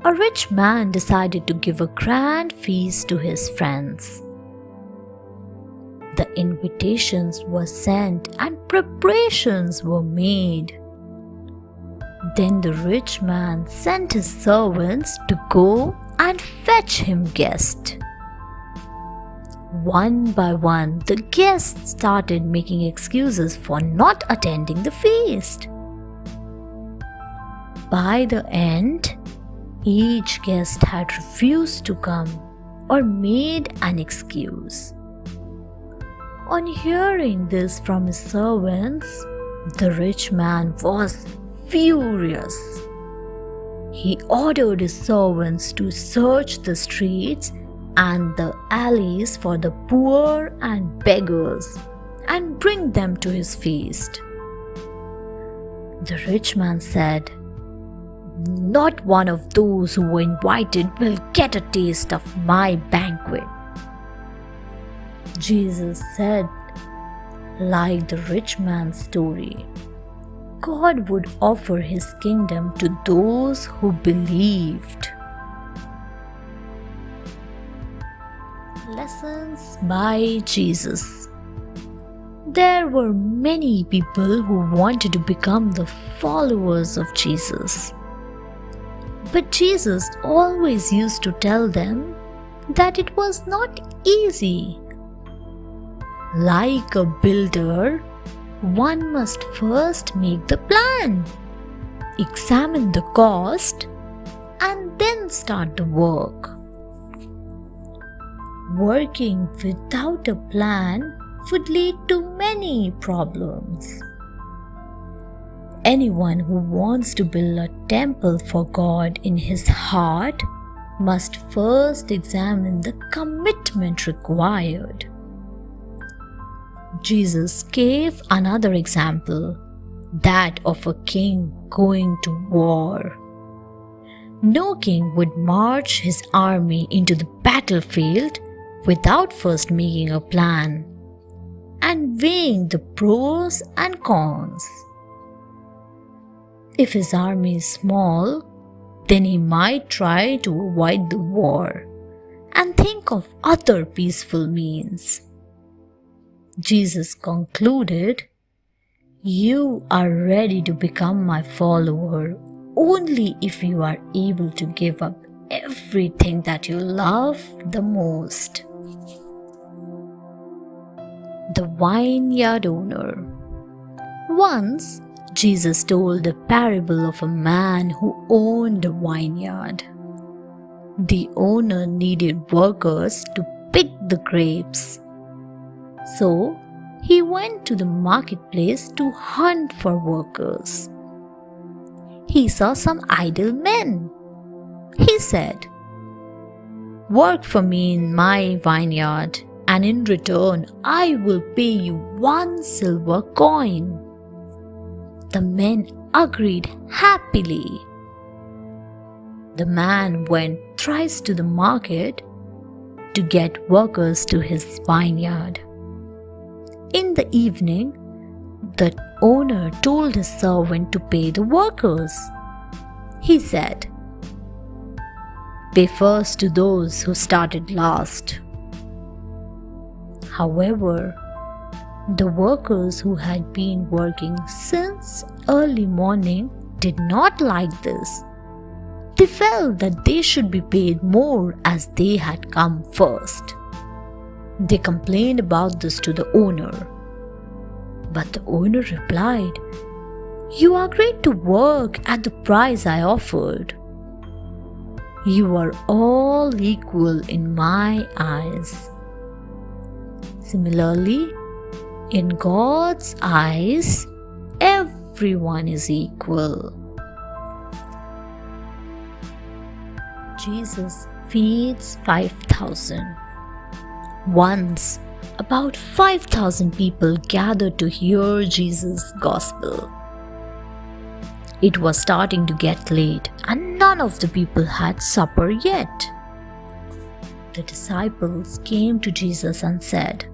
A rich man decided to give a grand feast to his friends. The invitations were sent and preparations were made. Then the rich man sent his servants to go and fetch him guests. One by one, the guests started making excuses for not attending the feast. By the end, each guest had refused to come or made an excuse. On hearing this from his servants, the rich man was furious. He ordered his servants to search the streets and the alleys for the poor and beggars and bring them to his feast. The rich man said, "Not one of those who were invited will get a taste of my banquet." Jesus said, like the rich man's story, God would offer his kingdom to those who believed. Lessons by Jesus. There were many people who wanted to become the followers of Jesus. But Jesus always used to tell them that it was not easy. Like a builder, one must first make the plan, examine the cost, and then start the work. Working without a plan would lead to many problems. Anyone who wants to build a temple for God in his heart must first examine the commitment required. Jesus gave another example, that of a king going to war. No king would march his army into the battlefield without first making a plan and weighing the pros and cons. If his army is small, then he might try to avoid the war and think of other peaceful means. Jesus concluded, "You are ready to become my follower only if you are able to give up everything that you love the most." The vineyard owner. Once, Jesus told a parable of a man who owned a vineyard. The owner needed workers to pick the grapes. So, he went to the marketplace to hunt for workers. He saw some idle men. He said, "Work for me in my vineyard, and in return I will pay you 1 silver coin." The men agreed happily. The man went thrice to the market to get workers to his vineyard. In the evening, the owner told his servant to pay the workers. He said, "Pay first to those who started last." However, the workers who had been working since early morning did not like this. They felt that they should be paid more as they had come first. They complained about this to the owner. But the owner replied, "You agreed to work at the price I offered. You are all equal in my eyes." Similarly, in God's eyes, everyone is equal. Jesus feeds 5,000. Once, about 5,000 people gathered to hear Jesus' gospel. It was starting to get late, and none of the people had supper yet. The disciples came to Jesus and said,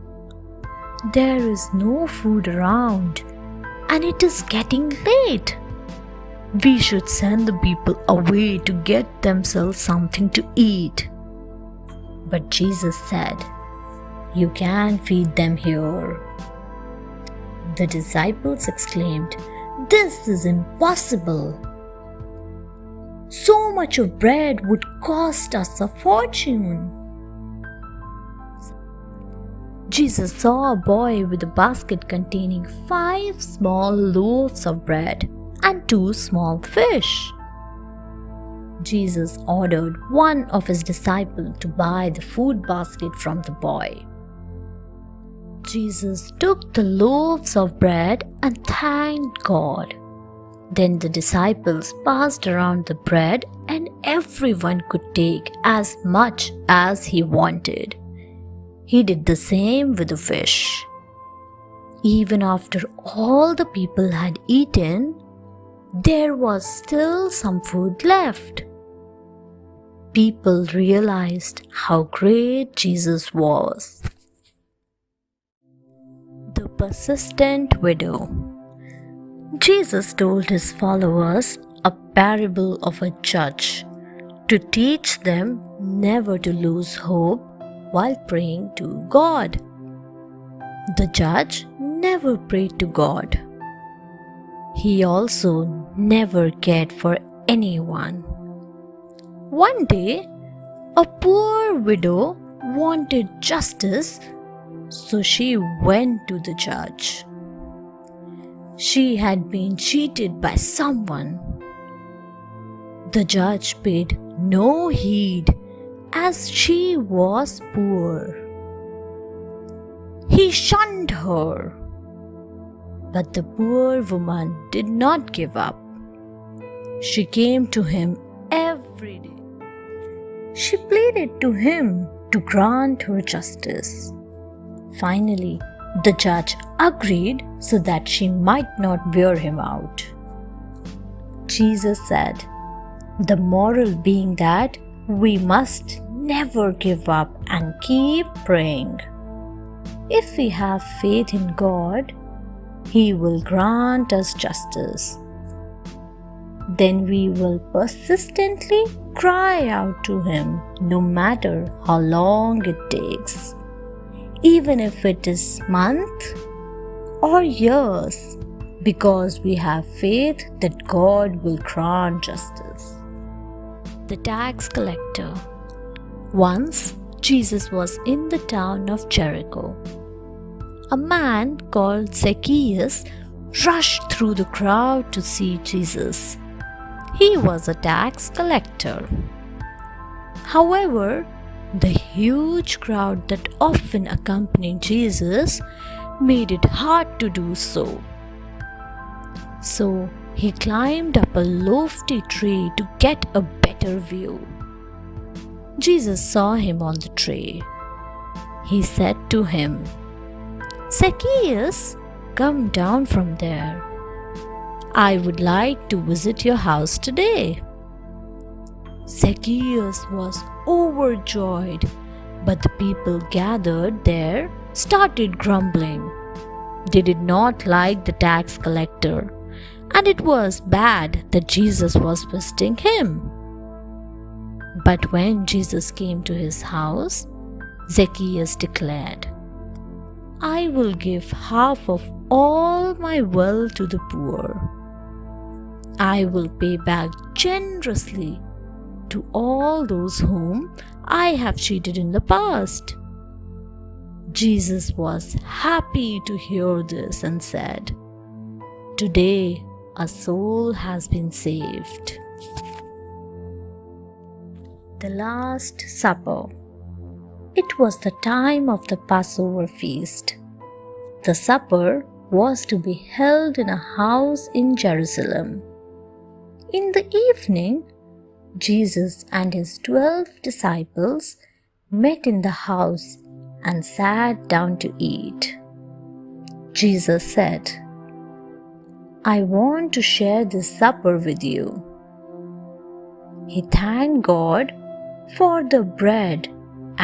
"There is no food around, and it is getting late. We should send the people away to get themselves something to eat." But Jesus said, "You can feed them here." The disciples exclaimed, "This is impossible. So much of bread would cost us a fortune." Jesus saw a boy with a basket containing 5 small loaves of bread and 2 small fish. Jesus ordered one of his disciples to buy the food basket from the boy. Jesus took the loaves of bread and thanked God. Then the disciples passed around the bread, and everyone could take as much as he wanted. He did the same with the fish. Even after all the people had eaten, there was still some food left. People realized how great Jesus was. The persistent widow. Jesus told his followers a parable of a judge to teach them never to lose hope while praying to God. The judge never prayed to God. He also never cared for anyone. One day, a poor widow wanted justice, so she went to the judge. She had been cheated by someone. The judge paid no heed as she was poor. He shunned her. But the poor woman did not give up. She came to him every day. She pleaded to him to grant her justice. Finally, the judge agreed so that she might not wear him out. Jesus said, The moral being that we must never give up and keep praying. If we have faith in God, He will grant us justice. Then we will persistently cry out to Him no matter how long it takes, even if it is months or years, because we have faith that God will grant justice. The tax collector. Once, Jesus was in the town of Jericho. A man called Zacchaeus rushed through the crowd to see Jesus. He was a tax collector. However, the huge crowd that often accompanied Jesus made it hard to do so. So he climbed up a lofty tree to get a better view. Jesus saw him on the tree. He said to him, "Zacchaeus, come down from there. I would like to visit your house today." Zacchaeus was overjoyed, but the people gathered there started grumbling. They did not like the tax collector, and it was bad that Jesus was visiting him. But when Jesus came to his house, Zacchaeus declared, "I will give half of all my wealth to the poor. I will pay back generously to all those whom I have cheated in the past." Jesus was happy to hear this and said, "Today a soul has been saved." The Last Supper. It was the time of the Passover feast. The supper was to be held in a house in Jerusalem. In the evening, Jesus and his 12 disciples met in the house and sat down to eat. Jesus said, "I want to share this supper with you." He thanked God for the bread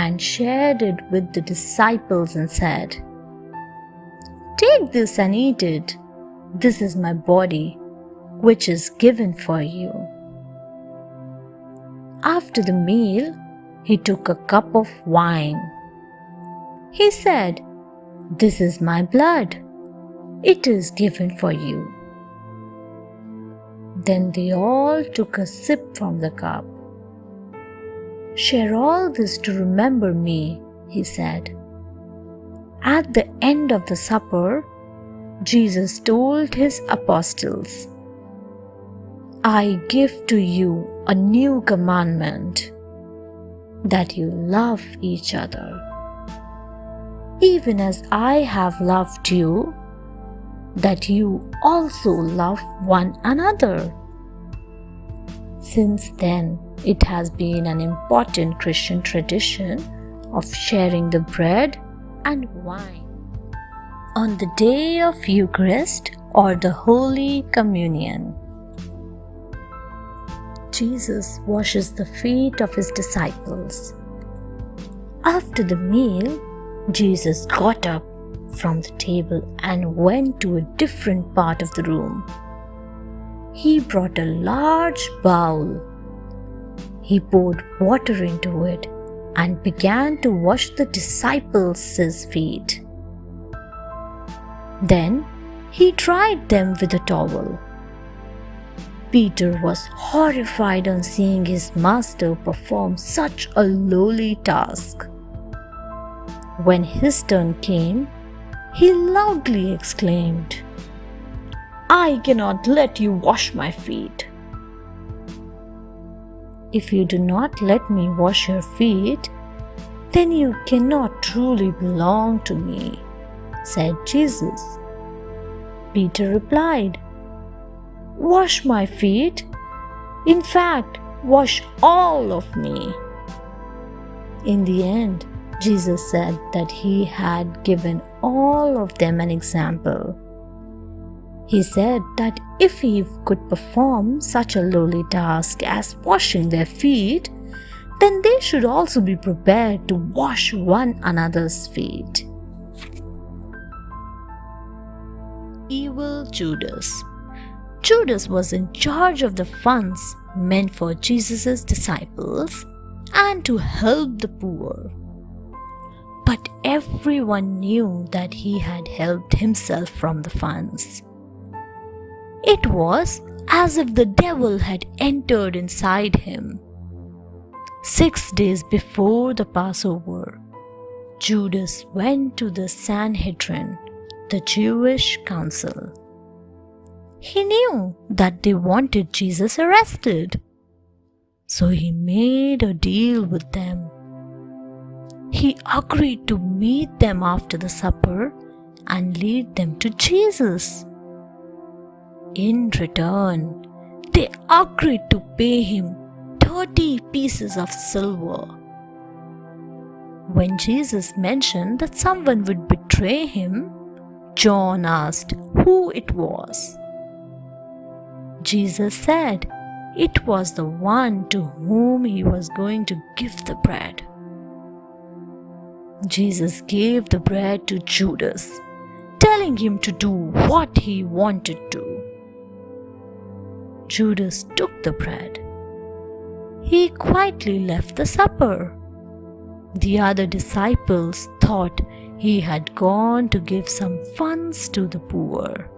and shared it with the disciples and said, "Take this and eat it. This is my body, which is given for you." After the meal, he took a cup of wine. He said, "This is my blood. It is given for you." Then they all took a sip from the cup. "Share all this to remember me," he said. At the end of the supper, Jesus told his apostles, "I give to you a new commandment, that you love each other. Even as I have loved you, that you also love one another." Since then, it has been an important Christian tradition of sharing the bread and wine on the day of Eucharist or the Holy Communion. Jesus washes the feet of his disciples. After the meal, Jesus got up from the table and went to a different part of the room. He brought a large bowl. He poured water into it and began to wash the disciples' feet. Then he dried them with a towel. Peter was horrified on seeing his master perform such a lowly task. When his turn came, he loudly exclaimed, "I cannot let you wash my feet." "If you do not let me wash your feet, then you cannot truly belong to me," said Jesus. Peter replied, "Wash my feet. In fact, wash all of me." In the end, Jesus said that he had given all of them an example. He said that if he could perform such a lowly task as washing their feet, then they should also be prepared to wash one another's feet. Evil Judas. Judas was in charge of the funds meant for Jesus' disciples and to help the poor. But everyone knew that he had helped himself from the funds. It was as if the devil had entered inside him. 6 days before the Passover, Judas went to the Sanhedrin, the Jewish council. He knew that they wanted Jesus arrested, so he made a deal with them. He agreed to meet them after the supper and lead them to Jesus. In return, they agreed to pay him 30 pieces of silver. When Jesus mentioned that someone would betray him, John asked who it was. Jesus said it was the one to whom he was going to give the bread. Jesus gave the bread to Judas, telling him to do what he wanted to. Judas took the bread. He quietly left the supper. The other disciples thought he had gone to give some funds to the poor.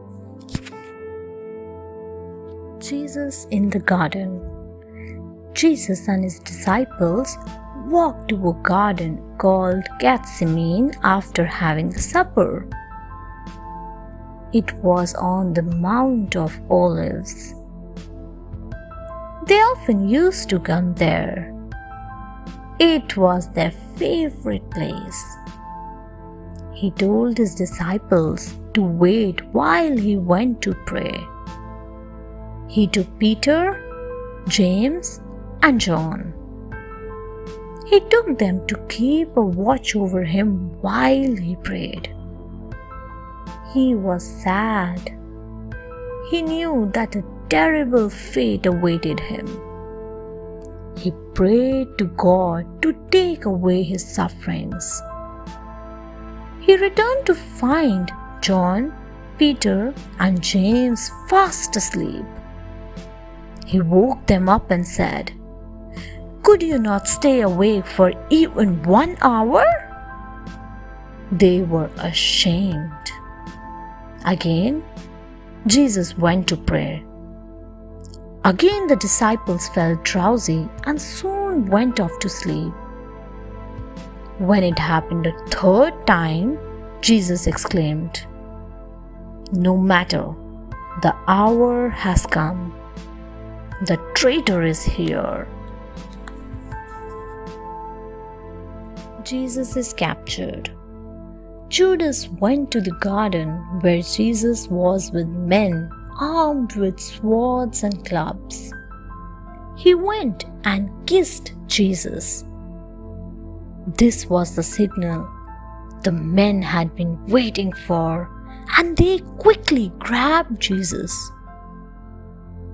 Jesus in the garden. Jesus and his disciples walked to a garden called Gethsemane after having the supper. It was on the Mount of Olives. They often used to come there. It was their favorite place. He told his disciples to wait while he went to pray. He took Peter, James, and John. He took them to keep a watch over him while he prayed. He was sad. He knew that a terrible fate awaited him. He prayed to God to take away his sufferings. He returned to find John, Peter, and James fast asleep. He woke them up and said, "Could you not stay awake for even 1 hour?" They were ashamed. Again, Jesus went to pray. Again, the disciples felt drowsy and soon went off to sleep. When it happened a third time, Jesus exclaimed, "No matter, the hour has come. The traitor is here." Jesus is captured. Judas went to the garden where Jesus was with men armed with swords and clubs. He went and kissed Jesus. This was the signal the men had been waiting for, and they quickly grabbed Jesus.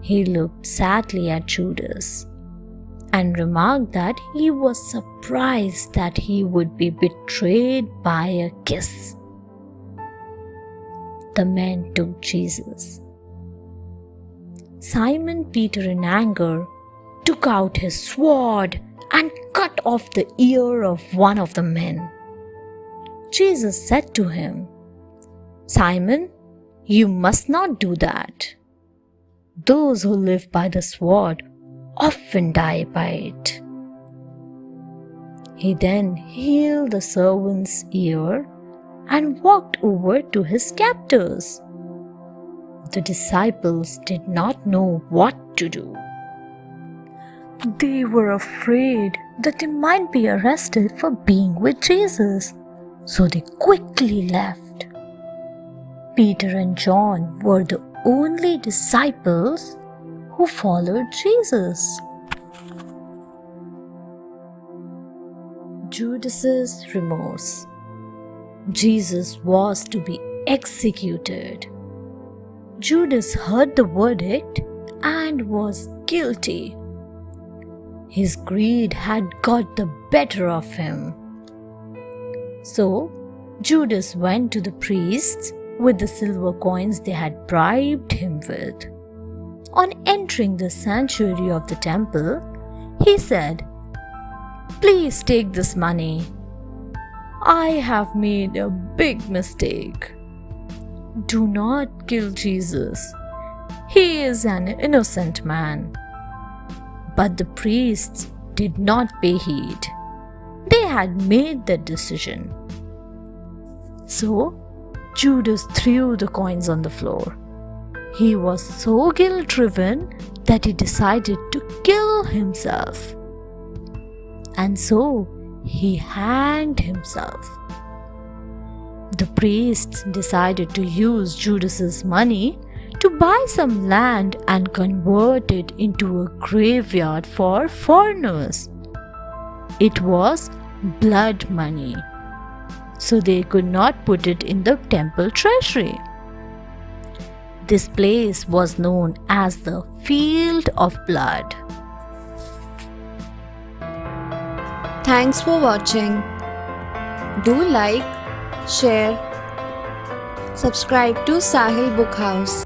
He looked sadly at Judas and remarked that he was surprised that he would be betrayed by a kiss. The men took Jesus. Simon Peter, in anger, took out his sword and cut off the ear of one of the men. Jesus said to him, "Simon, you must not do that. Those who live by the sword often die by it." He then healed the servant's ear and walked over to his captors. The disciples did not know what to do. They were afraid that they might be arrested for being with Jesus, so they quickly left. Peter and John were the only disciples who followed Jesus. Judas's remorse. Jesus was to be executed. Judas heard the verdict and was guilty. His greed had got the better of him. So Judas went to the priests with the silver coins they had bribed him with. On entering the sanctuary of the temple, he said, "Please take this money. I have made a big mistake. Do not kill Jesus. He is an innocent man." But the priests did not pay heed. They had made their decision. So Judas threw the coins on the floor. He was so guilt-driven that he decided to kill himself. And so he hanged himself. The priests decided to use Judas's money to buy some land and convert it into a graveyard for foreigners. It was blood money, so they could not put it in the temple treasury. This place was known as the Field of Blood. Thanks for watching. Do like, share, subscribe to Sahil Book House.